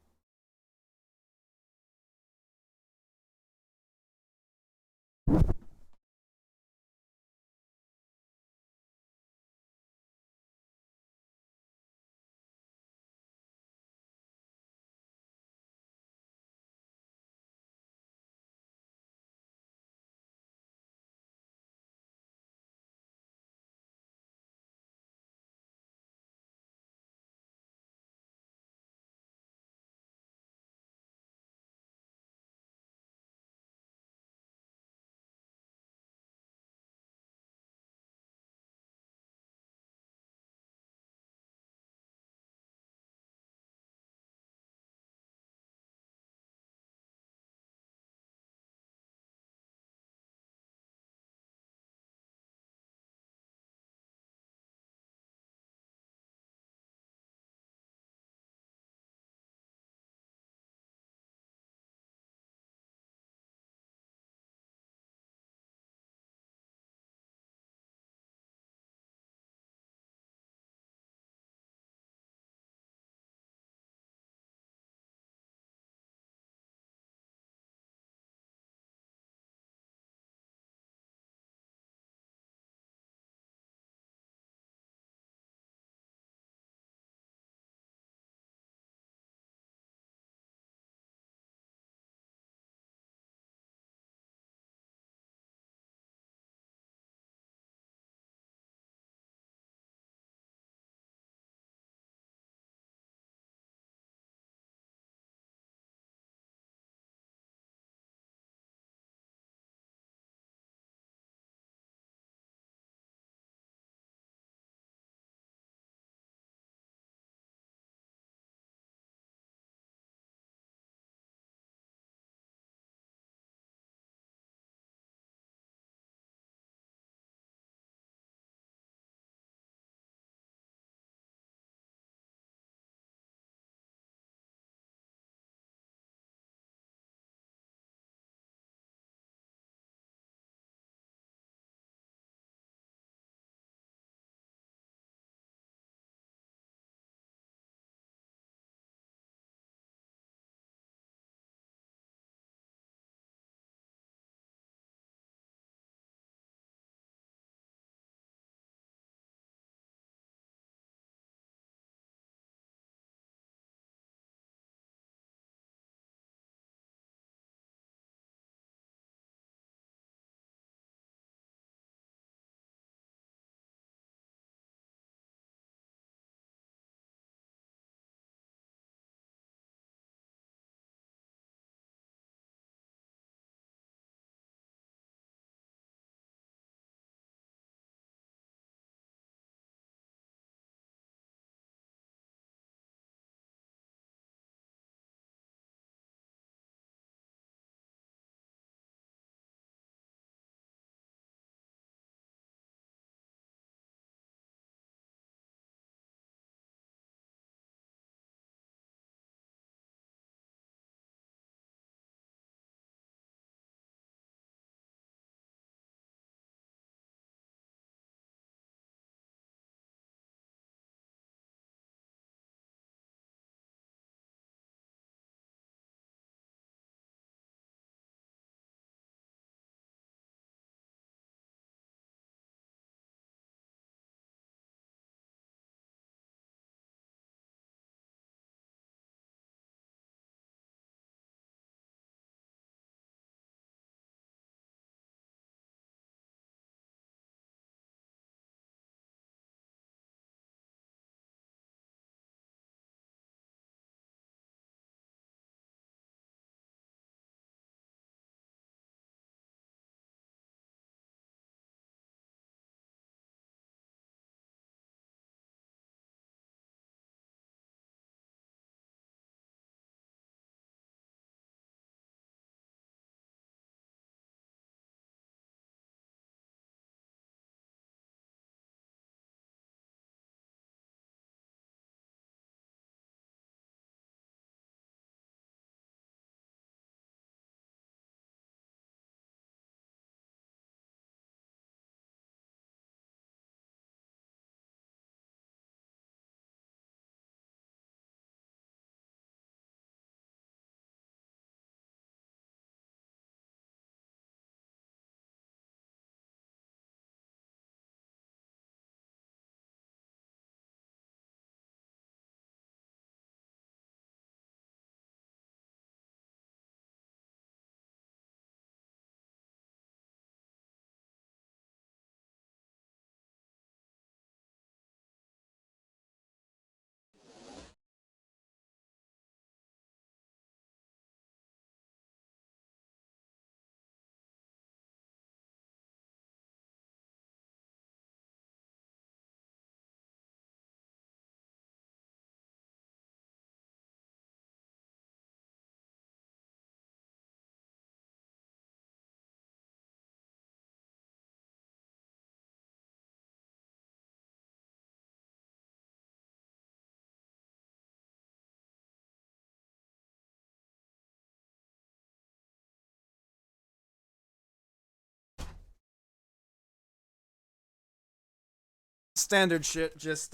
Standard shit, just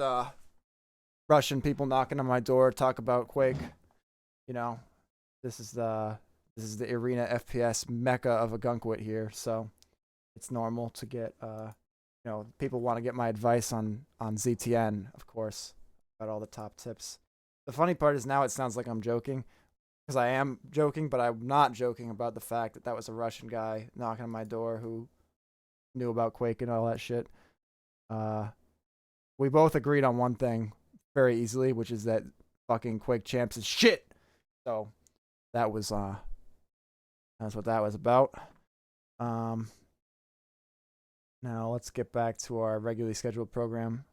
Russian people knocking on my door, talk about Quake. You know, this is the arena FPS mecca of a gunkwit here, so it's normal to get people want to get my advice on ZTN, of course, about all the top tips. The funny part is now it sounds like I'm joking, because I am joking, but I'm not joking about the fact that was a Russian guy knocking on my door who knew about Quake and all that shit. We both agreed on one thing very easily, which is that fucking Quake Champs is shit. So that was that's what that was about. Now let's get back to our regularly scheduled program.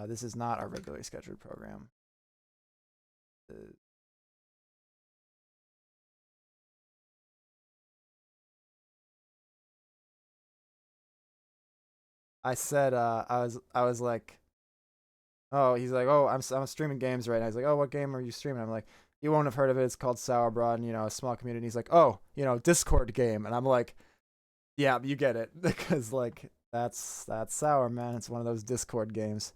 This is not our regularly scheduled program. I said I was like, oh, he's like, oh, I'm streaming games right now. He's like, oh, what game are you streaming? I'm like, you won't have heard of it. It's called Sour Broad, and a small community. He's like, oh, Discord game, and I'm like, yeah, you get it, because like that's Sour, man. It's one of those Discord games,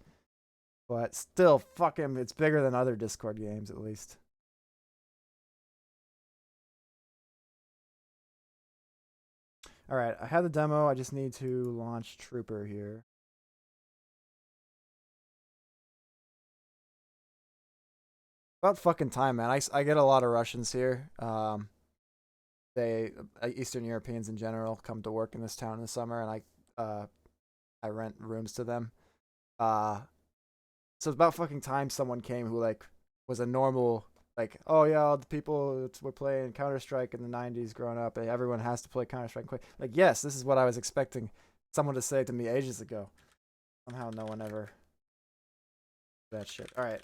but still, fuck him. It's bigger than other Discord games, at least. All right, I have the demo. I just need to launch Trooper here. About fucking time, man. I get a lot of Russians here. Eastern Europeans in general come to work in this town in the summer, and I rent rooms to them. So it's about fucking time someone came who like was a normal, like, oh yeah, all the people were playing Counter-Strike in the 90s growing up, and everyone has to play Counter-Strike quick. Like, yes, this is what I was expecting someone to say to me ages ago. Somehow no one ever that shit. All right.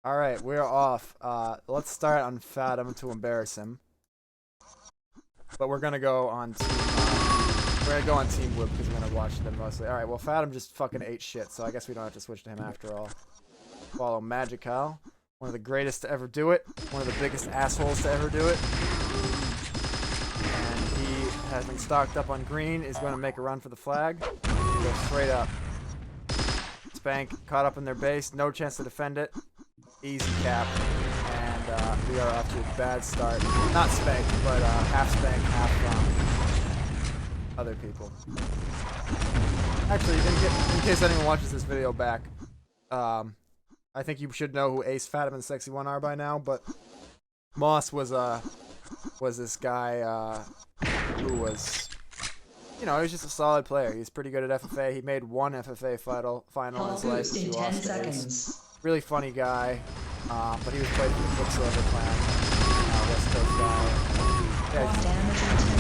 All right, we're off. Let's start on Fathom to embarrass him. But we're gonna go on team. We're gonna go on Team Whoop because we're gonna watch them mostly. All right, well, Fathom just fucking ate shit, so I guess we don't have to switch to him after all. Follow Magical, one of the greatest to ever do it, one of the biggest assholes to ever do it. And he has been stocked up on green. Is going to make a run for the flag. Go straight up. Spank caught up in their base. No chance to defend it. Easy cap, and we are off to a bad start. Not Spank, but half Spank, half other people. Actually, in case anyone watches this video back, I think you should know who Ace, Fathom, and Sexy One are by now. But Moss was this guy who was, he was just a solid player. He's pretty good at FFA. He made one FFA final in his life, which he lost to Ace. Really funny guy, but he was playing for the Quicksilver clan, West Coast guy. Yeah,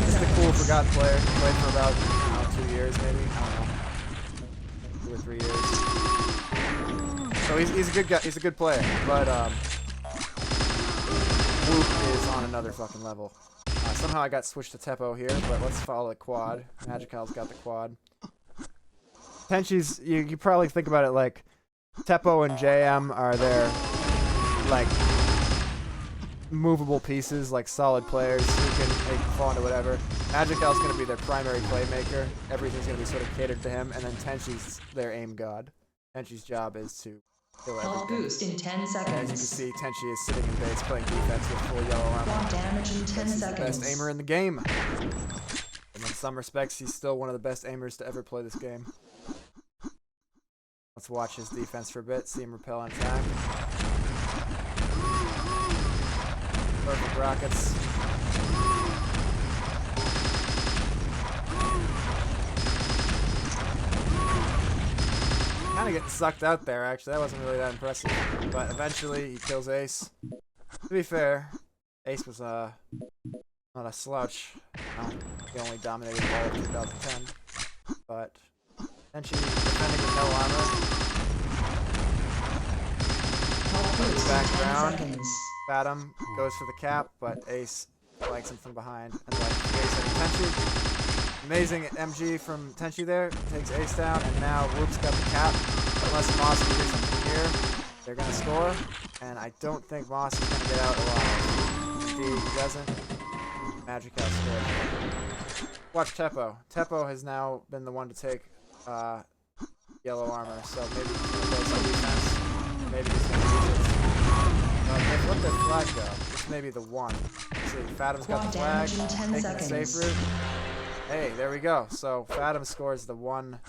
just a cool, forgotten player. He played for about 2 years, maybe. I don't know, 2 or 3 years. So he's a good guy. He's a good player, but Whoop is on another fucking level. Somehow I got switched to Teppo here, but let's follow the quad. Magical's got the quad. Tenchi's, you probably think about it like, Teppo and JM are their, like, movable pieces, like solid players who can fall into whatever. Magical's going to be their primary playmaker. Everything's going to be sort of catered to him. And then Tenchi's their aim god. Tenchi's job is to kill everything. Hull boost in 10 seconds. And as you can see, Tenchi is sitting in base playing defense with full yellow armor. Quad damage in 10 He's seconds. the best aimer in the game. And in some respects, he's still one of the best aimers to ever play this game. Let's watch his defense for a bit, see him repel and attack. Perfect rockets. Kinda getting sucked out there, actually. That wasn't really that impressive. But eventually, he kills Ace. To be fair, Ace was not a slouch. He only dominated all of 2010. But Tenchi defending with no armor. Background. Fathom goes for the cap, but Ace flanks him from behind. And like Ace and Tenchi. Amazing MG from Tenchi there. Takes Ace down, and now Whoop's got the cap. Unless Moss can do something here, they're going to score. And I don't think Moss is going to get out alive. Indeed, he doesn't. Magic House score. Watch Teppo. Teppo has now been the one to take yellow armor, so maybe he's going to go some defense. Maybe he's going to use it. They've let their flag go. This may be the one. Let's see, Fathom's got Quad the flag. damage in 10 Taking the safe seconds. route. Hey, there we go. So Fathom scores the one.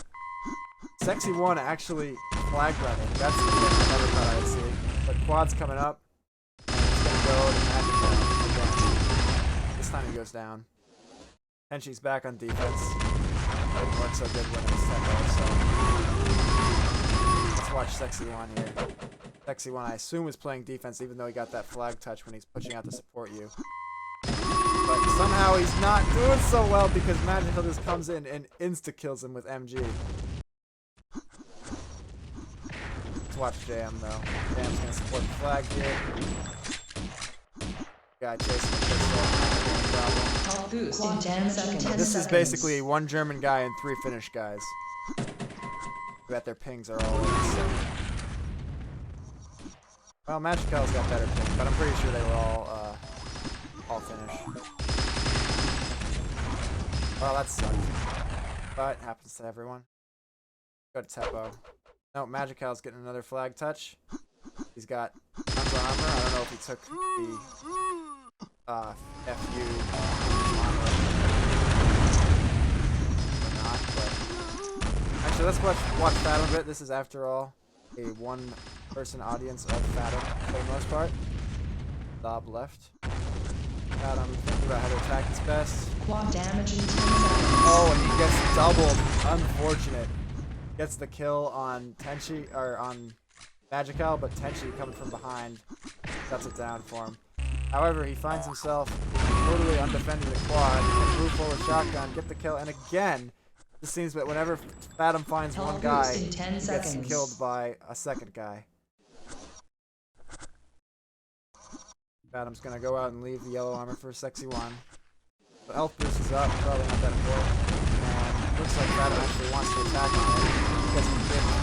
Sexy one actually flag running. That's the thing I never thought I'd see. But Quad's coming up. And it's going to go to Magic House again. This time he goes down. Tenchi's back on defense. Didn't work so good when it was Teppo, so let's watch Sexy One here. Sexy One, I assume, is playing defense, even though he got that flag touch when he's pushing out to support you. But somehow he's not doing so well because Magical just comes in and insta-kills him with MG. Let's watch JM, though. JM's going to support the flag here. Guy chasing the pistol. Health boost in 10 seconds. This is basically one German guy and 3 Finnish guys. I bet their pings are all the same. Well, Magical's got better pings, but I'm pretty sure they were all Finnish. Well, that sucked. But happens to everyone. Go to Teppo. No, Magical's getting another flag touch. He's got tons of armor. I don't know if he took the FU armor or not, but actually let's watch Fathom a bit. This is, after all, a one-person audience of Fathom for the most part. Dob left. Fathom thinking about how to attack his best. Quad damage in 10 seconds. Oh, and he gets doubled. Unfortunate. Gets the kill on Tenchi, or on Magical, but Tenchi coming from behind shuts it down for him. However, he finds himself totally undefended at quad. He can move forward shotgun, get the kill, and again, it seems that whenever Fathom finds one guy, he gets killed by a second guy. Fathom's gonna go out and leave the yellow armor for a Sexy One. The health boost is up, probably not that important. And looks like Fathom actually wants to attack on it. Because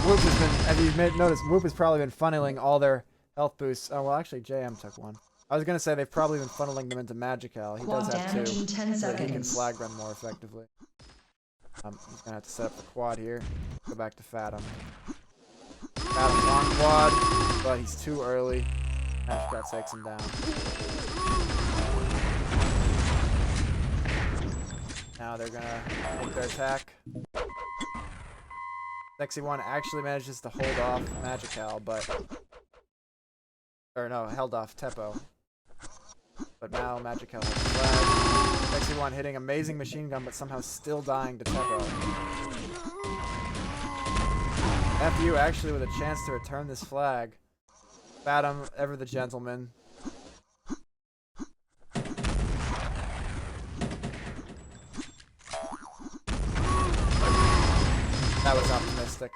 Whoop has been, as you've noticed, Whoop has probably been funneling all their health boosts. Oh, well, actually, JM took one. I was gonna say they've probably been funneling them into Magical. He does have two, so that he can flag run more effectively. He's gonna have to set up the quad here. Go back to Fathom. Fathom's on quad, but he's too early. Magical takes him down. Now they're gonna make their attack. Sexy One actually manages to hold off Magical, but... Or no, held off Teppo. But now Magical has the flag. Sexy One hitting amazing machine gun, but somehow still dying to Teppo. FU actually with a chance to return this flag. Fathom, ever the gentleman. That was optimistic.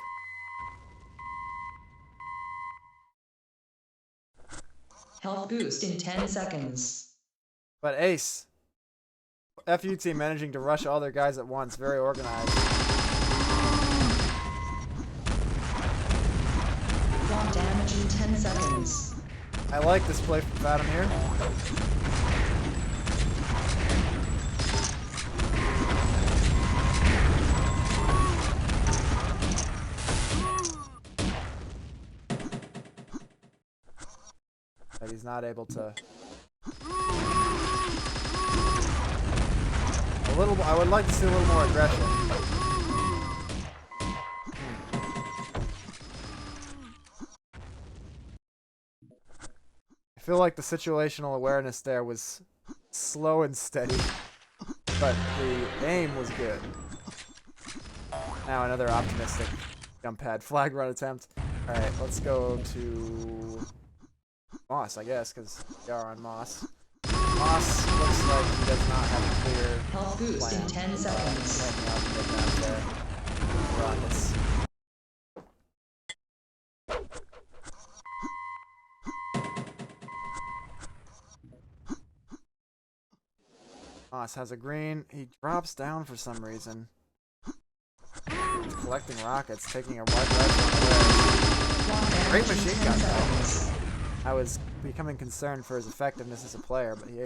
Health boost in 10 seconds. But Ace, FU team managing to rush all their guys at once, very organized. Quad damage in 10 seconds. I like this play from Fathom here. But he's not able to. I would like to see a little more aggression. I feel like the situational awareness there was slow and steady, but the aim was good. Now another optimistic jump pad flag run attempt. Alright, let's go to Moss, I guess, because we are on Moss. Moss looks like he does not have a clear Health boost plan. in 10 seconds. Heading out the mid-map there. Rockets. Moss has a green. He drops down for some reason. He's collecting rockets, taking a white rifle away. Great machine gun though. I was becoming concerned for his effectiveness as a player, but he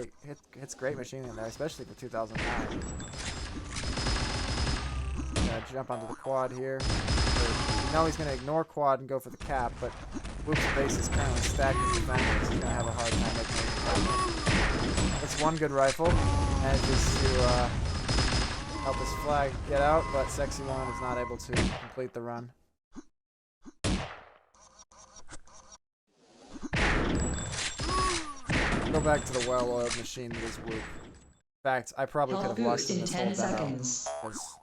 hits great machining in there, especially for 2009. Gonna jump onto the quad here. You know he's gonna ignore quad and go for the cap, but Whoop's base is currently stacked with defenders. He's gonna have a hard time making it happen. That's one good rifle. Manages to help his flag get out, but Sexy One is not able to complete the run. Go back to the well-oiled machine that is Whoop. In fact, I probably could Health have watched boost him in this 10 whole demo. seconds. Because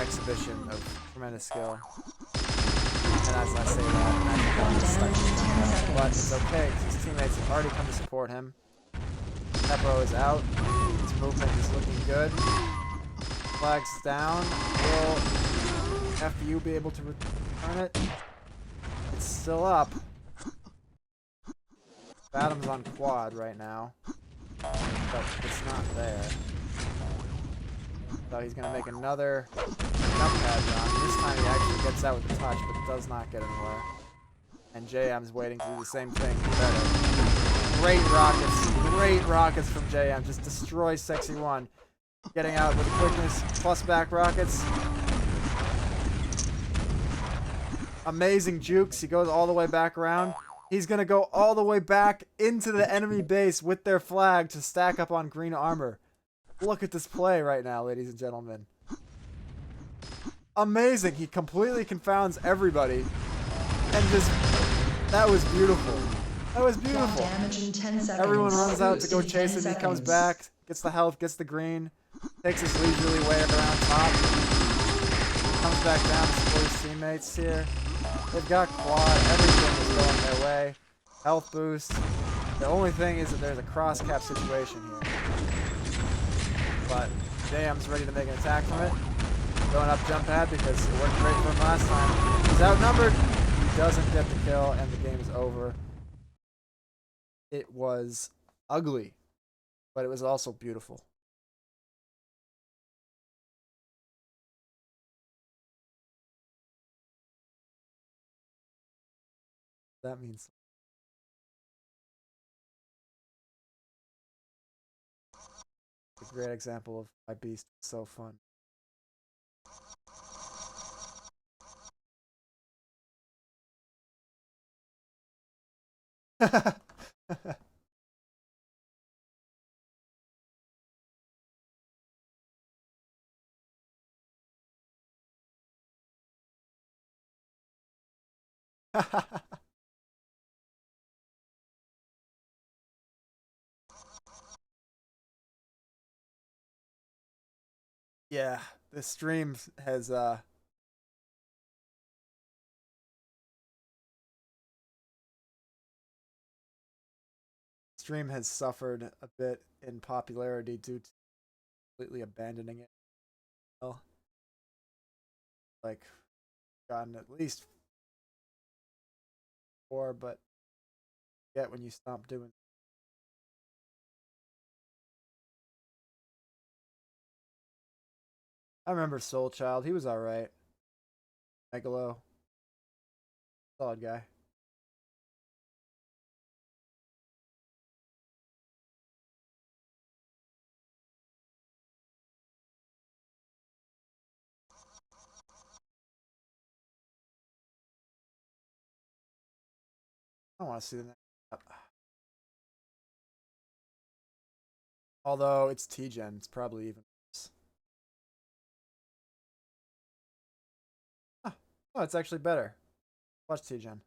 exhibition of tremendous skill. And as I say that, I'm stuck in but it's okay because his teammates have already come to support him. Peppo is out. His movement is looking good. Flag's down. Will FU be able to return it? It's still up. Adam's on quad right now, but it's not there. So he's going to make another jump pad run. This time he actually gets out with a touch, but does not get anywhere. And JM's waiting to do the same thing. Better. Great rockets from JM. Just destroys Sexy One. Getting out with quickness, plus back rockets. Amazing jukes. He goes all the way back around. He's going to go all the way back into the enemy base with their flag to stack up on green armor. Look at this play right now, ladies and gentlemen. Amazing. He completely confounds everybody. And just... that was beautiful. That was beautiful. Damage in 10 seconds. Everyone runs out to go Boost in chase 10 him. He comes seconds. back, gets the health, gets the green, takes his leisurely way around top. Comes back down to support his teammates here. They've got quad. Everything is going their way. Health boost. The only thing is that there's a cross cap situation here. But JM's ready to make an attack from it. Going up jump pad because it worked great for him last time. He's outnumbered. He doesn't get the kill and the game is over. It was ugly, but it was also beautiful. That means a great example of why Beast is so fun. Yeah, the stream has suffered a bit in popularity due to completely abandoning it. Well, like gotten at least 4, but get when you stop doing. I remember Soul Child. He was alright. Megalo. Solid guy. I don't want to see the next up. Although it's T-Gen, it's probably even worse. Oh, it's actually better. Watch T-Gen.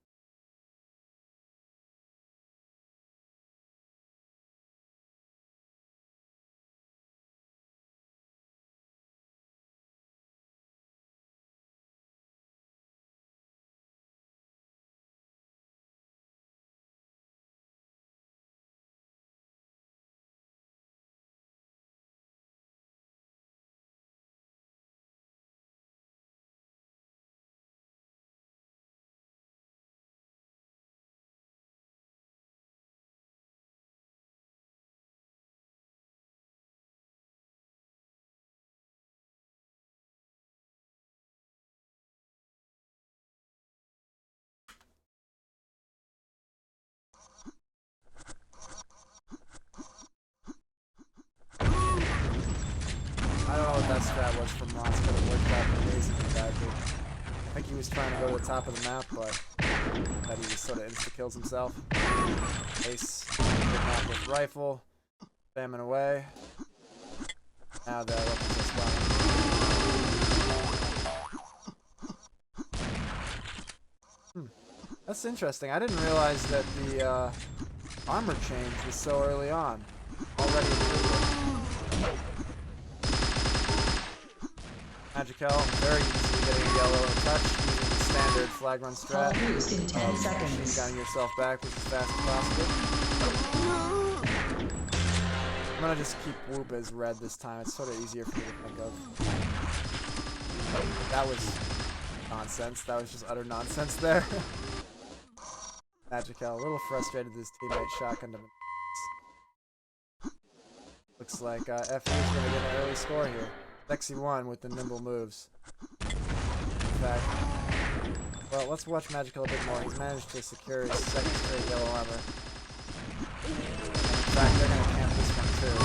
that strat was from Moss, but it worked out amazingly badly. I think he was trying to go to the top of the map, but that he just sort of insta-kills himself. Ace, good map with rifle, spamming away. Now the weapons are spawning. That's interesting. I didn't realize that the armor change was so early on. Already Magical, very easily getting a yellow touch using the standard flag run strat. All boost in 10 Machine seconds. gunning yourself back as fast as possible. I'm gonna just keep Whoop as red this time. It's sort of easier for me to think of. That was nonsense. That was just utter nonsense there. Magical, a little frustrated with his teammate shotgunned him. Looks like FU is gonna get an early score here. Sexy one with the nimble moves. In fact, well, let's watch Magical a bit more. He's managed to secure his second straight yellow armor. In fact, they're gonna camp this one too.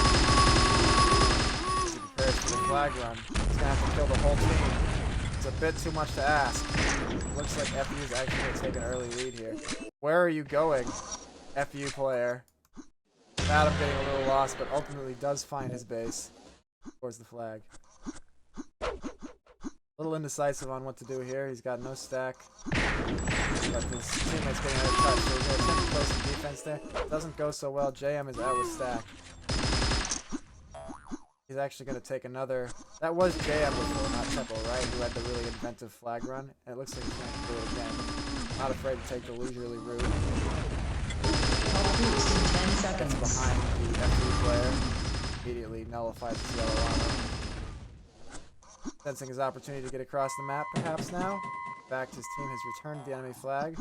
As he prepares for the flag run, he's gonna have to kill the whole team. It's a bit too much to ask. Looks like FU is actually gonna take an early lead here. Where are you going, FU player? Adam getting a little lost, but ultimately does find his base. Towards the flag. A little indecisive on what to do here. He's got no stack. But his teammate's getting out of touch, so he's going to attempt to play some defense there. Doesn't go so well. JM is out with stack. He's actually going to take another... That was JM before, not Temple, right? Who had the really inventive flag run. And it looks like he's going to do it again. Not afraid to take the leisurely route. All boost in 10 seconds. Behind the FD player. Immediately nullifies his yellow armor. Sensing his opportunity to get across the map perhaps now. In fact, his team has returned the enemy flag.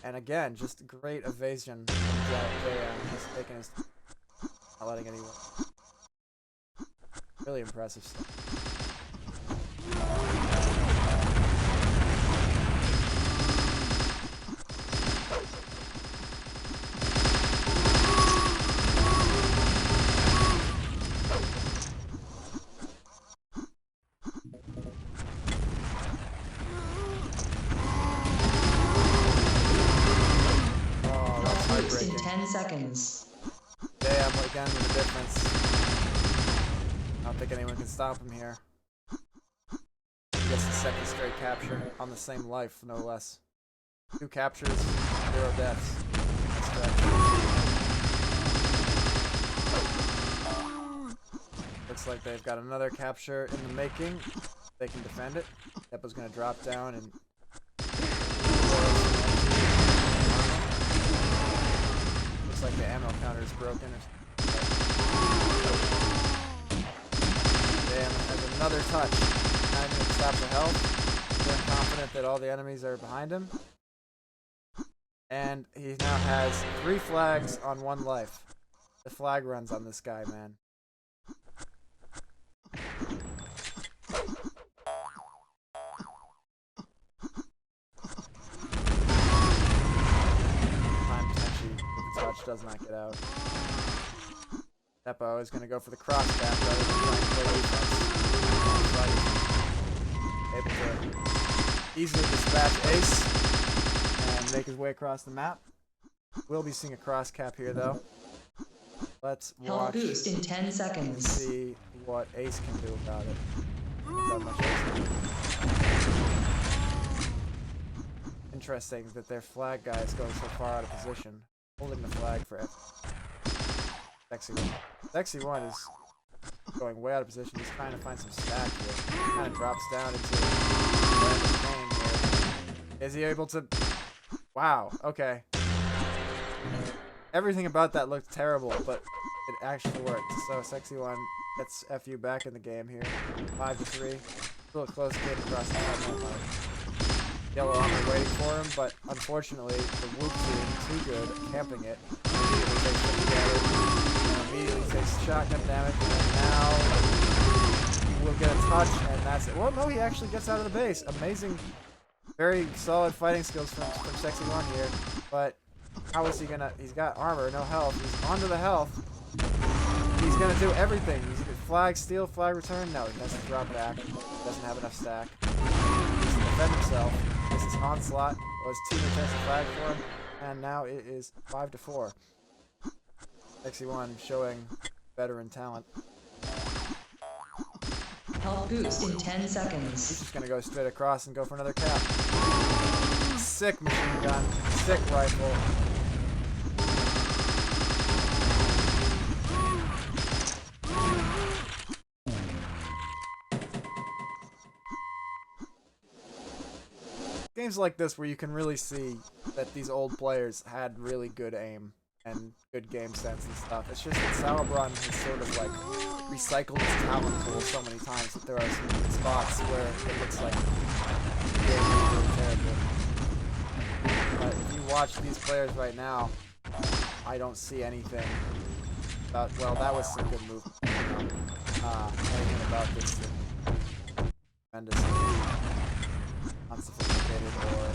And again, just great evasion from JM. He's taking his... not letting anyone... Really impressive stuff. Boost in 10 seconds. Damn, again with the difference. I don't think anyone can stop him here. He gets the second straight capture on the same life, no less. 2 captures, 0 deaths. That's correct. Looks like they've got another capture in the making. They can defend it. Depo's gonna drop down and... Looks like the ammo counter is broken. Damn, has another touch. Not even gonna stop the health. Feeling confident that all the enemies are behind him. And he now has 3 flags on 1 life. The flag runs on this guy, man. Does not get out. Depo is going to go for the cross cap rather than trying to play defense. Able to easily dispatch Ace and make his way across the map. We'll be seeing a cross cap here though. Let's Health watch boost in 10 and seconds. see what Ace can do about it. Not much Ace. Interesting that their flag guy is going so far out of position. Holding the flag for Sexy One. Sexy One is going way out of position. He's trying to find some stack here. Kind of drops down into the pain here. Is he able to... Wow, okay. Everything about that looked terrible, but it actually worked. So Sexy One gets FU back in the game here. 5-3. Still a close game across the timeline. Yellow armor waiting for him, but unfortunately the Whoop team too good at camping it. Immediately takes it together, immediately takes shotgun damage, and now we'll get a touch, and that's it. Well, no, he actually gets out of the base. Amazing, very solid fighting skills from Sexy One here, but how is he gonna? He's got armor, no health. He's onto the health. He's gonna do everything. He's flag steal, flag return? No, he has to drop back. Doesn't have enough stack. He needs to defend himself. This is onslaught. Was 2 returns the flag for him, and now it is 5-4. Sexy1 showing veteran talent. Health boost in 10 He's seconds. just gonna go straight across and go for another cap. Sick machine gun, sick rifle. Games like this where you can really see that these old players had really good aim and good game sense and stuff. It's just that Sauerbrunn has sort of like recycled his talent pool so many times that there are some spots where it looks like the game is really terrible. But if you watch these players right now, I don't see anything about, well, that was some good movement. Anything about this that tremendously unsophisticated or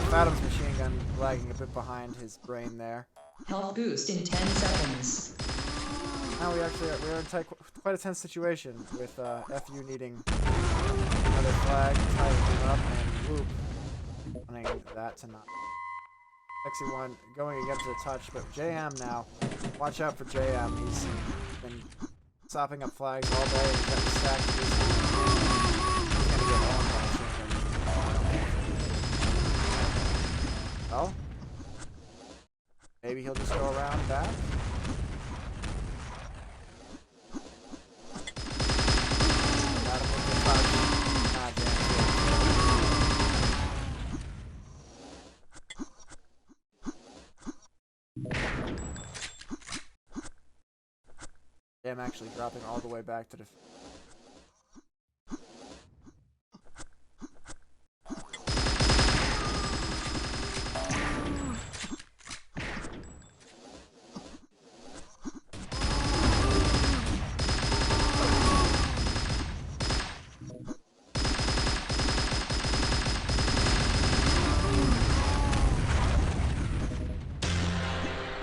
Fathom's machine gun lagging a bit behind his brain there. Health boost in 10 seconds. Now we're in quite a tense situation with FU needing another flag, tying him up, and Whoop wanting that to not. Sexy1 going against the touch, but JM now. Watch out for JM. He's been sopping up flags all day. He's got the stack to do something. He's gonna get on by well, maybe he'll just go around back. I'm actually dropping all the way back to the.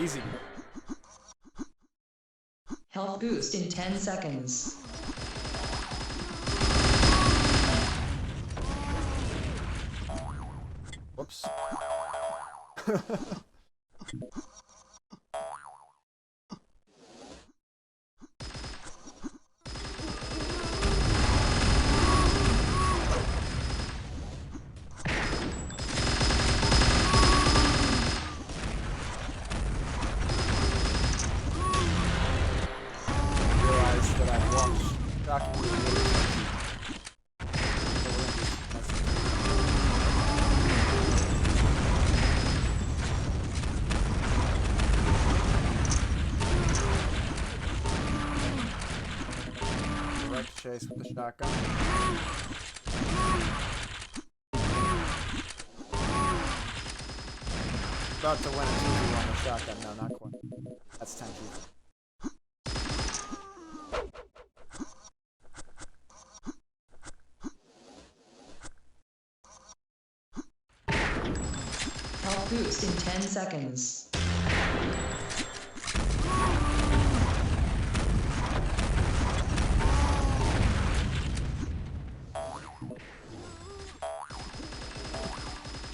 Easy. Health boost in 10 seconds. Whoops. Chase with the shotgun. About to win a 2v1 on the shotgun. No, not quite. That's 10 2. Health boost in 10 seconds.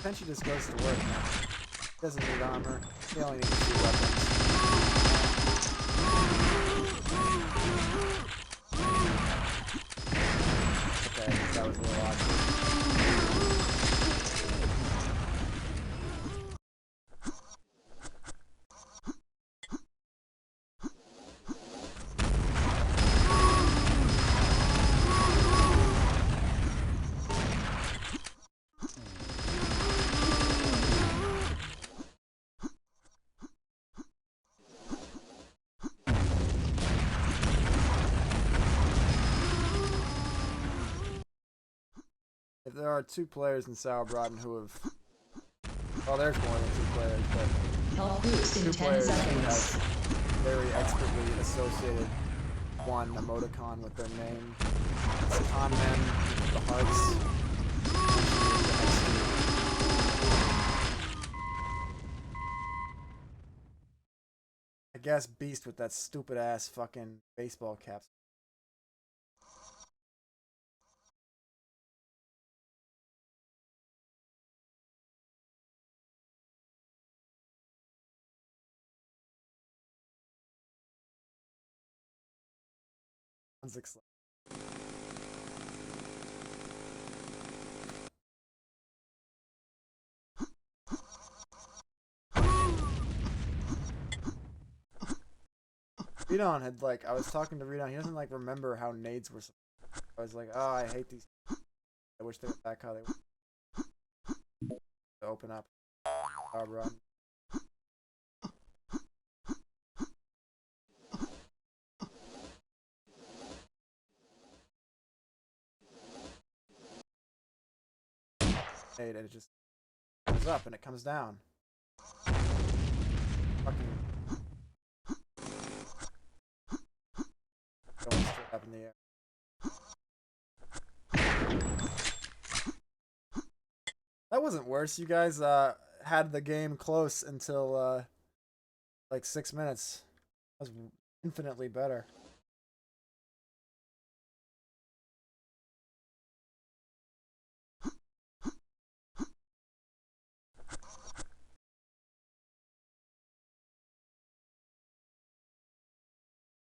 Tenchi just goes to work now. Doesn't need armor. He only needs 2 weapons. Okay, that was a little awkward. If there are 2 players in Sauerbraten who have, well, there's more than 2 players, but Health boost in 2 10 players who seconds. have very expertly associated one emoticon with their name. It's Conman, the hearts. guess Beast with that stupid ass fucking baseball cap. Redon had like, I was talking to Redon, he doesn't like remember how nades were. I was like, oh, I hate these. I wish they were back how they were. To open up. Barbara. And it just goes up and it comes down. Fucking going straight up in the air. That wasn't worse. You guys had the game close until like 6 minutes. That was infinitely better.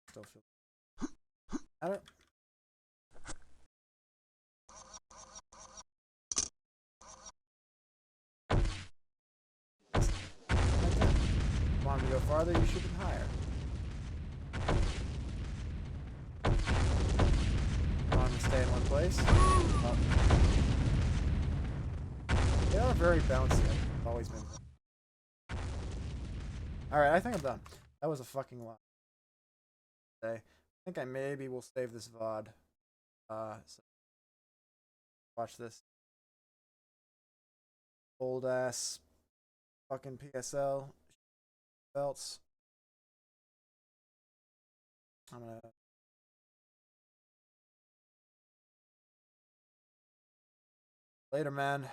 Still feel. I don't. Want to go farther? You shoot them higher. Want to stay in one place? Oh. They are very bouncy. I've always been. Alright, I think I'm done. That was a fucking lot. Today. I think I maybe will save this VOD. So watch this. Old ass fucking PSL belts. I'm gonna. Later, man.